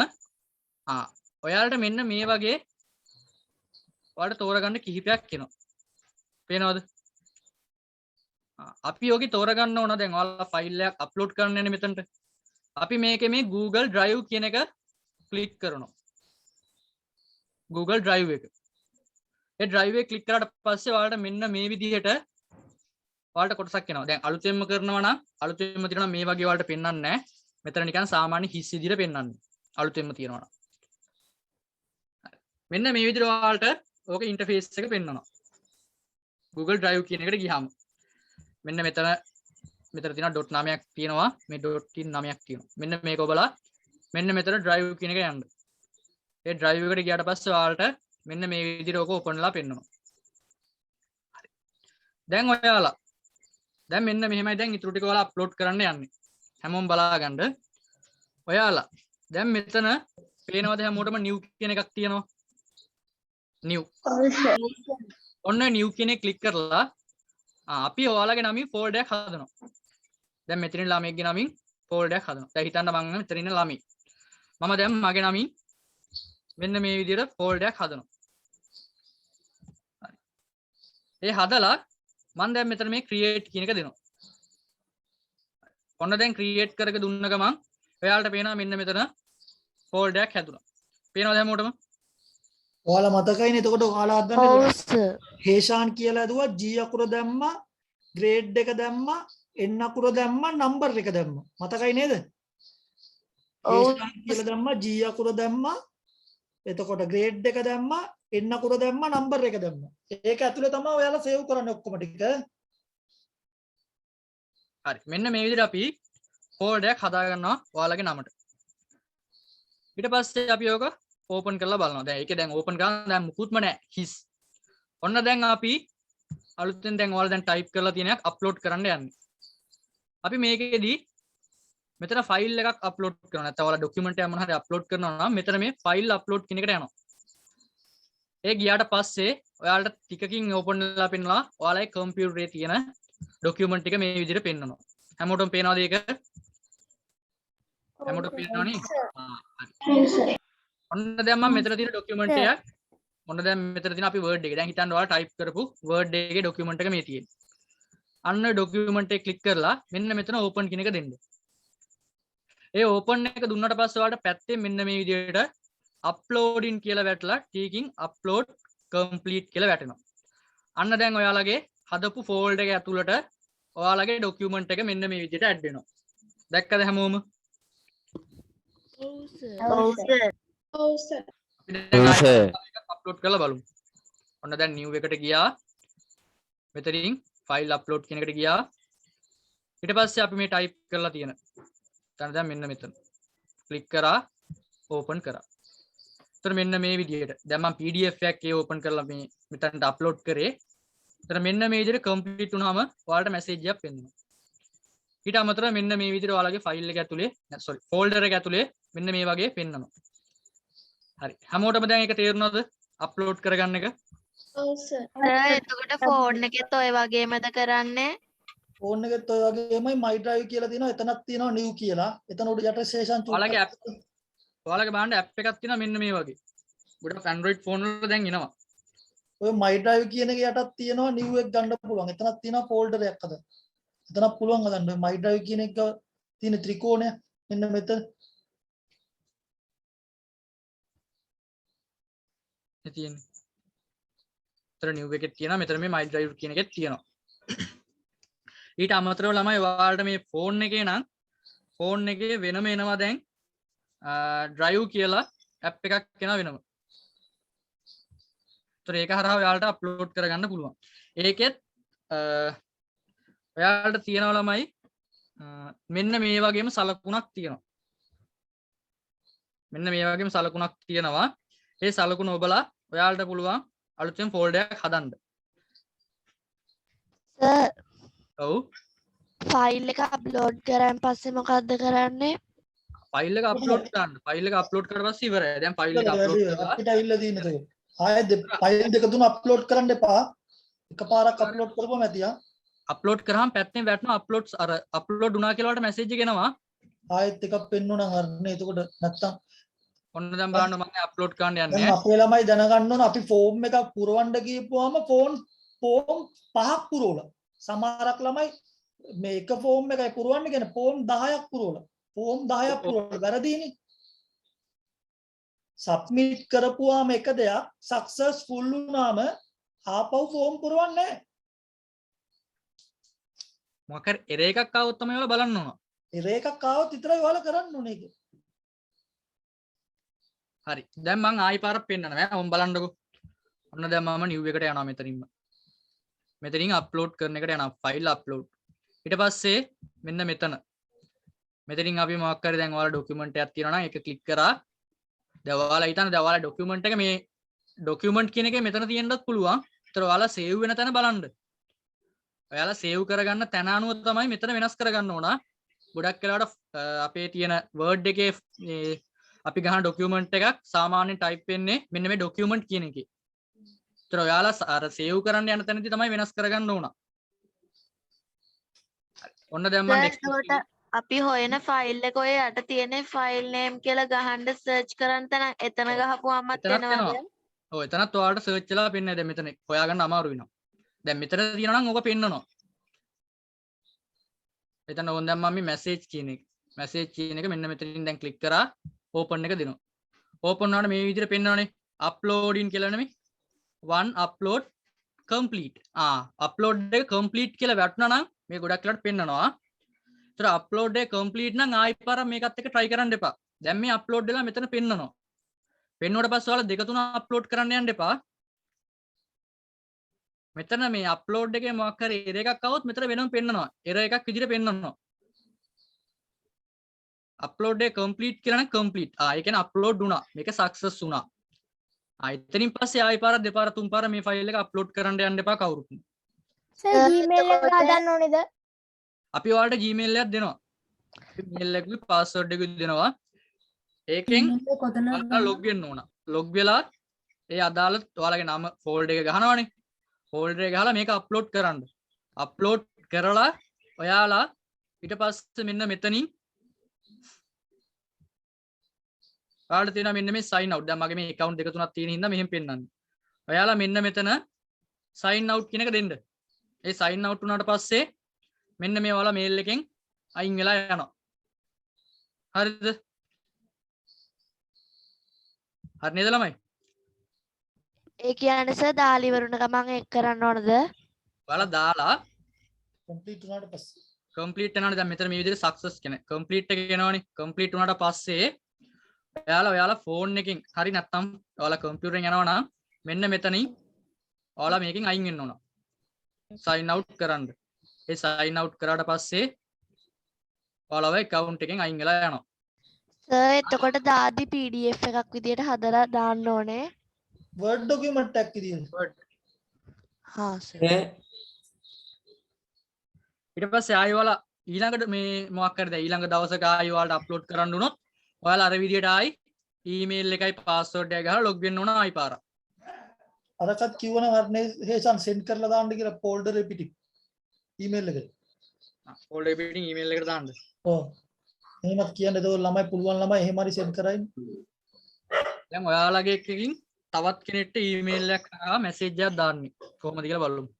ඔයාලට මෙන්න මේ වගේ ඔයාලට තෝරගන්න කිහිපයක් එනවා. පේනවද? අපි යෝගි තෝරගන්න ඕන දැන් ඔයාලා ෆයිල් එකක් අප්ලෝඩ් කරන්න යන්නේ මෙතනට. අපි මේකේ මේ Google Drive කියන එක ක්ලික් කරනවා. Google Drive එක. ඒ Drive එක ක්ලික් කරාට පස්සේ ඔයාලට මෙන්න මේ විදිහට ඔයාලට කොටසක් එනවා. දැන් අලුතෙන්ම කරනවා නම් අලුතෙන්ම තියෙනවා මේ වගේ ඔයාලට පෙන්වන්නේ නැහැ. මෙතන නිකන් සාමාන්‍ය හිස් විදිහට පෙන්වන්නේ. අලුතෙන්ම තියෙනවා නම්. මෙන්න මේ විදිහට ඔයාලට ඕක ඉන්ටර්ෆේස් එක පෙන්වනවා. Google Drive කියන එකට ගියාම මෙන්න මෙතන තියෙනවා ඩොට් නාමයක් තියෙනවා. මේ ඩොට් කින් නාමයක් තියෙනවා. මෙන්න මේක ඔබලා මෙන්න මෙතන Drive කියන එක යන්න. ඒ Drive එකට ගියාට පස්සේ ඔයාලට මෙන්න මේ විදිහට ඕක ඕපන්ලා පෙන්වනවා. හරි. දැන් ඔයාලා දැන් මෙන්න මෙහෙමයි දැන් ඊටු ටික ඔයාලා අප්ලෝඩ් කරන්න යන්නේ. හැමෝම බලා ගන්න. ඔයාලා දැන් මෙතන පේනවද හැමෝටම new කියන එකක් තියෙනවා. new. ඔන්න new කියන එක ක්ලික් කරලා අපි ඔයාලගේ නමින් ෆෝල්ඩර් එකක් හදනවා. දැන් මෙතනින් ළමයෙක්ගේ නමින් ෆෝල්ඩර් එකක් හදනවා. දැන් හිතන්න මම මෙතන ඉන්න ළමයි. මම දැන් මගේ නමින් මෙන්න මේ විදිහට ෆෝල්ඩර් එකක් හදනවා. හරි. ඒ හදලා මම දැන් මෙතන මේ create කියන එක දෙනවා. ඔන්න දැන් create කරක දුන්න ගමන් ඔයාලට පේනවා මෙන්න මෙතන ෆෝල්ඩර් එකක් හැදුනා. පේනවද හැමෝටම? ඔයාලා මතකයිනේ එතකොට ඔයාලා අදන්නේ හේෂාන් කියලා ඇදුවා G අකුර දැම්මා grade එක දැම්මා N අකුර දැම්මා number එක දැම්මා මතකයි නේද? හේෂාන් කියලා දැම්මා G අකුර දැම්මා එතකොට grade එක දැම්මා N අකුර දැම්මා number එක දැම්මා. ඒක ඇතුලේ තමයි ඔයාලා save කරන්නේ ඔක්කොම ටික. හරි. මෙන්න මේ විදිහට අපි ෆෝල්ඩර් එකක් හදා ගන්නවා ඔයාලගේ නමට. ඊට පස්සේ අපි ඕක ඕපන් කරලා බලනවා. දැන් ඒකේ දැන් ඕපන් කරලා දැන් මුකුත්ම නැහැ හිස්. ඔන්න දැන් අපි අලුතෙන් දැන් ඔයාලා දැන් ටයිප් කරලා තියෙන එකක් අප්ලෝඩ් කරන්න යන්නේ. අපි මේකෙදී මෙතන ෆයිල් එකක් අප්ලෝඩ් කරනවා. නැත්නම් ඔයාලා ડોකියුමන්ට් එකක් මොනවා හරි අප්ලෝඩ් කරනවා නම් මෙතන මේ ෆයිල් අප්ලෝඩ් කියන එකට යනවා. ඒ ගියාට පස්සේ ඔයාලට ටිකකින් ඕපන් වෙලා පෙන්නනවා ඔයාලගේ කම්පියුටරේ තියෙන ડોකියුමන්ට් එක මේ විදිහට පෙන්නනවා. හැමෝටම පේනවද ඒක? හැමෝටම පේනවනේ? හරි. ඔන්න දැන් මම මෙතන තියෙන ડોකියුමන්ට් එක ඔන්න දැන් මෙතන තියෙන අපි Word එක. දැන් හිතන්න ඔයාලා ටයිප් කරපු Word එකේ ડોකියුමන්ට් එක මේ තියෙන්නේ. අන්න ડોකියුමන්ට් එක ක්ලික් කරලා මෙන්න මෙතන ඕපන් කියන එක දෙන්න. ඒ ඕපන් එක දුන්නාට පස්සේ ඔයාලට පැත්තේ මෙන්න මේ විදිහට uploading කියලා වැටලා ටිකකින් upload complete කියලා වැටෙනවා. අන්න දැන් ඔයාලගේ හදපු ෆෝල්ඩර් එක ඇතුළට ඔයාලගේ ડોකියුමන්ට් එක මෙන්න මේ විදිහට ඇඩ් වෙනවා. දැක්කද හැමෝම? ඔව් සර්. අප්ලෝඩ් කරලා බලමු. ඔන්න දැන් new එකට ගියා. මෙතනින් ෆයිල් අප්ලෝඩ් කියන එකට ගියා. ඊට පස්සේ අපි මේ ටයිප් කරලා තියෙන. දැන් මෙන්න මෙතන. ක්ලික් කරා ඕපන් කරා. එතන මෙන්න මේ විදිහට. දැන් මම PDF එකක් ඒ ඕපන් කරලා මේ මෙතනට අප්ලෝඩ් කරේ. එතන මෙන්න මේ විදිහට කම්ප්ලීට් වුණාම ඔයාලට මැසේජ් එකක් එනවා. ඊට අමතරව මෙන්න මේ විදිහට ඔයාලගේ ෆයිල් එක ඇතුලේ ෆෝල්ඩර් එක ඇතුලේ මෙන්න මේ වගේ පෙන්නනවා. හරි. හැමෝටම දැන් ඒක තේරුණාද? අප්ලෝඩ් කරගන්න එක? ඔව් සර්. එතකොට ෆෝන් එකෙත් ඔය වගේමද කරන්නේ? ෆෝන් එකෙත් ඔය වගේමයි my drive කියලා තියෙනවා එතනක් තියෙනවා new කියලා. එතන උඩ යට සේෂන් ඔයාලගේ බලන්න ඇප් එකක් තියෙනවා මෙන්න මේ වගේ. ගොඩක් Android ෆෝන් වල දැන් එනවා. ඔය my drive කියන එක යටත් තියෙනවා new එක ගන්න පුළුවන්. එතනක් තියෙනවා ෆෝල්ඩර් එකක් හදන්න. එතනක් පුළුවන් හදන්න. ඔය my drive කියන එක තියෙන ත්‍රිකෝණය මෙන්න මෙතන. තියෙන්නේ. මෙතන new එකේ තියෙනවා. මෙතන මේ my drive කියන එකෙත් තියෙනවා. ඊට අමතරව ළමයි ඔයාලට මේ ෆෝන් එකේ නම් ෆෝන් එකේ වෙනම එනවා දැන් drive කියලා app එකක් එනවා වෙනම. ඒතර ඒක හරහා ඔයාලට අප්ලෝඩ් කරගන්න පුළුවන්. ඒකෙත් ඔයාලට තියෙනවා ළමයි මෙන්න මේ වගේම සලකුණක් තියෙනවා. මෙන්න මේ වගේම සලකුණක් තියෙනවා. ඒ සලකුණ ඔබලා ඔයාලට පුළුවන් අලුතෙන් ෆෝල්ඩර් එකක් හදන්න. සර් ඔව්. ෆයිල් එක අප්ලෝඩ් කරාන් පස්සේ මොකද්ද කරන්නේ? ෆයිල් එක අප්ලෝඩ් කරන්න. ෆයිල් එක අප්ලෝඩ් කරලා පස්සේ ඉවරයි. දැන් ෆයිල් එක අප්ලෝඩ් කරලා අපිට ඇවිල්ලා තියෙන තේ ආයෙත් ෆයිල් දෙක තුන අප්ලෝඩ් කරන්න එපා එකපාරක් අප්ලෝඩ් කරපුවම ඇතියා අප්ලෝඩ් කරාම පැත්තෙන් වැටෙනවා අප්ලෝඩ් අර අප්ලෝඩ් වුණා කියලා වලට මැසේජ් එක එනවා. ආයෙත් එකක් පෙන්නුණා හරිනේ එතකොට නැත්තම් ඔන්න දැන් බලන්න මම අප්ලෝඩ් කරන්න යන්නේ. දැන් අපේ ළමයි දැනගන්න ඕන අපි ෆෝම් එකක් පුරවන්න ගියපුවාම ෆෝම් 5ක් පුරවලා සමහරක් ළමයි මේ එක ෆෝම් එකයි පුරවන්න කියන ෆෝම් 10ක් පුරවලා ෆෝම් 10ක් පුරවලා වැරදීනේ සබ්මිට් කරපුවාම එක දෙයක් සක්සස්ෆුල් වුණාම ආපහු ෆෝම් පුරවන්නේ නැහැ. මොකක් හරි එරර් එකක් ආවොත් තමයි ඔයාලා බලන්න ඕන. එරර් එකක් ආවොත් විතරයි ඔයාලා කරන්න ඕනේ ඒක. හරි. දැන් මම ආයි පාරක් පෙන්නනවා ඈ. ඔම් බලන්නකෝ. ඔන්න දැන් මම නිව් එකට යනවා මෙතනින්ම. මෙතනින් අප්ලෝඩ් කරන එකට යනවා. File upload. ඊට පස්සේ මෙන්න මෙතන. මෙතනින් අපි මොකක් හරි දැන් ඔයාලා ડોකියුමන්ට් එකක් තියෙනවා නම් ඒක ක්ලික් කරා. දැන් ඔයාලා හිතන්න දැන් ඔයාලා ડોකියුමන්ට් එක මේ ડોකියුමන්ට් කියන එකේ මෙතන තියෙන්නත් පුළුවන්. ඒතර ඔයාලා සේව් වෙන තැන බලන්න. ඔයාලා සේව් කරගන්න තැන අනුව තමයි මෙතන වෙනස් කරගන්න ඕන. ගොඩක් වෙලාවට අපේ තියෙන වර්ඩ් එකේ අපි ගහන ડોකියුමන්ට් එකක් සාමාන්‍යයෙන් ටයිප් වෙන්නේ මෙන්න මේ ડોකියුමන්ට් කියන එකේ. ඒතර ඔයාලා අර සේව් කරන්න යන තැනදී තමයි වෙනස් කරගන්න ඕන. ඔන්න දැන් මම next අපි හොයන ෆයිල් එක ඔය යට තියෙන ෆයිල් නේම් කියලා ගහන්න සර්ච් කරන් තන එතන ගහපුවාමත් එනවද? ඔව් එතනත් ඔයාලට සර්ච් වෙලා පෙන්නයි. දැන් මෙතන හොයාගන්න අමාරු වෙනවා. දැන් මෙතන තියෙනවා නම් ඕක පෙන්නනවා. එතන ඕන් දැන් මම මැසේජ් කියන එක මෙන්න මෙතනින් දැන් ක්ලික් කරා ඕපන් එක දෙනවා. ඕපන් වුණාට මේ විදිහට පෙන්නනවානේ අප්ලෝඩින් කියලා නෙමෙයි. one upload complete. අප්ලෝඩ් එක complete කියලා වැටුණා නම් මේ ගොඩක් වෙලාවට පෙන්නනවා. ඒතර අප්ලෝඩ් එක complete නම් ආයි පාරක් මේකත් එක්ක try කරන්න එපා. දැන් මේ අප්ලෝඩ් වෙලා මෙතන පෙන්නනවා. පෙන්නුවට පස්සේ ඔයාලා දෙක තුන අප්ලෝඩ් කරන්න යන්න එපා. මෙතන මේ අප්ලෝඩ් එකේ මොකක් හරි එරර් එකක් આવොත් මෙතන වෙනම පෙන්නනවා. එරර් එකක් විදිහට පෙන්නනවා. අප්ලෝඩ් එක complete කියලා නම් complete. ඒ කියන්නේ අප්ලෝඩ් වුණා. මේක සක්සස් වුණා. එතනින් පස්සේ ආයි පාරක් දෙපාර තුන් පාර මේ ෆයිල් එක අප්ලෝඩ් කරන්න යන්න එපා කවුරුත්. සර් Gmail එක හදන්න ඕනේද? අපි ඔයාලට Gmail එකක් දෙනවා. Gmail එකේ password එක දෙනවා. ඒකෙන් ඔයාලා log වෙන්න ඕන. log වෙලා ඒ අදාළ ඔයාලගේ නම folder එක ගහනවානේ. folder එක ගහලා මේක අප්ලෝඩ් කරන්න. අප්ලෝඩ් කරලා ඔයාලා ඊට පස්සේ මෙන්න මෙතනින් ඔයාලට තියෙනවා මෙන්න මේ sign out. දැන් මගේ මේ account දෙක තුනක් තියෙන හින්දා මෙහෙම පෙන්නන්නේ. ඔයාලා මෙන්න මෙතන sign out කියන එක දෙන්න. ඒ sign out වුණාට පස්සේ මෙන්න මේ ඔයාලා mail එකෙන් අයින් වෙලා යනවා. හරිද? හරි නේද ළමයි? ඒ කියන්නේ සර් දාලා ඉවරුන ගමන් ඒක කරන්න ඕනද? ඔයාලා දාලා complete වුණාට පස්සේ complete වෙනවනේ. දැන් මෙතන මේ විදිහට success කියන complete එක එනවනේ. complete වුණාට පස්සේ ඔයාලා ෆෝන් එකෙන් හරි නැත්නම් ඔයාලා කම්පියුටරෙන් යනවා නම් මෙන්න මෙතනින් ඔයාලා මේකෙන් අයින් වෙන්න ඕන. sign out කරන්න. ඒ sign out කරාට පස්සේ ඔයාලව account එකෙන් අයින් වෙලා යනවා. සර් එතකොට දාදි PDF එකක් විදියට හදලා දාන්න ඕනේ. word document එකක් විදියට. හා සර්. ඊට පස්සේ ආයෙ ඔයාලා ඊළඟට මේ මොකක් හරි දැන් ඊළඟ දවසක ආයෙ ඔයාලට අප්ලෝඩ් කරන්න උනොත් ඔයාලා අර විදියට ආයි ඊමේල් එකයි පාස්වර්ඩ් එක ගහලා ලොග් වෙන්න ඕන ආයි පාරක්. අරකට කිව්වන වර්ණේ හේසන් සෙන්ඩ් කරලා දාන්න කියලා ෆෝල්ඩර් එක පිටින් ඊමේල් එකට. ෆෝල්ඩර් එක පිටින් ඊමේල් එකට දාන්න. ඔව්. එහෙමත් කියන්න ඒක ළමයි පුළුවන් ළමයි එහෙම හරි සෙන්ඩ් කරයින්. දැන් ඔයාලගේ එකකින් තවත් කෙනෙක්ට ඊමේල් එකක් ආ මැසේජ් එකක් දාන්නේ. කොහොමද කියලා බලමු.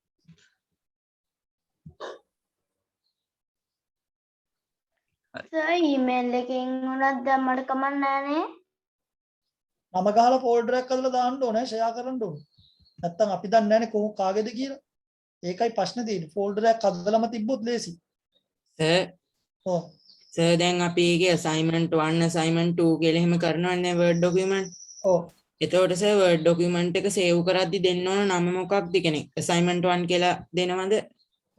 සර් ඊමේල් එකෙන් උනත් දැම්මට කමක් නැහනේ. නම ගහලා ෆෝල්ඩර් එකක් හදලා දාන්න ඕනේ ෂෙයා කරන්න ඕනේ. නැත්තම් අපි දන්නේ නැහැනේ කොහොම කාගේද කියලා. ඒකයි ප්‍රශ්නේ තියෙන්නේ. ෆෝල්ඩර් එකක් හදලාම තිබ්බොත් ලේසි. ඔව්. සර් දැන් අපි ඒකේ assignment 1 assignment 2 කියලා එහෙම කරනවනේ word document. ඔව්. එතකොට සර් Word document එක save කරද්දි දෙන්න ඕන නම මොකක්ද කෙනෙක් assignment 1 කියලා දෙනවද?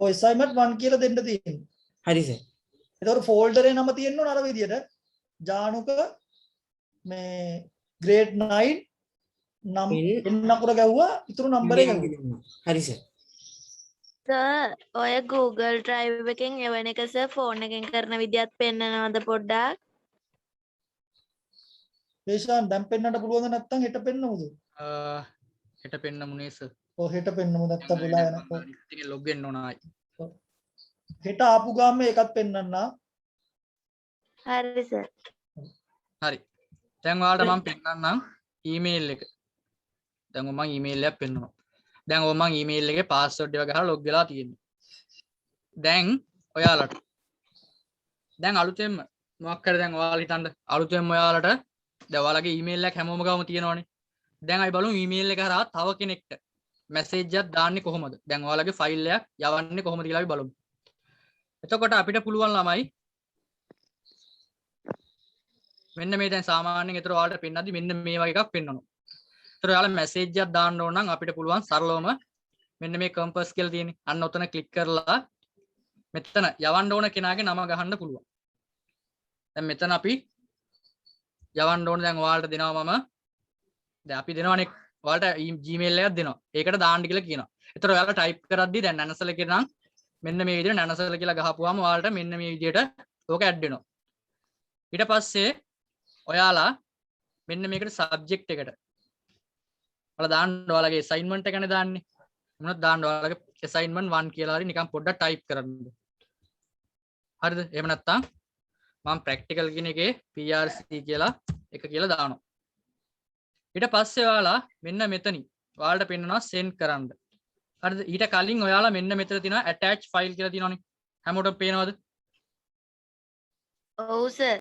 ඔය assignment 1 කියලා දෙන්න තියෙන්නේ. හරි සර්. එතකොට folder එකේ නම තියෙන්න ඕන අර විදියට. ජානුක මේ grade 9 නම් එන්න අකුර ගැව්වා ඉතුරු නම්බර් එක ගැව්වා. හරි සර්. සර් ඔය Google Drive එකෙන් එවන එක සර් ෆෝන් එකෙන් කරන විදිහත් පෙන්නනවද පොඩ්ඩක්? දේශාන් දැන් පෙන්නන්න පුළුවන්ද නැත්නම් හෙට පෙන්නමුද? හෙට පෙන්නමුනේ සර්. ඔව් හෙට පෙන්නමු නැත්නම් වෙලා යනකොට. ඉතින් ලොග් වෙන්න ඕන ආයි. හෙට ආපු ගාම ඒකත් පෙන්නන්න. හරි සර්. හරි. දැන් ඔයාලට මම පෙන්නන්නම් ඊමේල් එක. දැන් මම ඊමේල් එකක් පෙන්නනවා. දැන් මම ඊමේල් එකේ පාස්වර්ඩ් එක ගහලා ලොග් වෙලා තියෙනවා. දැන් ඔයාලට දැන් අලුතෙන්ම මොකක් හරි දැන් ඔයාලා හිතන්න අලුතෙන්ම ඔයාලට දැන් ඔයාලගේ ඊමේල් එක හැමෝම ගාම තියෙනවනේ. දැන් අපි බලමු ඊමේල් එක හරහා තව කෙනෙක්ට මැසේජ් එකක් දාන්නේ කොහොමද? දැන් ඔයාලගේ ෆයිල් එකක් යවන්නේ කොහොමද කියලා අපි බලමු. එතකොට අපිට පුළුවන් ළමයි මෙන්න මේ දැන් සාමාන්‍යයෙන් ඒතර ඔයාලට පෙන්නද්දි මෙන්න මේ වගේ එකක් පෙන්වනවා. ඒතර ඔයාලා මැසේජ් එකක් දාන්න ඕන නම් අපිට පුළුවන් සරලවම මෙන්න මේ කම්පස් කියලා තියෙන්නේ. අන්න ඔතන ක්ලික් කරලා මෙතන යවන්න ඕන කෙනාගේ නම ගහන්න පුළුවන්. දැන් මෙතන අපි යවන්න ඕන දැන් ඔයාලට දෙනවා මම දැන් අපි දෙනවනේ ඔයාලට Gmail එකක් දෙනවා. ඒකට දාන්න කියලා කියනවා. ඒතර ඔයාලා ටයිප් කරද්දි දැන් නැනසල කියනනම් මෙන්න මේ විදිහට නැනසල කියලා ගහපුවාම ඔයාලට මෙන්න මේ විදිහට ඕක ඇඩ් වෙනවා. ඊට පස්සේ ඔයාලා මෙන්න මේකට සබ්ජෙක්ට් එකට ඔයාලා දාන්න ඔයාලගේ assignment එකනේ දාන්නේ. මොනවද දාන්න ඔයාලගේ assignment 1 කියලා හරි නිකන් පොඩ්ඩක් ටයිප් කරන්න. හරිද? එහෙම නැත්නම් මම practical කියන එකේ PRC කියලා එක කියලා දානවා. ඊට පස්සේ ඔයාලා මෙන්න මෙතනින් ඔයාලට පෙන්නනවා send කරන්න. හරිද? ඊට කලින් ඔයාලා මෙන්න මෙතන තියෙනවා attach file කියලා තියෙනවනේ. හැමෝටම පේනවද? ඔව් සර්.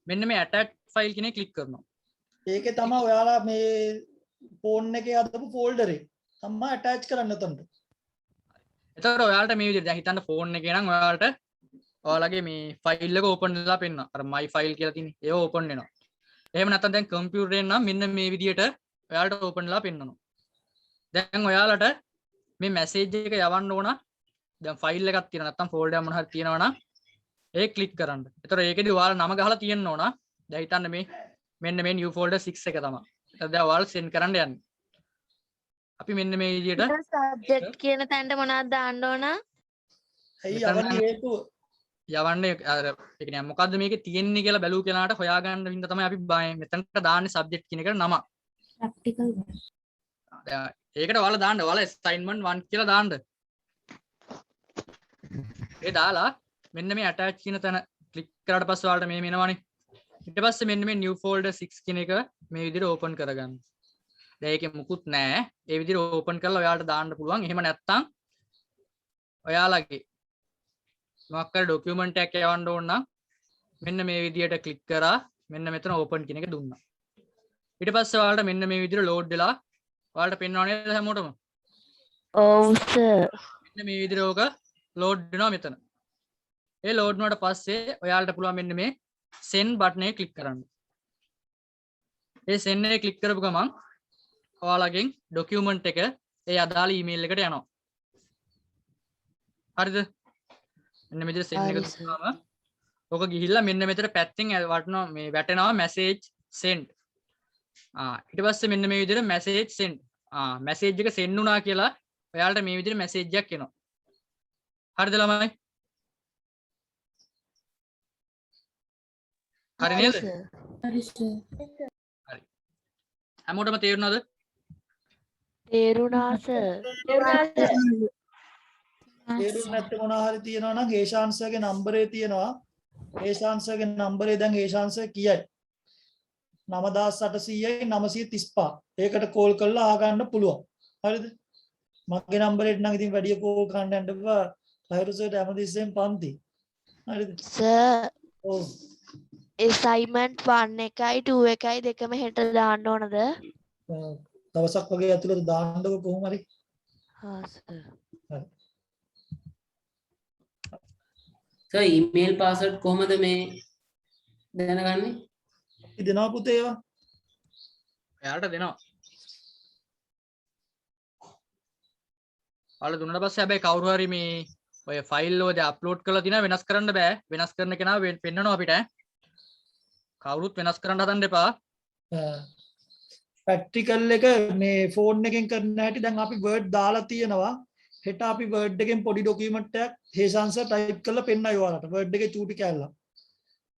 මෙන්න මේ attach file කෙනේ ක්ලික් කරනවා. ඒකේ තමයි ඔයාලා මේ ෆෝන් එකේ හදපු folder එක තමයි attach කරන්න උතන්ට. එතකොට ඔයාලට මේ විදිහට දැන් හිතන්න ෆෝන් එකේ නම් ඔයාලට ඔයාලගේ මේ ෆයිල් එක ඕපන් වෙලා පෙන්නනවා. අර my file කියලා තියෙන්නේ. ඒක ඕපන් වෙනවා. එහෙම නැත්නම් දැන් කම්පියුටරෙන් නම් මෙන්න මේ විදිහට ඔයාලට ඕපන් වෙලා පෙන්නනවා. දැන් ඔයාලට මේ මැසේජ් එක යවන්න ඕන. දැන් ෆයිල් එකක් තියෙනවා නැත්නම් ෆෝල්ඩර් එකක් මොන හරි තියෙනවා නම් ඒක ක්ලික් කරන්න. එතකොට ඒකෙදි ඔයාලා නම ගහලා තියෙන්න ඕන. දැන් හිතන්න මේ මෙන්න මේ new folder 6 එක තමයි. එතකොට දැන් ඔයාලා send කරන්න යන්නේ. අපි මෙන්න මේ විදිහට සබ්ජෙක්ට් කියන තැනට මොනවද දාන්න ඕන? ඇයි යවන්නේ හේතුව? යවන්නේ අර ඒ කියන්නේ මොකද්ද මේකේ තියෙන්නේ කියලා බැලුව කෙනාට හොයාගන්න වින්ද තමයි අපි මෙතනට දාන්නේ සබ්ජෙක්ට් කියන එකට නම. ප්‍රැක්ටිකල්. දැන් ඒකට ඔයාලා දාන්න ඔයාලා assignment 1 කියලා දාන්න. ඒ දාලා මෙන්න මේ attach කියන තැන ක්ලික් කරාට පස්සේ ඔයාලට මේ එනවනේ. ඊට පස්සේ මෙන්න මේ new folder 6 කියන එක මේ විදිහට open කරගන්න. දැන් ඒකේ මුකුත් නැහැ. ඒ විදිහට open කරලා ඔයාලට දාන්න පුළුවන්. එහෙම නැත්නම් ඔයාලගේ මොකක් හරි document එකක් යවන්න ඕන නම් මෙන්න මේ විදිහට ක්ලික් කරා මෙන්න මෙතන open කියන එක දුන්නා. ඊට පස්සේ ඔයාලට මෙන්න මේ විදිහට load වෙලා ඔයාලට පෙන්වනවා නේද හැමෝටම? ඔව් සර්. මෙන්න මේ විදිහට ඕක load වෙනවා මෙතන. ඒ load වුණාට පස්සේ ඔයාලට පුළුවන් මෙන්න මේ send button එක click කරන්න. ඒ send එක click කරපු ගමන් ඔයාලගෙන් document එක ඒ අදාළ email එකට යනවා. හරිද? මෙන්න මෙතන send එක දුන්නාම ඕක ගිහිල්ලා මෙන්න මෙතන පැත්තෙන් වටනවා මේ වැටෙනවා message send. ඊට පස්සේ මෙන්න මේ විදිහට message send. message එක send වුණා කියලා ඔයාලට මේ විදිහට message එකක් එනවා. හරිද ළමයි? හරි නේද? හරි සර්. හරි. හැමෝටම තේරුණාද? තේරුණා සර්. තේරුම් නැත්නම් මොනවා හරි තියෙනවා නම් හේෂාන්සර්ගේ නම්බරේ තියෙනවා. හේෂාන්සර්ගේ නම්බරේ දැන් හේෂාන්සර් කියයි. 9800යි 935. ඒකට කෝල් කරලා අහගන්න පුළුවන්. හරිද? මගේ නම්බරේට නම් ඉතින් වැඩි කෝල් කරන්න යන්න බෑ. පහිරුසට හැමතිස්සෙම පන්ති. හරිද? සර්. ඔව්. assignment 1 එකයි 2 එකයි දෙකම හෙට දාන්න ඕනද? දවසක් වගේ ඇතුළත දාන්නකො කොහොම හරි. හා සර්. හරි. සර් ඊමේල් පාස්වර්ඩ් කොහමද මේ දැනගන්නේ? දෙනවා පුතේ ඒවා. එයාට දෙනවා. ඔයාලා දුන්නාට පස්සේ හැබැයි කවුරු හරි මේ ඔය ෆයිල් වල අප්ලෝඩ් කරලා තිනා වෙනස් කරන්න බෑ. වෙනස් කරන කෙනා පෙන්නනවා අපිට. කවුරුත් වෙනස් කරන්න හදන්න එපා. පැක්ටිකල් එක මේ ෆෝන් එකෙන් කරන්න හැටි දැන් අපි වර්ඩ් දාලා තියෙනවා. හෙට අපි වර්ඩ් එකෙන් පොඩි ඩොකියුමන්ට් එකක් හේසන්ස ටයිප් කරලා පෙන්නයි ඔයාලට. වර්ඩ් එකේ චූටි කැල්ලක්.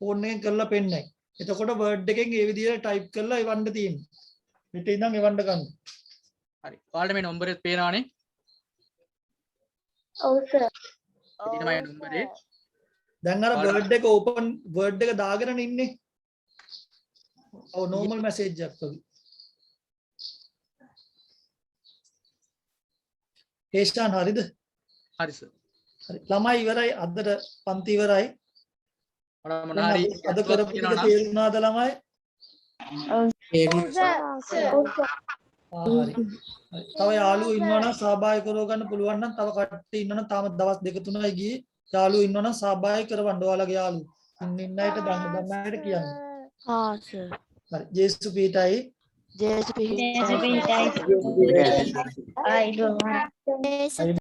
ෆෝන් එකෙන් කරලා පෙන්නයි. එතකොට වර්ඩ් එකෙන් ඒ විදිහට ටයිප් කරලා එවන්න තියෙන්නේ. හෙට ඉඳන් එවන්න ගන්න. හරි. ඔයාලට මේ නම්බරෙත් පේනවානේ. ඔව් සර්. ඉතින් තමයි නම්බරේ. දැන් අර වර්ඩ් එක ඕපන් වර්ඩ් එක දාගෙන ඉන්නේ. ඔව් නෝමල් මැසේජ් එකක් වගේ. හේෂාන් හරිද? හරි සර්. හරි. ළමයි ඉවරයි අදට පන්ති ඉවරයි. ඔයාලා මොනවා හරි අද කරපු ටික තේරුණාද ළමයි? හරි. තව යාළුවෝ ඉන්නවනම් සහභාගී කරව ගන්න පුළුවන් නම් තව කට්ටිය ඉන්නවනම් තාම දවස් දෙක තුනයි ගියේ යාළුවෝ ඉන්නවනම් සහභාගී කරවන්න ඔයාලගේ යාළුවෝ ඉන්න අයට දන්න අයට කියන්න. සර්. හරි. ජේසු පීටයි. ජේසු පිහිටයි. ආයිබෝවන්.